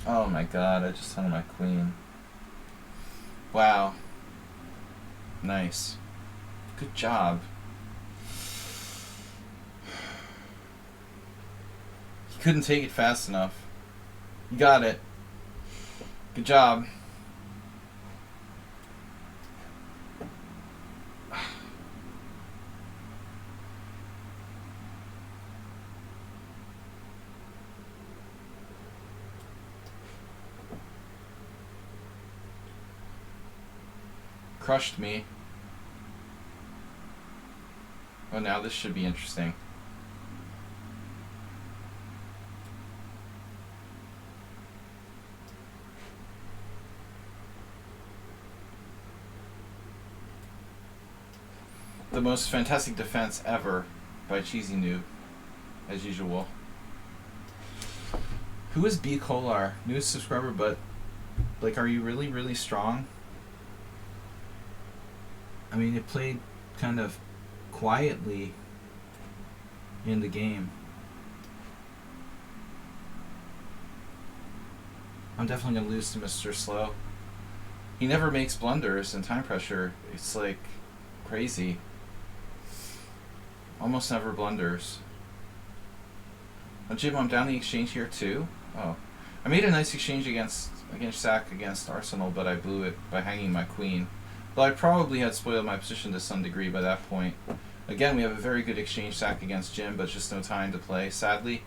Oh my god, I just hung my queen. Wow. Nice. Good job. He couldn't take it fast enough. You got it. Good job. Crushed me. Oh, now this should be interesting. The most fantastic defense ever by Cheesy Noob, as usual. Who is B Kolar? Newest subscriber, but like, are you really, really strong? I mean, it played kind of quietly in the game. I'm definitely going to lose to Mr. Slow. He never makes blunders in time pressure. It's like crazy. Almost never blunders. Oh, Jim, I'm down the exchange here too? Oh. I made a nice exchange against Sack against Arsenal, but I blew it by hanging my queen. Though I probably had spoiled my position to some degree by that point. Again, we have a very good exchange Sack against Jim, but just no time to play, sadly.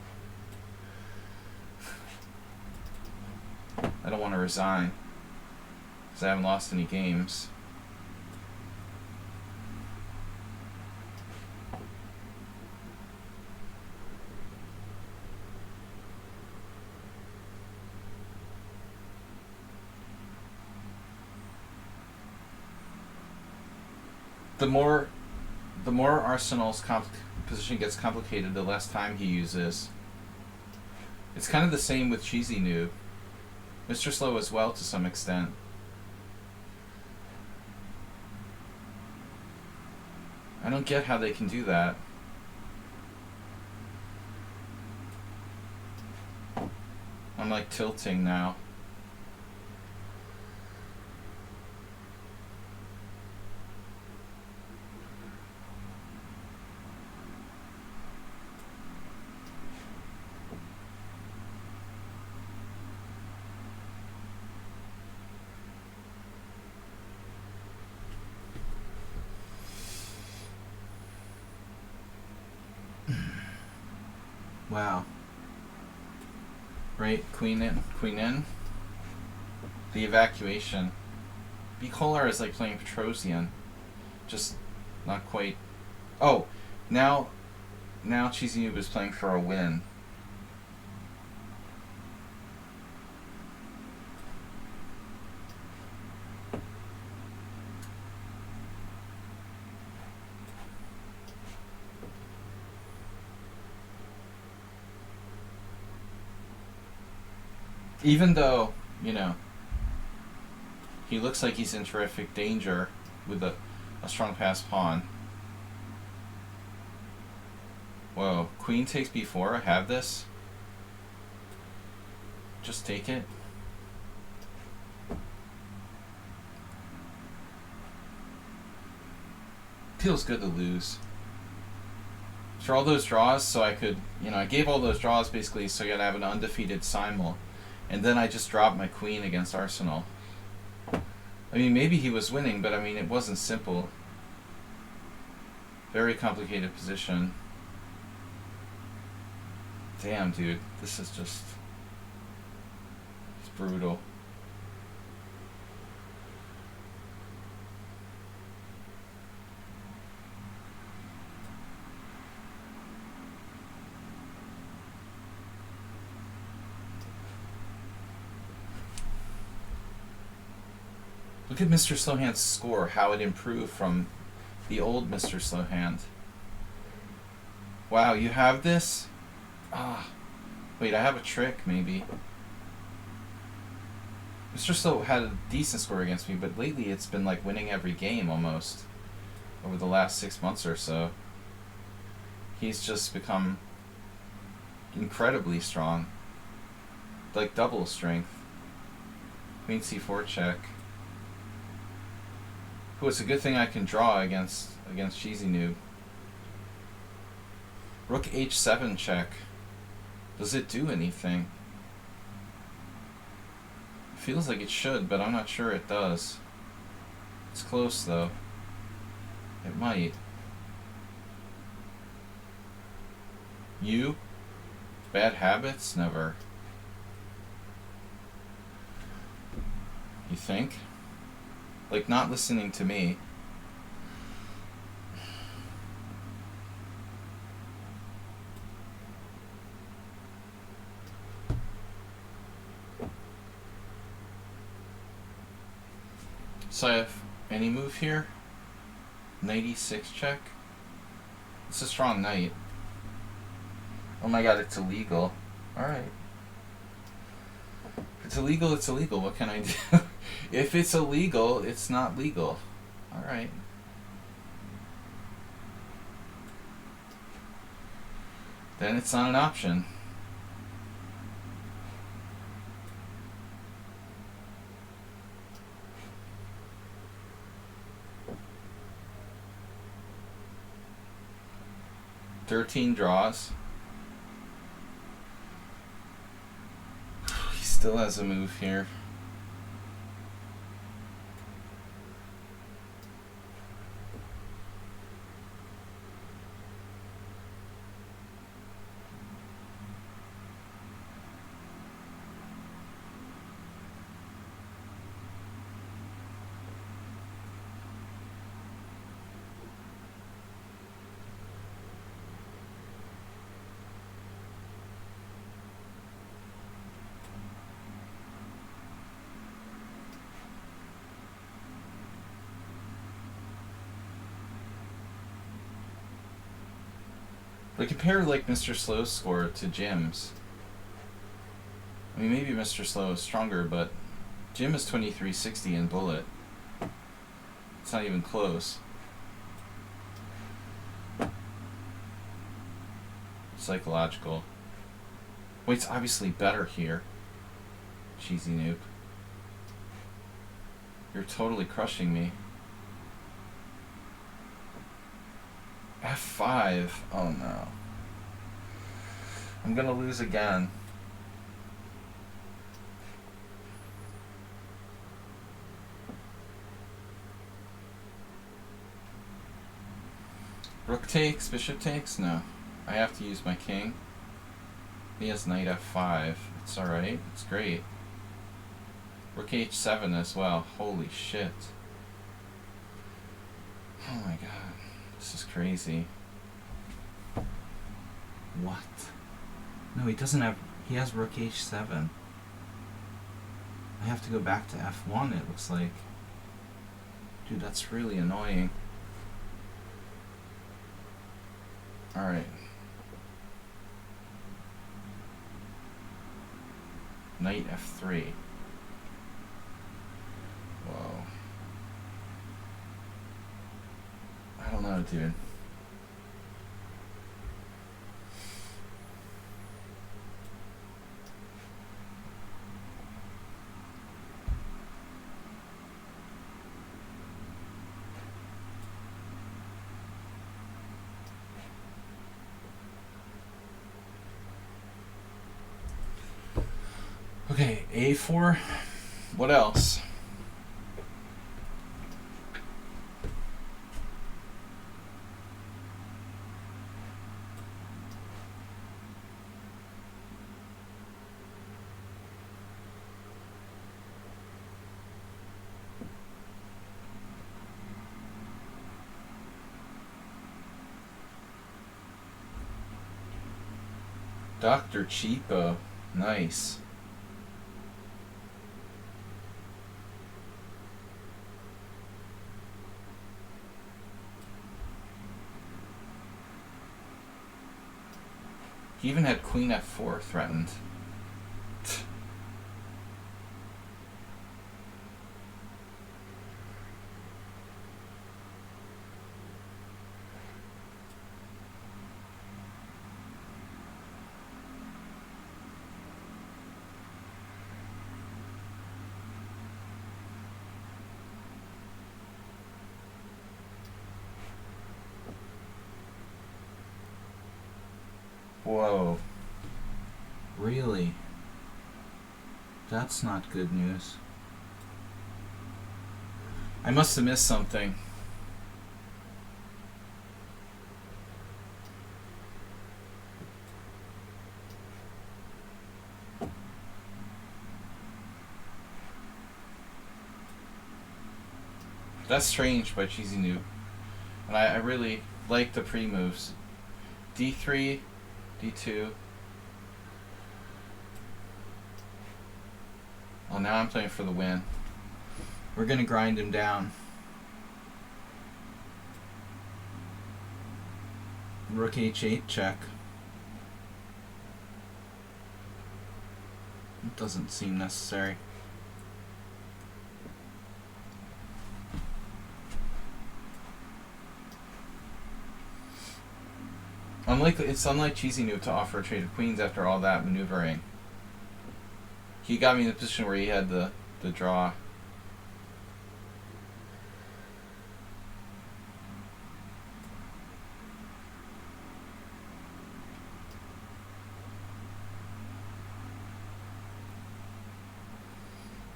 I don't want to resign, because I haven't lost any games. The more Arsenal's position gets complicated, the less time he uses. It's kind of the same with Cheesy Noob. Mr. Slow as well, to some extent. I don't get how they can do that. I'm like tilting now. Wow. Right, queen in. The evacuation. B Kolar is like playing Petrosian. Just not quite. Oh, now Cheesy Noob is playing for a win. Even though, you know, he looks like he's in terrific danger with a strong pass pawn. Whoa, queen takes b4, I have this. Just take it. Feels good to lose. For all those draws, so I could, you know, I gave all those draws basically so I could have an undefeated Simul. And then I just dropped my queen against Arsenal. I mean, maybe he was winning, but I mean, it wasn't simple. Very complicated position. Damn, dude. This is just... it's brutal. Look at Mr. Slowhand's score, how it improved from the old Mr. Slowhand. Wow, you have this? Ah, wait, I have a trick, maybe. Mr. Slow had a decent score against me, but lately it's been like winning every game almost. Over the last 6 months or so. He's just become incredibly strong. Like double strength. Queen c4 check. Oh, it's a good thing I can draw against Cheesy Noob. Rook h7 check. Does it do anything? It feels like it should, but I'm not sure it does. It's close though. It might. You? Bad habits? Never. You think? Like not listening to me. So I have any move here? Knight e6 check. It's a strong knight. Oh my god, it's illegal. Alright. It's illegal, it's illegal. What can I do? If it's illegal, it's not legal. Alright. Then it's not an option. "13 draws. He still has a move here. But compare like Mr. Slow's score to Jim's. I mean, maybe Mr. Slow is stronger, but Jim is 2360 in Bullet. It's not even close. Psychological. Wait's obviously better here. Cheesy noob. You're totally crushing me. F5. Oh no. I'm gonna lose again. Rook takes, bishop takes? No. I have to use my king. He has knight f5. It's alright. It's great. Rook h7 as well. Holy shit. Oh my god. This is crazy. What? No, he doesn't have... He has rook h7. I have to go back to f1, it looks like. Dude, that's really annoying. Alright. Knight f3. Whoa. I don't know, dude. Okay, a4. What else? Dr. Cheapo. Nice. He even had queen f4 threatened. Whoa. Really? That's not good news. I must have missed something. That's strange by Cheesy Noob. And I really like the pre-moves. D3, D2. Well, now I'm playing for the win. We're gonna grind him down. Rook h8 check. It doesn't seem necessary. It's unlike Cheesy Noob to offer a trade of queens after all that maneuvering. He got me in the position where he had the draw.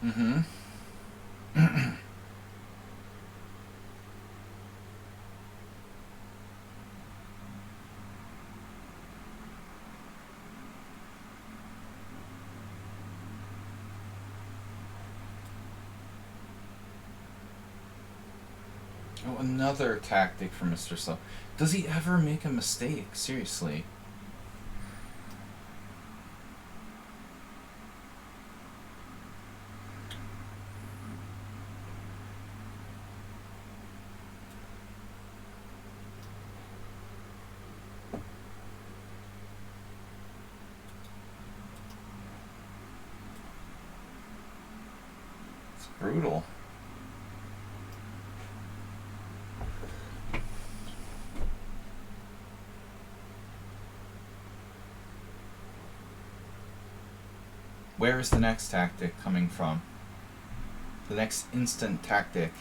Mm-hmm. Oh, another tactic for Mr. Slow. Does he ever make a mistake? Seriously. It's brutal. Where is the next tactic coming from? The next instant tactic.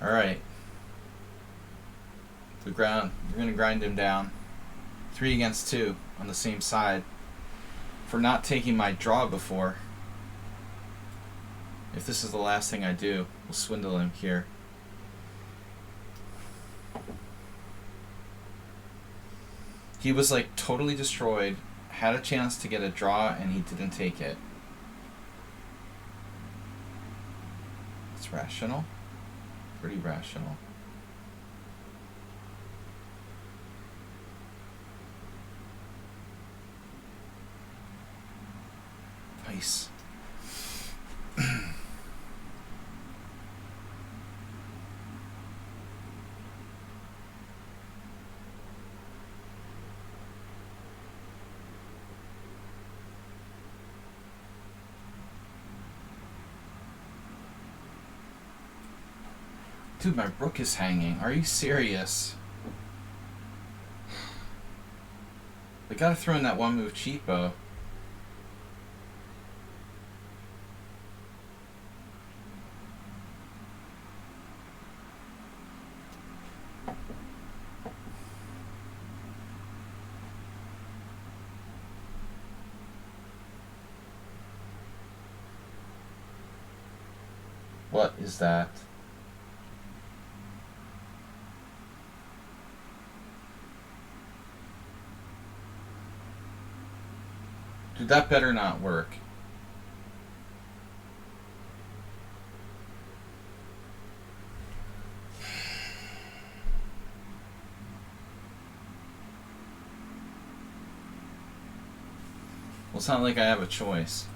Alright. We're going to grind him down. 3 against 2 on the same side. For not taking my draw before. If this is the last thing I do, we'll swindle him here. He was like totally destroyed, had a chance to get a draw, and he didn't take it. It's rational. Pretty rational. Nice. Dude, my rook is hanging. Are you serious? I gotta throw in that one move cheapo. What is that? Dude, that better not work. Well, it's not like I have a choice.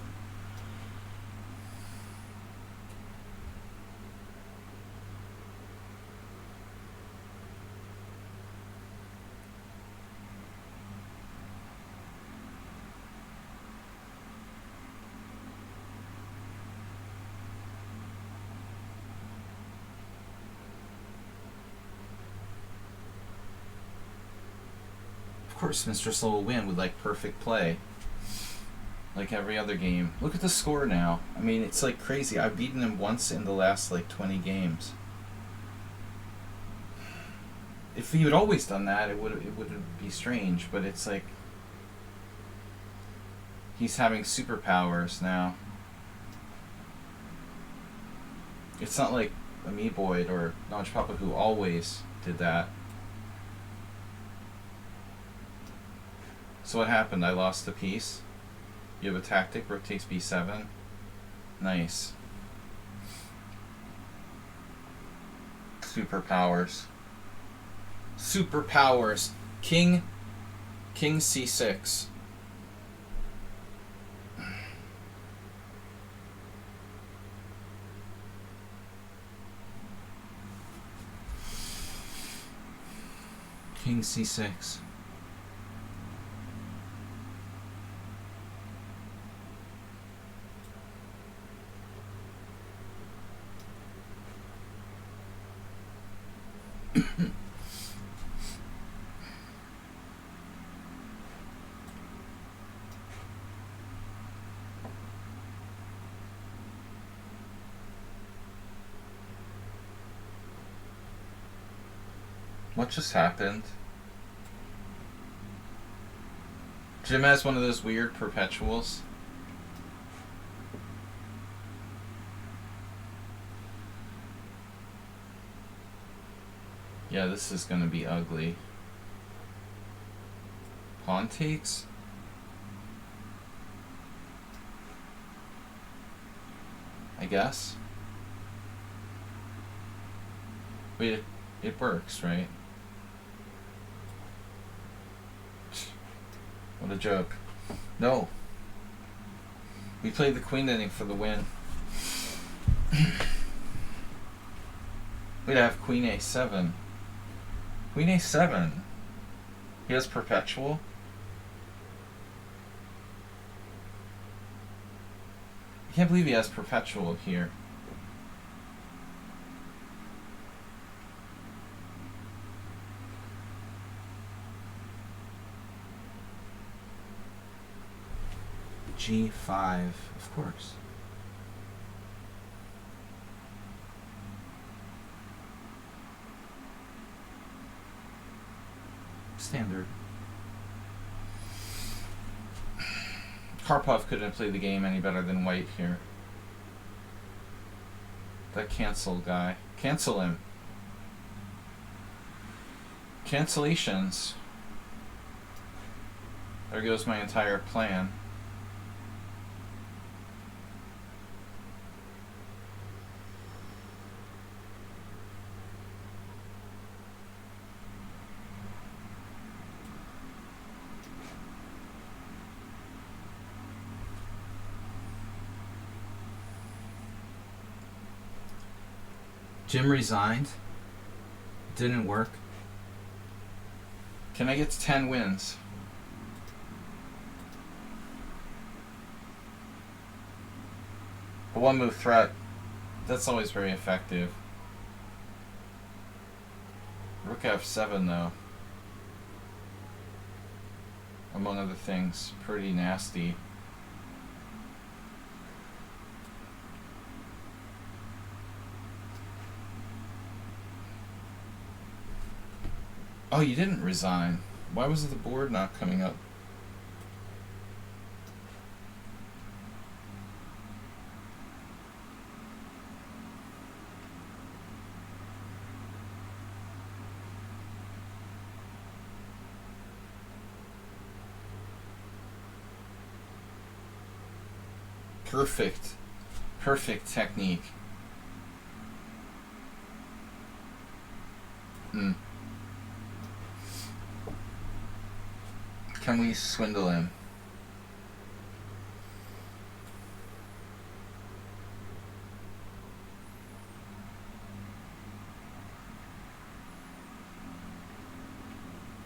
Of course, Mr. Slow will win with like perfect play. Like every other game. Look at the score now. I mean, it's like crazy. I've beaten him once in the last like 20 games. If he had always done that, it would be strange. But it's like he's having superpowers now. It's not like Amiiboid or Notch Papa who always did that. So what happened? I lost the piece. You have a tactic, rook takes b7. Nice. Superpowers. Superpowers. King c6. King c6. What just happened? Jim has one of those weird perpetuals. Yeah, this is gonna be ugly. Pawn takes? I guess. Wait, it works, right? What a joke. No. We played the queen ending for the win. Wait, I have queen a7. Queen a7. He has perpetual? I can't believe he has perpetual here. G5, of course. Standard. Karpov couldn't have played the game any better than White here. That cancel guy. Cancel him. Cancellations. There goes my entire plan. Jim resigned. It didn't work. Can I get to 10 wins? A one-move threat. That's always very effective. Rook f7 though. Among other things, pretty nasty. Oh, you didn't resign. Why was the board not coming up? Perfect. Perfect technique. Can we swindle him?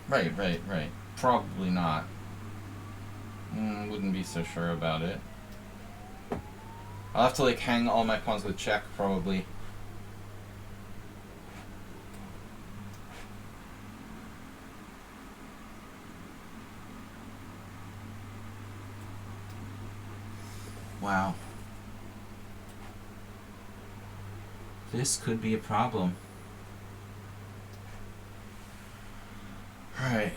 Right. Probably not. Wouldn't be so sure about it. I'll have to like hang all my pawns with check probably. Wow. This could be a problem. Alright.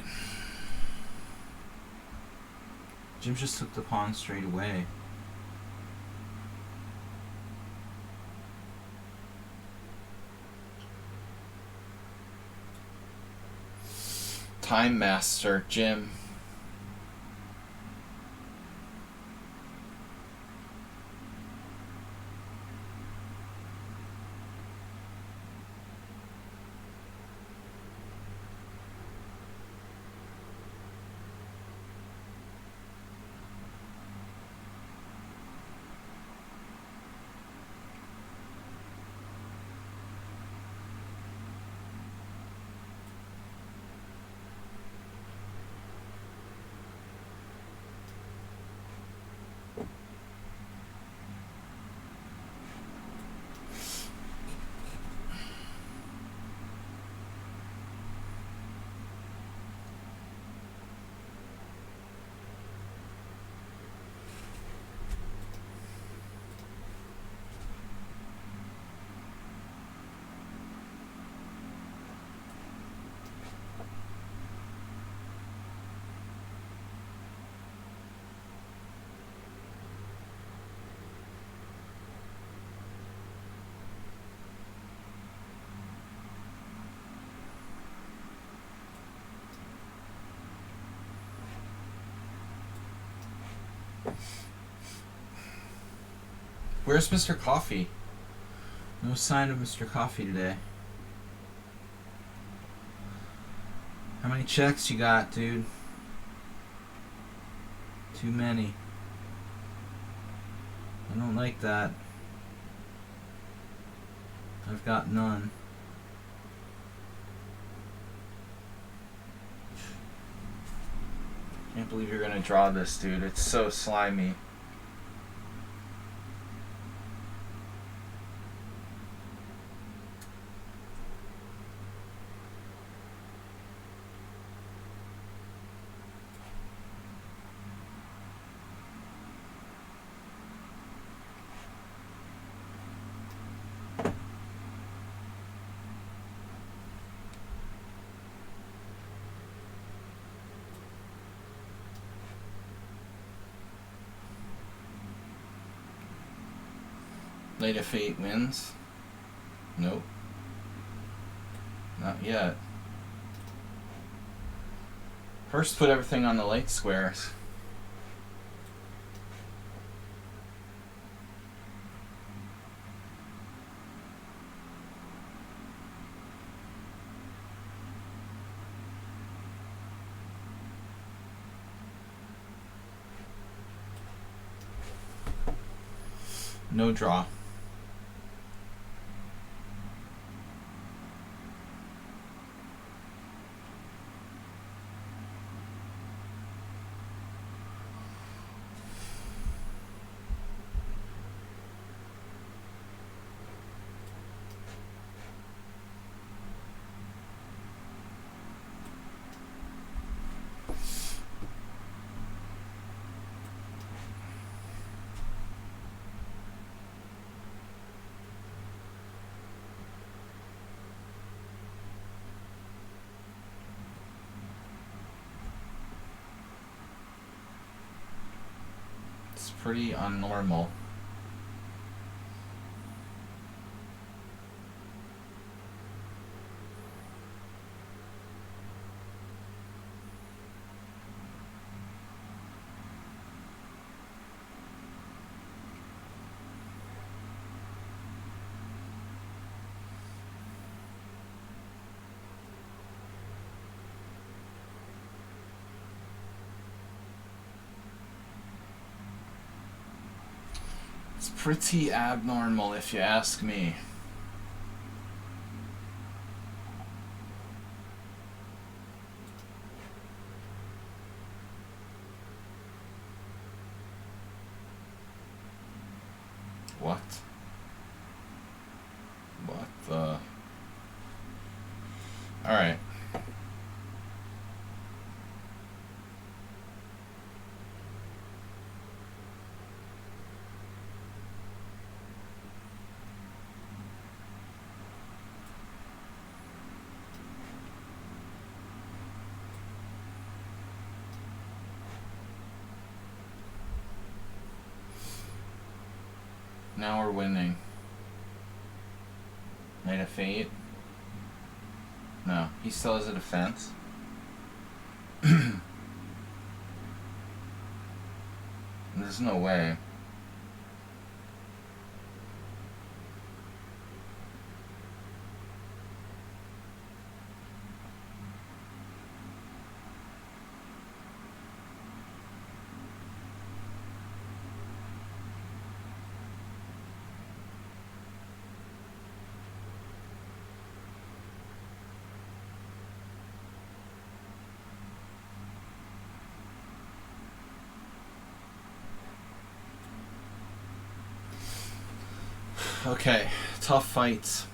Jim just took the pawn straight away. Time Master, Jim. Where's Mr. Coffee? No sign of Mr. Coffee today. How many checks you got, dude? Too many. I don't like that. I've got none. Can't believe you're gonna draw this, dude. It's so slimy. Knight f8 wins. Nope. Not yet. First put everything on the light squares. No draw. It's pretty unnormal. It's pretty abnormal if you ask me. What? What the? Alright. Now we're winning. Knight f8. No, he still has a defense. There's no way. Okay, tough fights.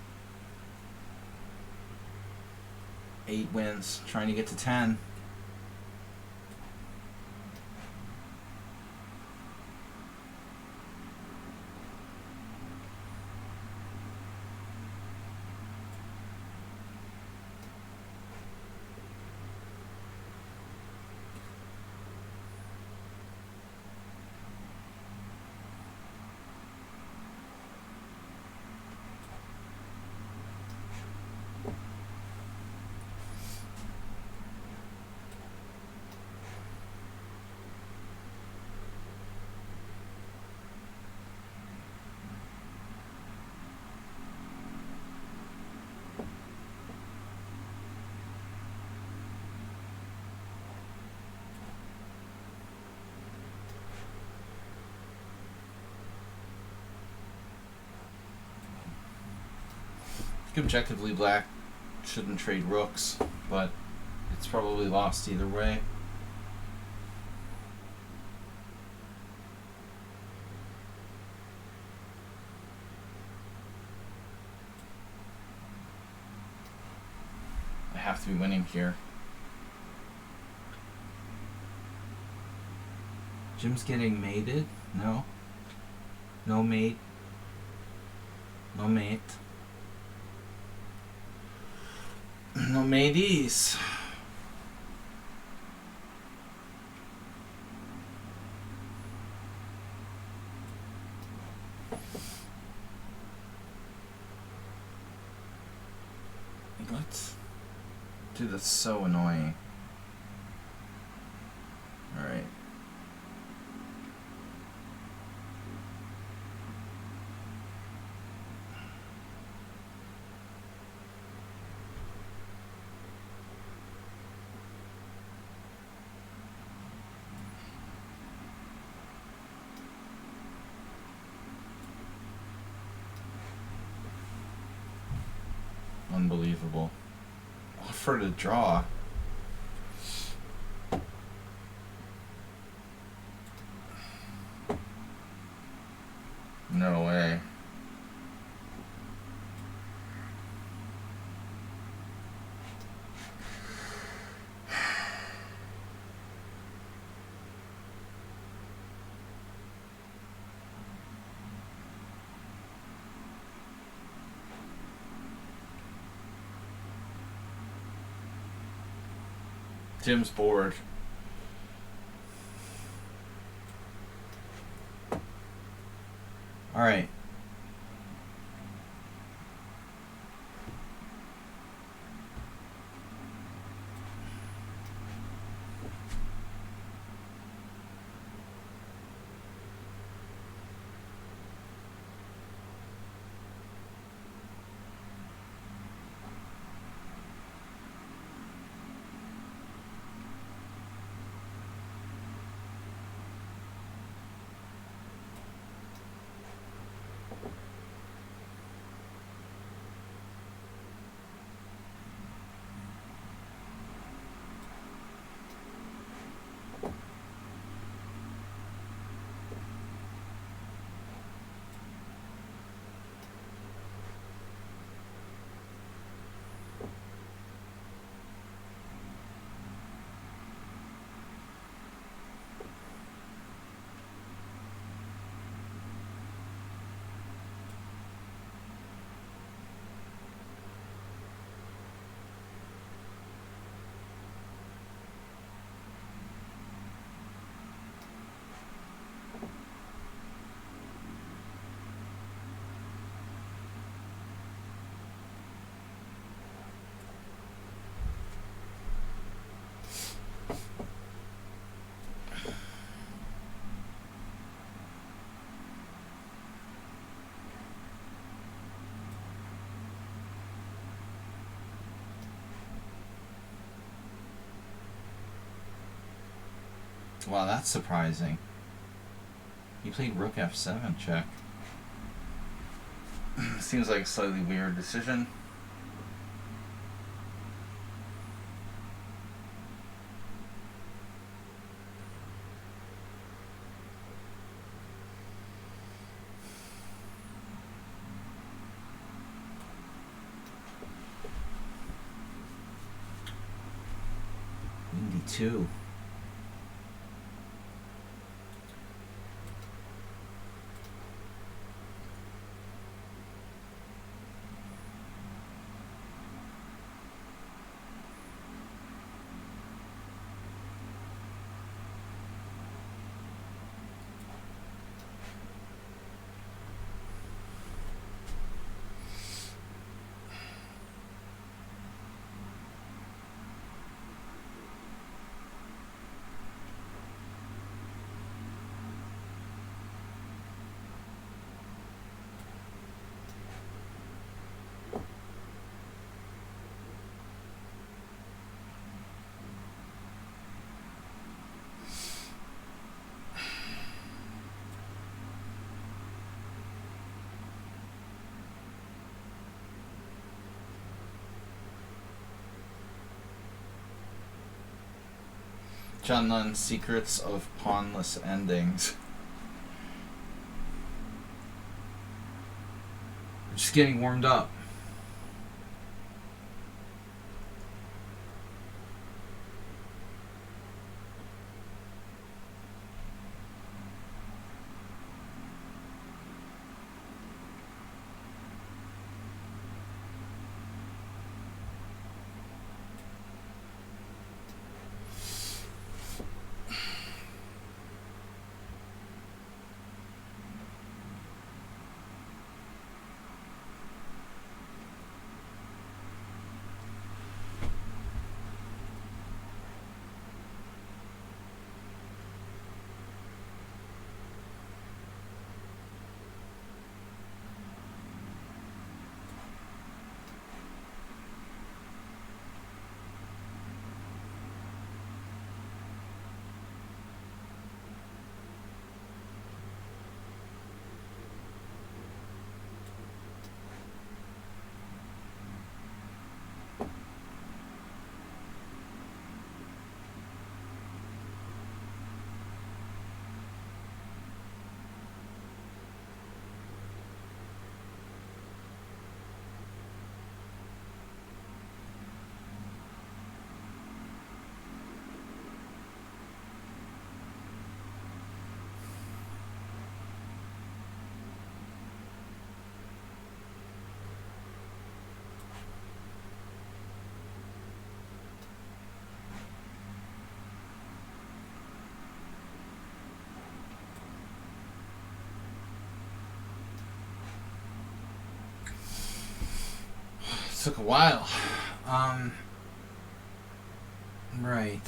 8 wins, trying to get to 10. Objectively, black shouldn't trade rooks, but it's probably lost either way. I have to be winning here. Jim's getting mated? No. No mate. No mate. No mateys. What? Dude, that's so annoying. Alright. Unbelievable. Offer to draw. No way. Jim's bored. Alright. Wow, that's surprising. He played rook f7 check. Seems like a slightly weird decision. Windy 2. John Nunn's Secrets of Pawnless Endings. We're just getting warmed up. Took a while. Right.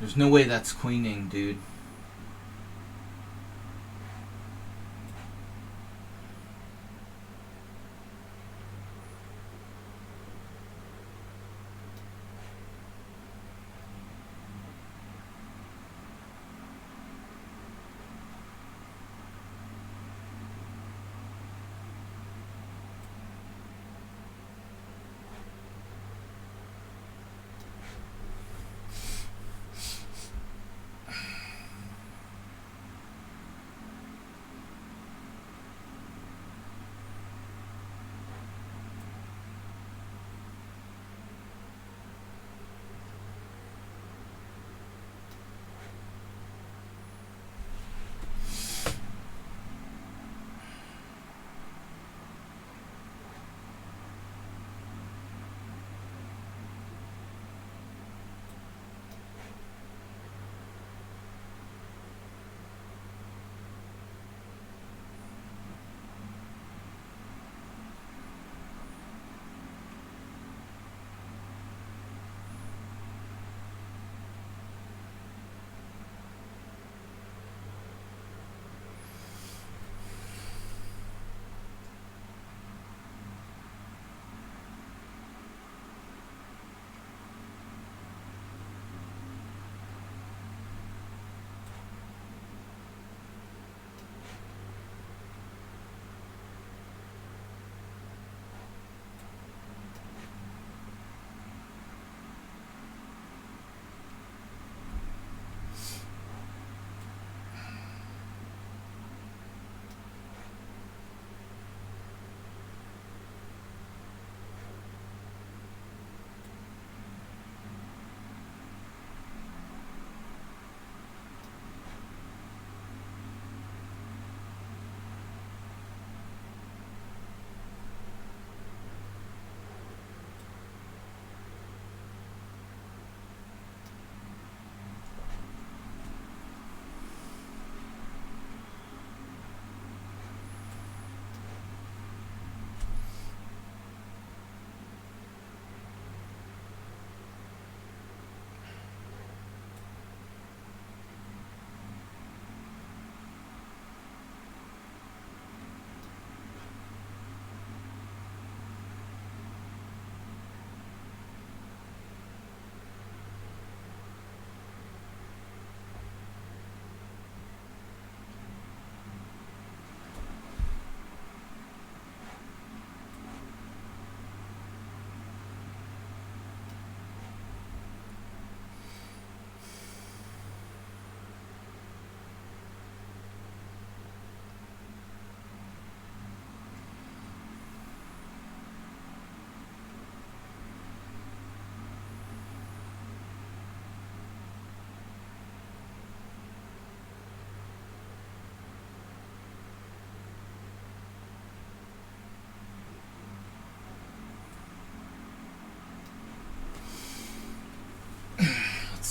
There's no way that's queening, dude.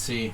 see.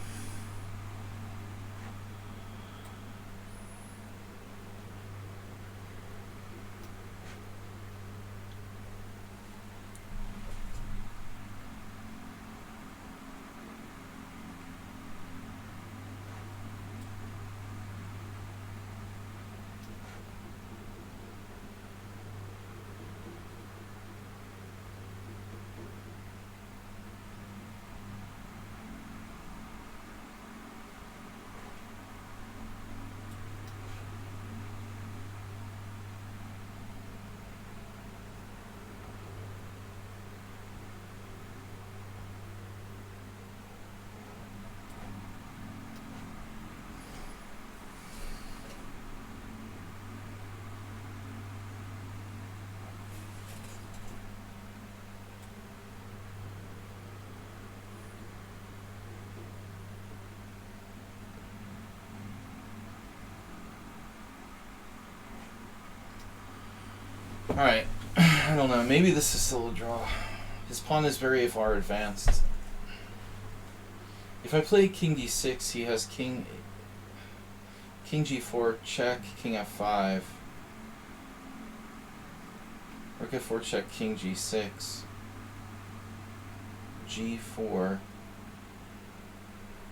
Alright, I don't know, maybe this is still a draw. His pawn is very far advanced. If I play king d6, he has king g4 check, king f5. Rook f4 check, king g6. g4.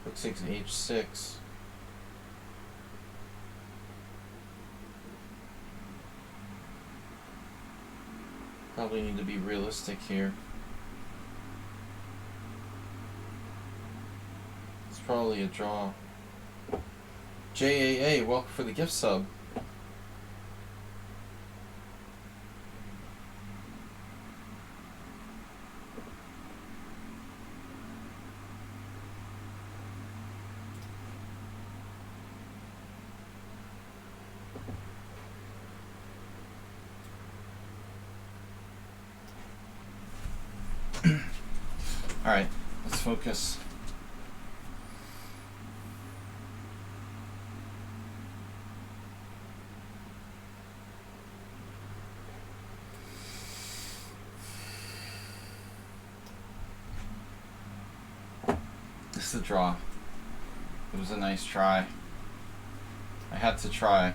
Rook 6 h6. Probably need to be realistic here. It's probably a draw. JAA, welcome for the gift sub. Alright, let's focus. This is a draw. It was a nice try. I had to try.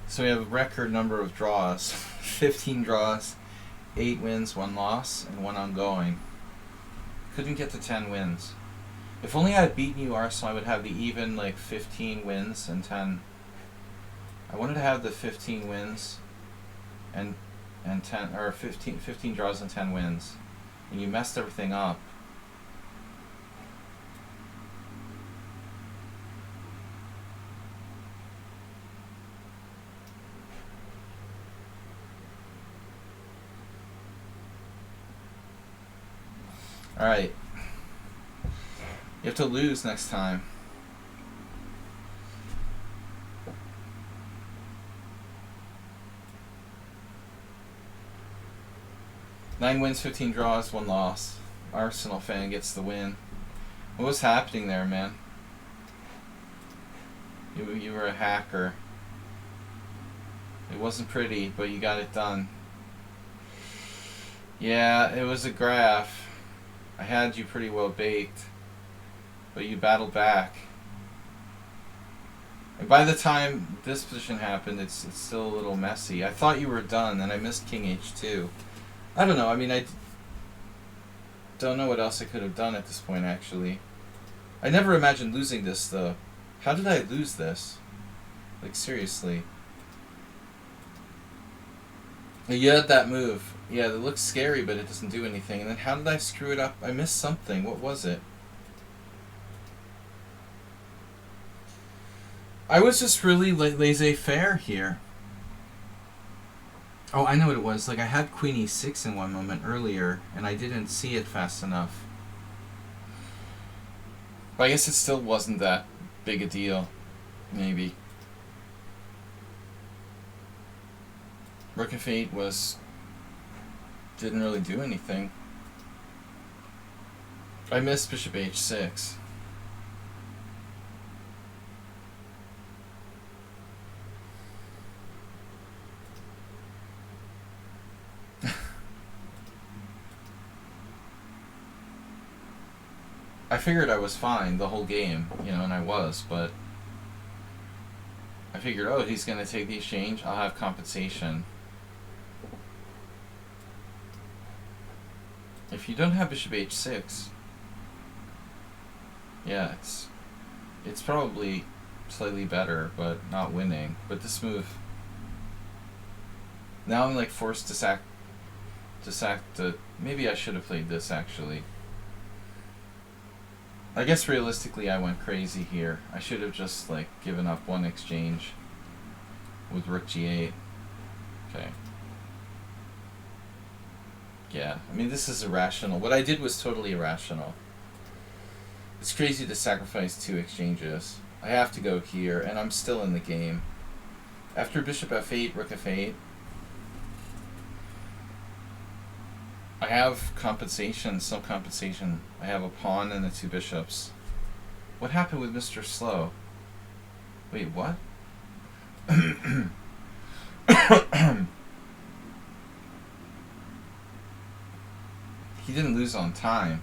So we have a record number of draws. 15 draws, 8 wins, 1 loss, and 1 ongoing. Couldn't get to 10 wins. If only I had beaten you, Arsenal, I would have the even, like, 15 wins and 10. I wanted to have the 15 wins and 10, or 15 draws and 10 wins. And you messed everything up. Alright. You have to lose next time. Nine wins, 15 draws, 1 loss. Arsenal fan gets the win. What was happening there, man? You were a hacker. It wasn't pretty, but you got it done. Yeah, it was a graph. I had you pretty well baked, but you battled back. And by the time this position happened, it's still a little messy. I thought you were done, and I missed king h2. I don't know. I mean, I don't know what else I could have done at this point, actually. I never imagined losing this, though. How did I lose this? Like, seriously. You had that move. Yeah, it looks scary, but it doesn't do anything. And then how did I screw it up? I missed something. What was it? I was just really laissez-faire here. Oh, I know what it was. Like, I had Queen e6 in one moment earlier, and I didn't see it fast enough. But I guess it still wasn't that big a deal. Maybe. Rook f8 didn't really do anything. I missed bishop h6. I figured I was fine the whole game, you know, and I was, but I figured, oh, he's going to take the exchange, I'll have compensation. If you don't have bishop h6, yeah, it's probably slightly better, but not winning. But this move, now I'm like forced to sack the. Maybe I should have played this actually. I guess realistically I went crazy here. I should have just like given up one exchange with rook g8. Okay. Yeah, I mean this is irrational. What I did was totally irrational. It's crazy to sacrifice two exchanges. I have to go here, and I'm still in the game. After bishop f8, rook f8, I have compensation, some compensation. I have a pawn and the two bishops. What happened with Mr. Slow? Wait, what? He didn't lose on time.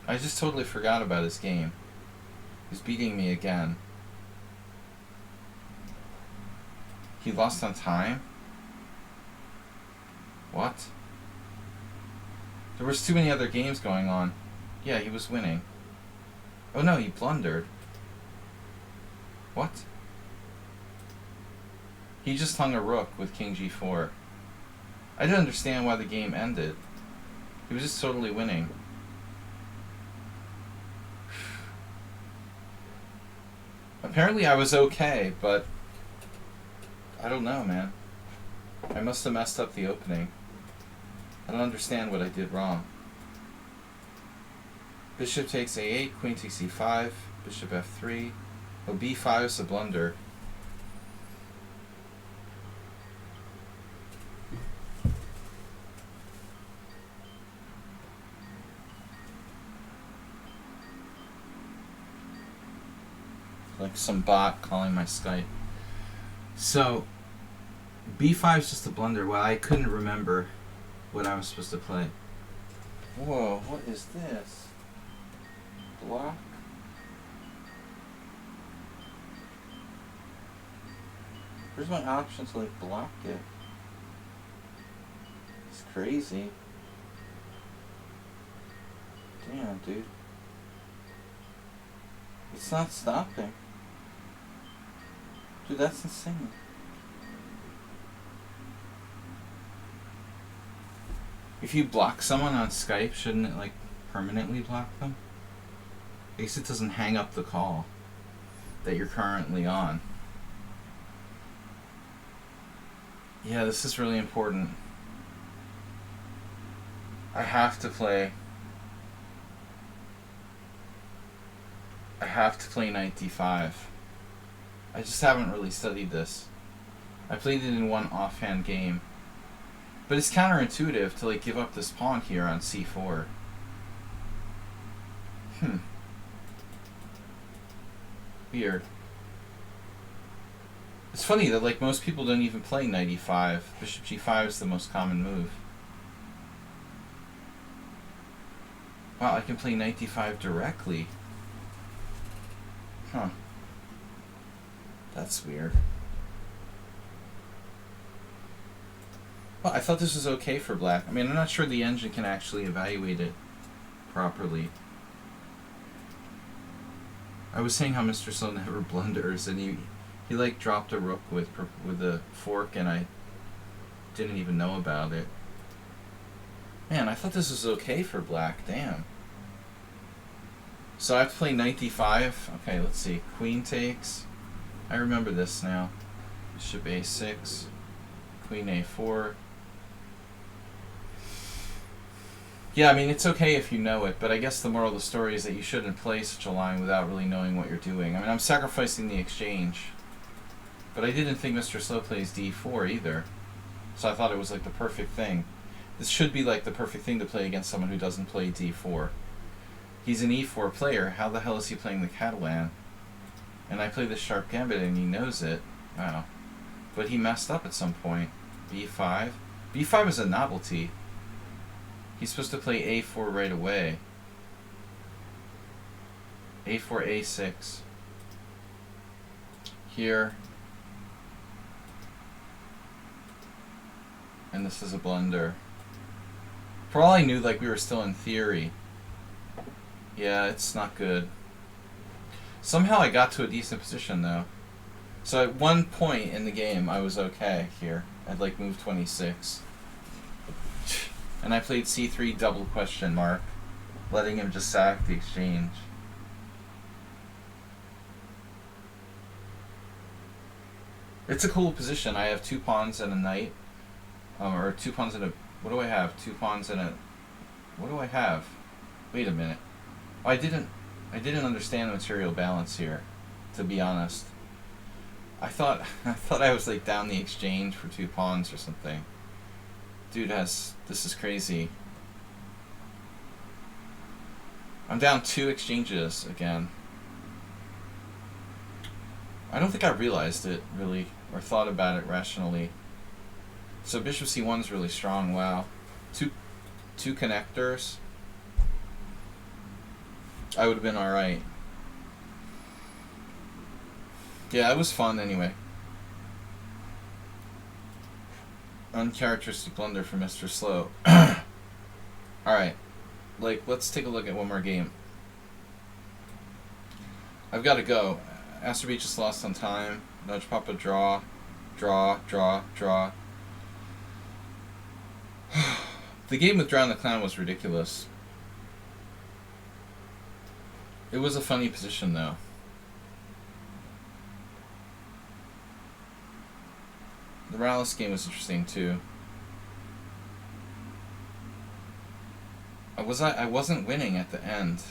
I just totally forgot about his game. He's beating me again. He lost on time? What? There was too many other games going on. Yeah, he was winning. Oh no, he blundered. What? He just hung a rook with king g4. I didn't understand why the game ended. He was just totally winning. Apparently I was okay, but I don't know, man. I must have messed up the opening. I don't understand what I did wrong. Bishop takes a8, queen takes e5, bishop f3. Oh, b5 is a blunder. Like some bot calling my Skype. So, b5 is just a blunder. Well, I couldn't remember what I was supposed to play. Whoa, what is this? Block? Where's my option to like block it? It's crazy. Damn, dude. It's not stopping. Dude, that's insane. If you block someone on Skype, shouldn't it like permanently block them? At least it doesn't hang up the call that you're currently on. Yeah, this is really important. I have to play knight d5. I just haven't really studied this. I played it in one offhand game. But it's counterintuitive to like give up this pawn here on c4. Weird. It's funny that like most people don't even play knight e5. Bishop g5 is the most common move. Wow, I can play knight d5 directly. Huh. That's weird. Well, I thought this was okay for black. I mean, I'm not sure the engine can actually evaluate it properly. I was saying how Mr. Slow never blunders, and he like dropped a rook with a fork, and I didn't even know about it. Man, I thought this was okay for black. Damn. So I have to play knight d5. Okay, let's see. Queen takes. I remember this now. Bishop a6. Queen a4. Yeah, I mean, it's okay if you know it, but I guess the moral of the story is that you shouldn't play such a line without really knowing what you're doing. I mean, I'm sacrificing the exchange, but I didn't think Mr. Slow plays d4 either, so I thought it was like the perfect thing. This should be like the perfect thing to play against someone who doesn't play d4. He's an e4 player. How the hell is he playing the Catalan? And I play the sharp gambit and he knows it. Wow. But he messed up at some point. b5. b5 is a novelty. He's supposed to play a4 right away. a4, a6. Here. And this is a blunder. For all I knew, like, we were still in theory. Yeah, it's not good. Somehow I got to a decent position, though. So at one point in the game, I was okay here. I'd, like, moved 26. And I played c3 double question mark, letting him just sack the exchange. It's a cool position. I have 2 pawns and a knight. Or 2 pawns and a... What do I have? 2 pawns and a... What do I have? Wait a minute. Oh, I didn't understand the material balance here, to be honest. I thought I was like down the exchange for 2 pawns or something. Dude this is crazy. I'm down 2 exchanges again. I don't think I realized it really, or thought about it rationally. So bishop c1 is really strong. Wow, two connectors. I would have been all right. Yeah, it was fun anyway. Uncharacteristic blunder for Mr. Slow. Alright. Like, let's take a look at one more game. I've got to go. Astor Beach just lost on time. Nudge Papa draw. Draw. The game with Drown the Clown was ridiculous. It was a funny position, though. The Morales game was interesting, too. I wasn't winning at the end.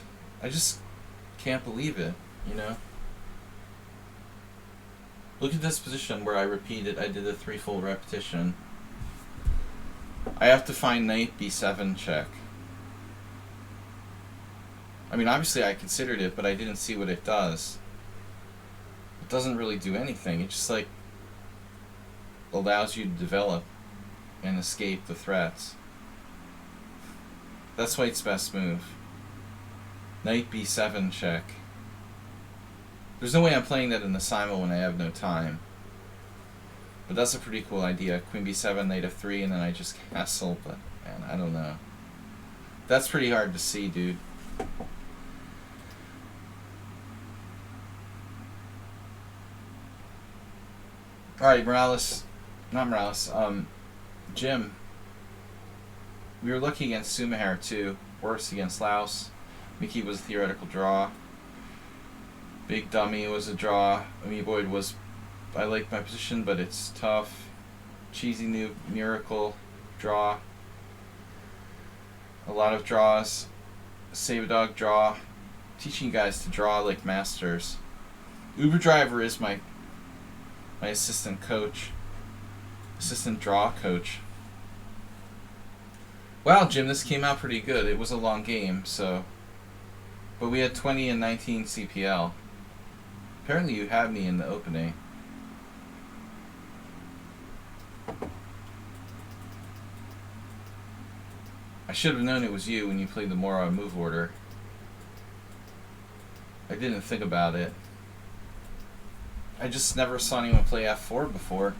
I just can't believe it, you know? Look at this position where I repeated, I did a 3-fold repetition. I have to find knight b7 check. I mean, obviously I considered it, but I didn't see what it does. It doesn't really do anything. It just, like, allows you to develop and escape the threats. That's White's best move. Knight b7 check. There's no way I'm playing that in the simul when I have no time. But that's a pretty cool idea. Queen b7, knight f3, and then I just castle, but man, I don't know. That's pretty hard to see, dude. Alright, Jim. We were lucky against Sumaher too. Worse against Laos. Mickey was a theoretical draw. Big Dummy was a draw. Amoeboid was... I like my position, but it's tough. Cheesy New Miracle. Draw. A lot of draws. Save a Dog draw. Teaching you guys to draw like masters. Uber Driver is my assistant coach. Assistant draw coach. Wow, Jim, this came out pretty good. It was a long game, so... But we had 20 and 19 CPL. Apparently you had me in the opening. I should have known it was you when you played the Mora move order. I didn't think about it. I just never saw anyone play f4 before.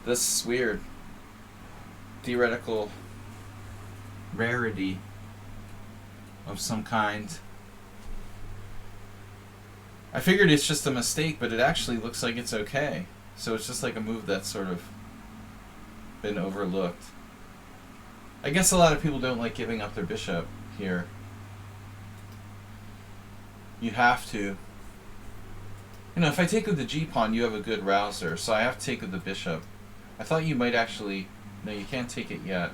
This is weird. Theoretical rarity of some kind. I figured it's just a mistake, but it actually looks like it's okay. So it's just like a move that's sort of been overlooked. I guess a lot of people don't like giving up their bishop here. You have to. You know, if I take with the g-pawn, you have a good rouser, so I have to take with the bishop. I thought you might actually... No, you can't take it yet.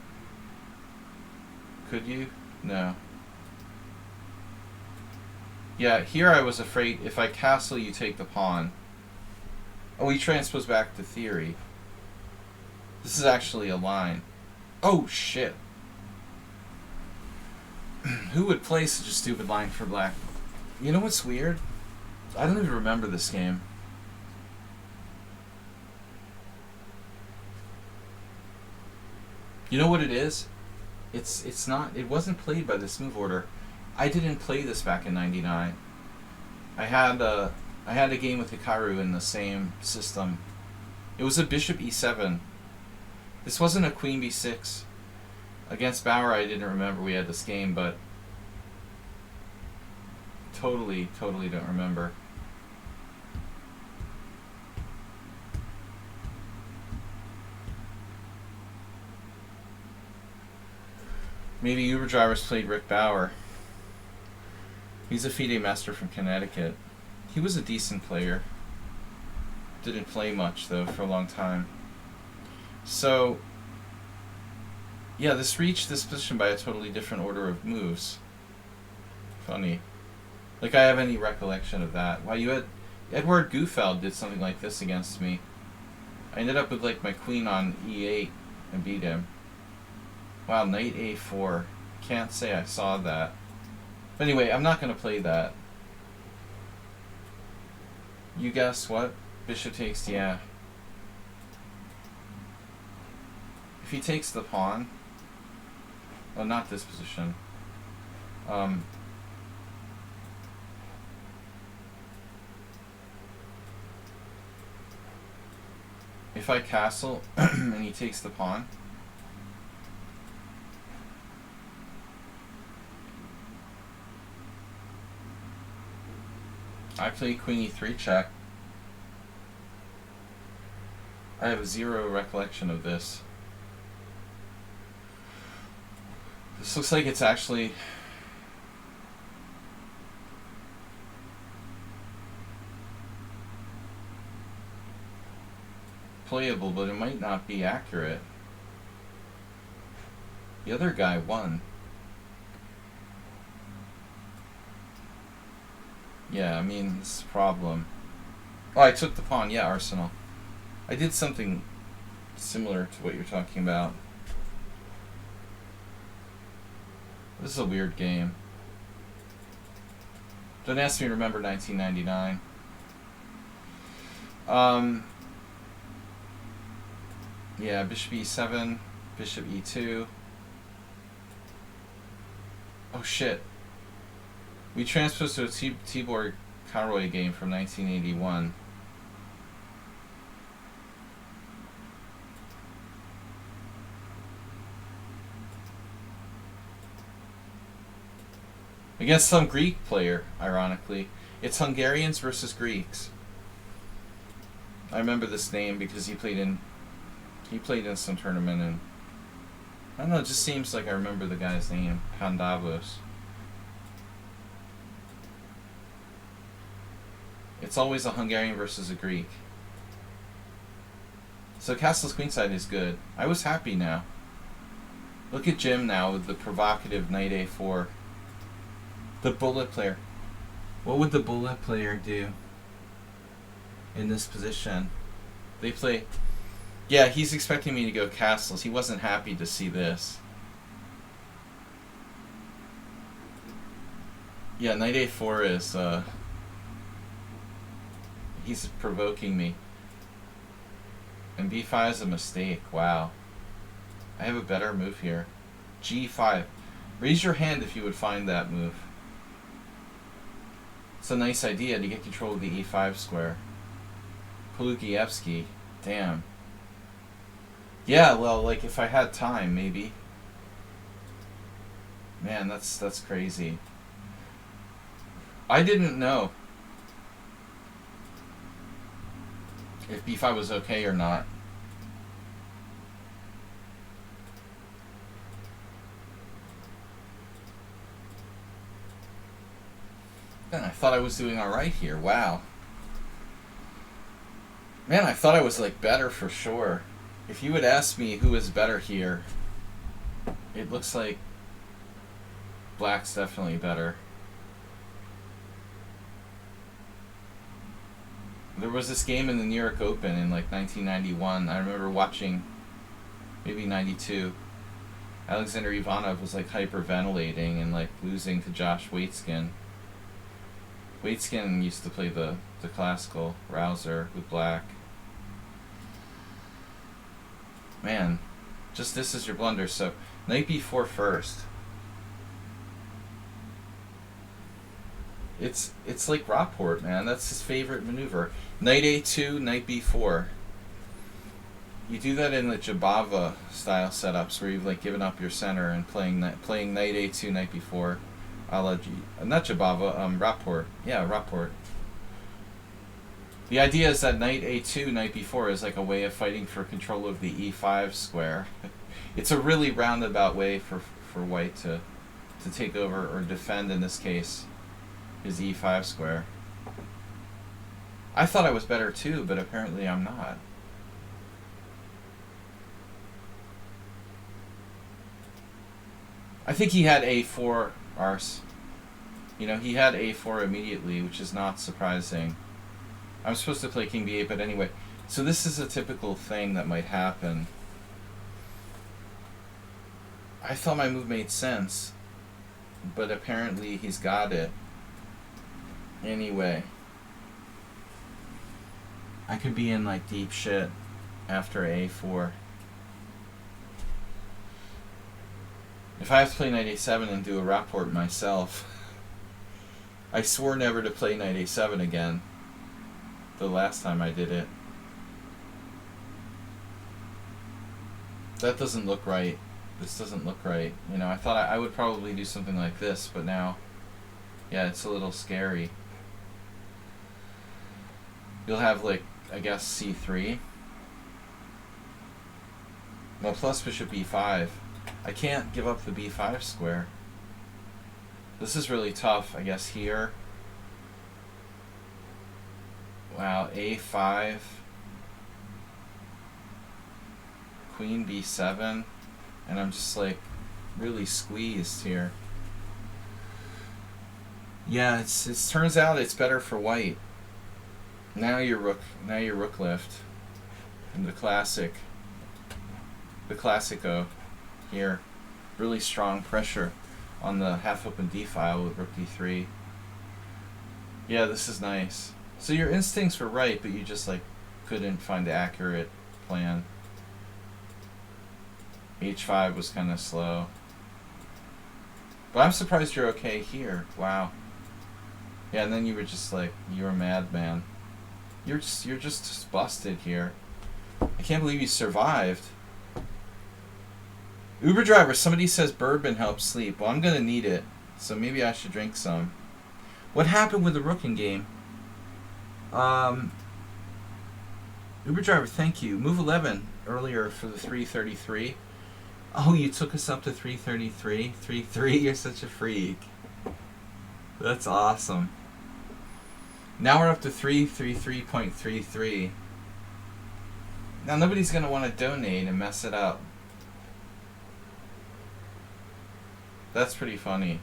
Could you? No. Yeah, here I was afraid if I castle, you take the pawn. Oh, he transposed back to theory. This is actually a line. Oh, shit. Who would play such a stupid line for black? You know what's weird? I don't even remember this game. You know what it is? It's not. It wasn't played by this move order. I didn't play this back in '99. I had a game with Hikaru in the same system. It was a bishop e7. This wasn't a queen b6. Against Bauer, I didn't remember we had this game, but totally don't remember. Maybe Uber Drivers played Rick Bauer. He's a FIDE master from Connecticut. He was a decent player. Didn't play much, though, for a long time. So, yeah, this reached this position by a totally different order of moves. Funny. Like, I have any recollection of that. Wow, you had... Edward Gufeld did something like this against me. I ended up with, like, my queen on e8 and beat him. Wow, knight a4. Can't say I saw that. But anyway, I'm not going to play that. You guess what? Bishop takes, yeah. If he takes the pawn... Oh, not this position. If I castle and he takes the pawn... I play queen e3 check. I have zero recollection of this. This looks like it's actually... playable, but it might not be accurate. The other guy won. Yeah, I mean, this is a problem. Oh, I took the pawn. Yeah, Arsenal. I did something similar to what you're talking about. This is a weird game. Don't ask me to remember 1999. Yeah, bishop e7, bishop e2. Oh shit. We transposed to a Tibor Karoy game from 1981. Against some Greek player, ironically. It's Hungarians versus Greeks. I remember this name because he played in some tournament, and I don't know, it just seems like I remember the guy's name, Pandavos. It's always a Hungarian versus a Greek. So Castle's queenside is good. I was happy now. Look at Jim now with the provocative knight a4. The bullet player. What would the bullet player do in this position? They play... Yeah, he's expecting me to go castles. He wasn't happy to see this. Yeah, knight a4 is... He's provoking me. And b5 is a mistake. Wow. I have a better move here. g5. Raise your hand if you would find that move. It's a nice idea to get control of the e5 square. Polugievsky. Damn. Yeah, well, like, if I had time, maybe. Man, that's crazy. I didn't know if b5 was okay or not. Man, I thought I was doing alright here. Wow. Man, I thought I was like better for sure. If you would ask me who is better here, it looks like black's definitely better. There was this game in the New York Open in like 1991. I remember watching, maybe 92. Alexander Ivanov was like hyperventilating and like losing to Josh Waitzkin. Waitzkin used to play the classical rouser with black. Man, just this is your blunder. So knight b4 first. It's like Rockport, man. That's his favorite maneuver. Knight a2, knight b4. You do that in the Jabava style setups where you've like given up your center and playing knight a2, knight b4, a la not Jabava, Rockport. Yeah, Rockport. The idea is that knight a2, knight b4 is like a way of fighting for control of the e5 square. It's a really roundabout way for white to take over or defend, in this case, his e5 square. I thought I was better too, but apparently I'm not. I think he had a4, Ars. You know, he had a4 immediately, which is not surprising. I'm supposed to play king b8, but anyway. So this is a typical thing that might happen. I thought my move made sense, but apparently he's got it. Anyway. I could be in like deep shit after a4. If I have to play knight a7 and do a Rockport myself, I swore never to play knight a7 again the last time I did it. That doesn't look right. This doesn't look right. You know, I thought I would probably do something like this, but now, yeah, it's a little scary. You'll have, like, I guess c3. Well, plus bishop b5. I can't give up the b5 square. This is really tough, I guess, here. Wow, a5. Queen b7. And I'm just, like, really squeezed here. Yeah, it turns out it's better for white. Now your rook lift. And the Classico here. Really strong pressure on the half-open d-file with rook d3. Yeah, this is nice. So your instincts were right, but you just like couldn't find the accurate plan. h5 was kind of slow. But I'm surprised you're okay here. Wow. Yeah, and then you were just like, you're a madman. You're just busted here. I can't believe you survived. Uber driver, somebody says bourbon helps sleep. Well, I'm gonna need it, so maybe I should drink some. What happened with the rook in game? Uber driver, thank you. Move 11 earlier for the 333. Oh, you took us up to 333? 3-3? You're such a freak. That's awesome. Now we're up to 333.33. Now nobody's going to want to donate and mess it up. That's pretty funny.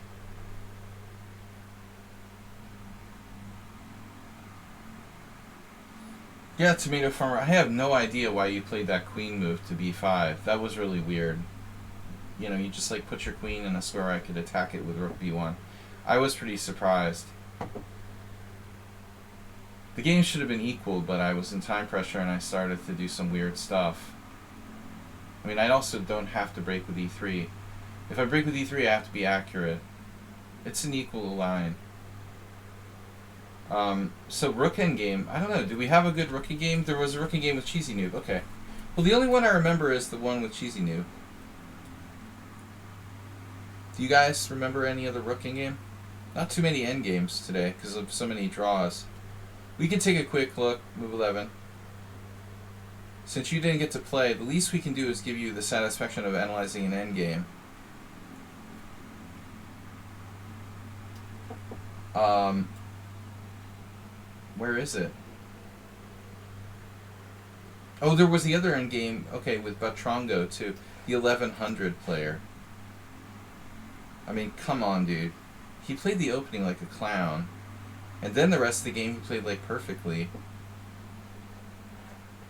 Yeah, Tomato Farmer, I have no idea why you played that queen move to b5. That was really weird. You know, you just like put your queen in a square I could attack it with rook b1. I was pretty surprised. The game should have been equal, but I was in time pressure and I started to do some weird stuff. I mean, I also don't have to break with e3. If I break with e3, I have to be accurate. It's an equal line. So rook endgame, I don't know, do we have a good rookie game? There was a rookie game with Cheesy Noob, okay. Well, the only one I remember is the one with Cheesy Noob. Do you guys remember any other rook game? Not too many endgames today, because of so many draws. We can take a quick look, move 11. Since you didn't get to play, the least we can do is give you the satisfaction of analyzing an endgame. Um, where is it? Oh, there was the other end game. Okay, with Batrongo too, the 1100 player. I mean, come on, dude. He played the opening like a clown, and then the rest of the game he played like perfectly.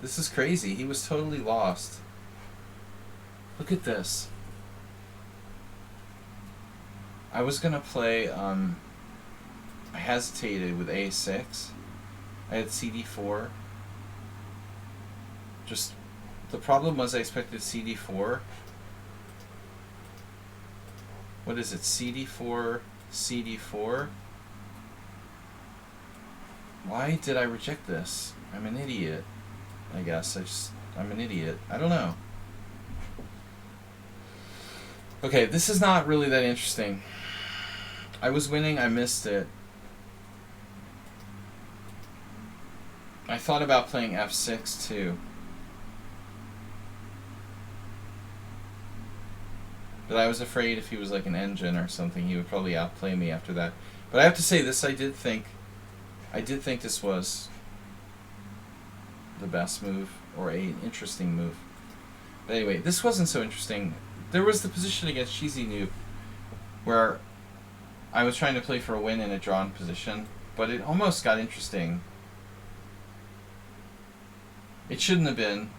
This is crazy. He was totally lost. Look at this. I was gonna play. I hesitated with A6. I had CD4. Just the problem was I expected CD4. What is it? CD4, CD4. Why did I reject this? I'm an idiot. I guess I'm an idiot. I don't know. Okay, this is not really that interesting. I was winning, I missed it. I thought about playing F6 too. But I was afraid if he was like an engine or something, he would probably outplay me after that. But I have to say, this I did think this was the best move, or an interesting move. But anyway, this wasn't so interesting. There was the position against Cheesy Noob, where I was trying to play for a win in a drawn position, but it almost got interesting. It shouldn't have been.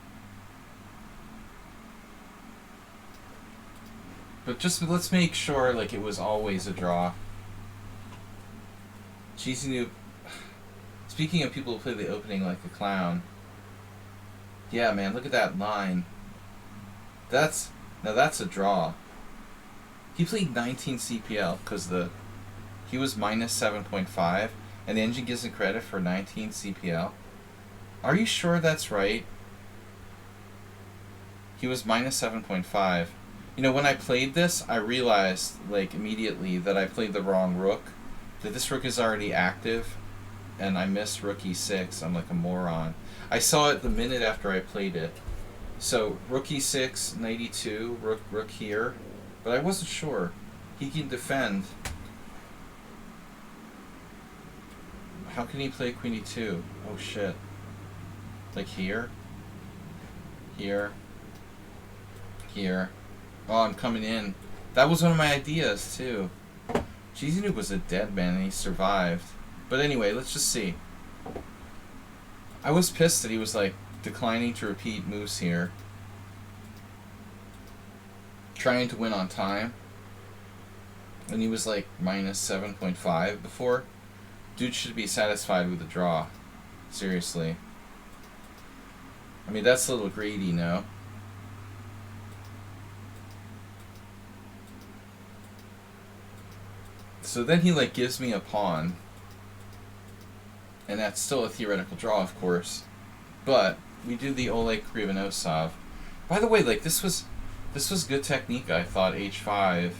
But just let's make sure like it was always a draw. Cheesy Noob. Speaking of people who play the opening like a clown. Yeah, man, look at that line. That's a draw. He played 19 CPL because he was minus 7.5, and the engine gives him credit for 19 CPL. Are you sure that's right? He was minus 7.5. You know, when I played this, I realized, like, immediately that I played the wrong rook. That this rook is already active, and I missed rook e6. I'm like a moron. I saw it the minute after I played it. So, rook e6, knight e2, rook here. But I wasn't sure. He can defend. How can he play queen e2? Oh, shit. Like here? Here. Here. Oh, I'm coming in. That was one of my ideas, too. Cheesy Noob was a dead man, and he survived. But anyway, let's just see. I was pissed that he was, like, declining to repeat moves here. Trying to win on time. And he was, like, minus 7.5 before. Dude should be satisfied with the draw. Seriously. I mean, that's a little greedy, no? So then he, like, gives me a pawn. And that's still a theoretical draw, of course. But we do the Oleg Krivonosov. By the way, like, this was good technique, I thought, h5.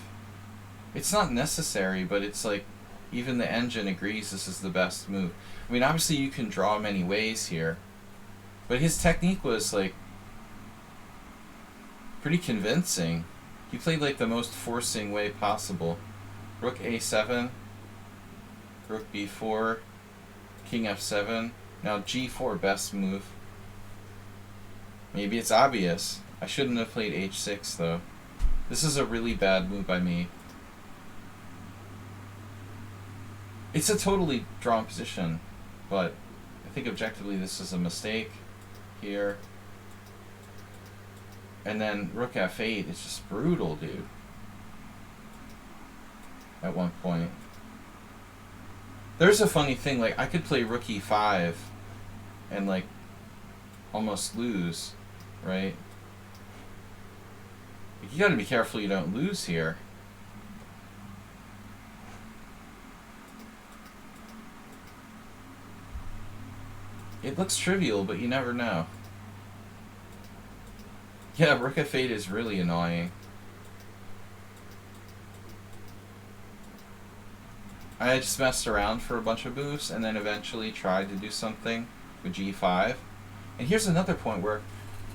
It's not necessary, but it's like, even the engine agrees this is the best move. I mean, obviously you can draw many ways here. But his technique was, like, pretty convincing. He played, like, the most forcing way possible. Rook a7, rook b4, king f7. Now g4, best move. Maybe it's obvious. I shouldn't have played h6, though. This is a really bad move by me. It's a totally drawn position, but I think objectively this is a mistake here. And then rook f8 is just brutal, dude. At one point. There's a funny thing, like, I could play rook e5 and, like, almost lose, right? You gotta be careful you don't lose here. It looks trivial, but you never know. Yeah, rook f8 is really annoying. I just messed around for a bunch of moves and then eventually tried to do something with g5. And here's another point where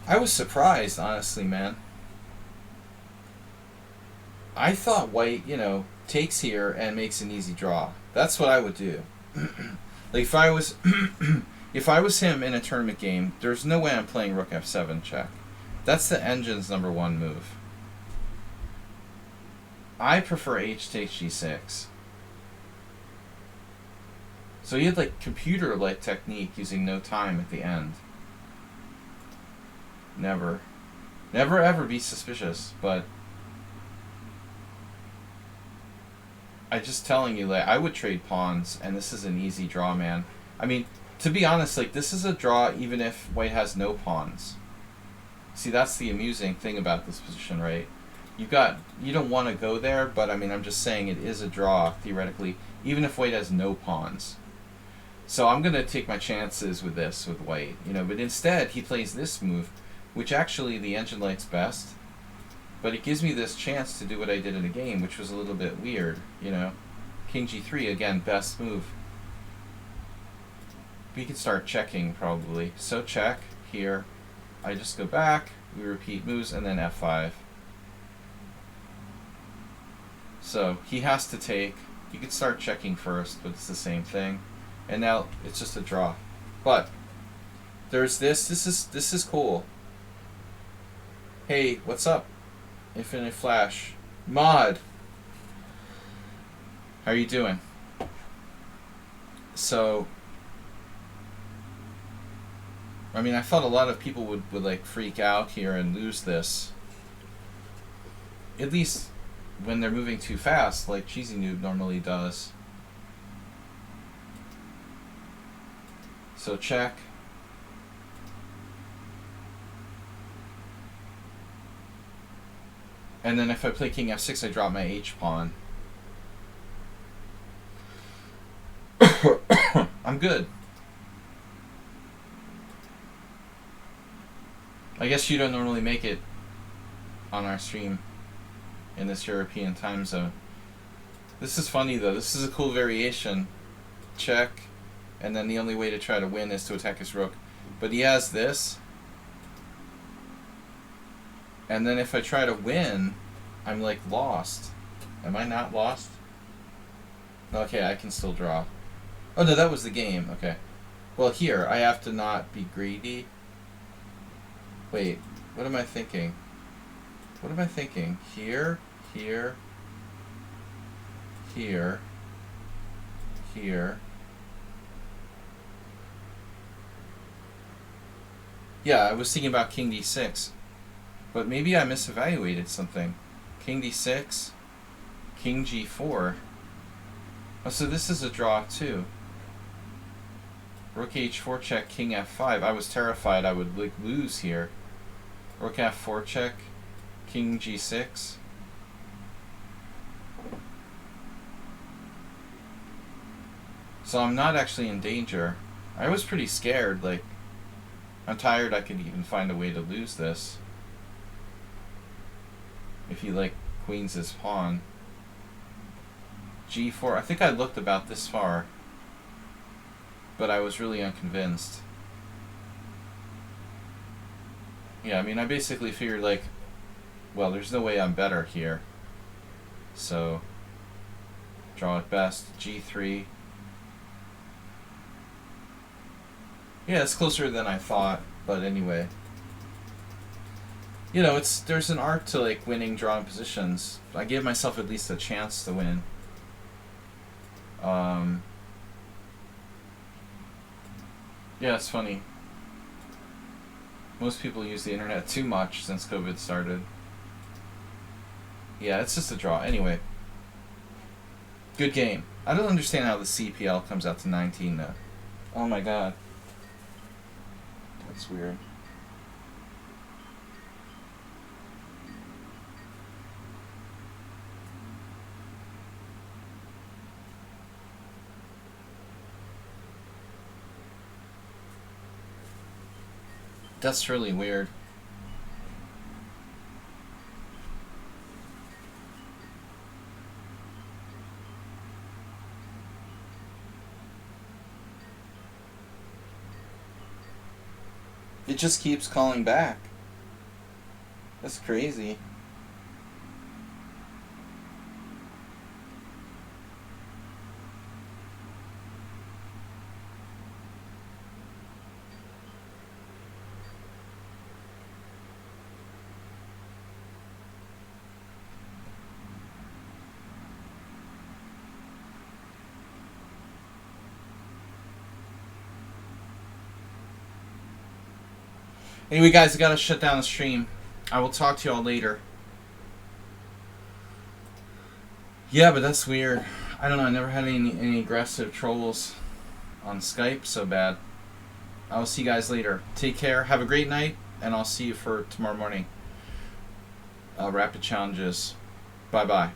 I was surprised, honestly, man. I thought white, you know, takes here and makes an easy draw. That's what I would do. Like if I was if I was him in a tournament game, there's no way I'm playing rook f7 check. That's the engine's number one move. I prefer h takes g6. So he had like computer-like technique using no time at the end. Never ever be suspicious, but I'm just telling you, like, I would trade pawns, and this is an easy draw, man. I mean, to be honest, like, this is a draw even if white has no pawns. See, that's the amusing thing about this position, right? You don't want to go there, but I mean, I'm just saying it is a draw, theoretically, even if white has no pawns. So I'm going to take my chances with this, with white, you know, but instead he plays this move, which actually the engine likes best. But it gives me this chance to do what I did in the game, which was a little bit weird, you know. King g3, again, best move. We can start checking, probably. So check, here. I just go back, we repeat moves, and then f5. So, he has to take. You could start checking first, but it's the same thing. And now, it's just a draw. But, there's this. This is cool. Hey, what's up? Infinite Flash. Mod! How are you doing? So, I mean, I thought a lot of people would like freak out here and lose this. At least when they're moving too fast, like Cheesy Noob normally does. So check. And then if I play king f6, I drop my h pawn. I'm good. I guess you don't normally make it on our stream in this European time zone. This is funny though. This is a cool variation. Check. And then the only way to try to win is to attack his rook. But he has this. And then if I try to win, I'm like lost. Am I not lost? Okay, I can still draw. Oh no, that was the game. Okay. Well, here, I have to not be greedy. Wait, what am I thinking? What am I thinking? Here, here, here, here. Yeah, I was thinking about king d6. But maybe I misevaluated something. King d6, king g4. Oh, so this is a draw too. Rook h4 check, king f5. I was terrified I would like lose here. Rook f4 check, king g6. So I'm not actually in danger. I was pretty scared, like, I'm tired I could even find a way to lose this. If he, like, queens his pawn. g4, I think I looked about this far. But I was really unconvinced. Yeah, I mean, I basically figured, like, well, there's no way I'm better here. So, draw at best. g3. Yeah, it's closer than I thought, but anyway. You know, there's an art to, like, winning drawing positions. I gave myself at least a chance to win. Yeah, it's funny. Most people use the internet too much since COVID started. Yeah, it's just a draw. Anyway. Good game. I don't understand how the CPL comes out to 19, though. Oh my god. That's weird. That's really weird. It just keeps calling back. That's crazy. Anyway, guys, I gotta shut down the stream. I will talk to y'all later. Yeah, but that's weird. I don't know. I never had any aggressive trolls on Skype so bad. I will see you guys later. Take care. Have a great night, and I'll see you for tomorrow morning. Rapid challenges. Bye-bye.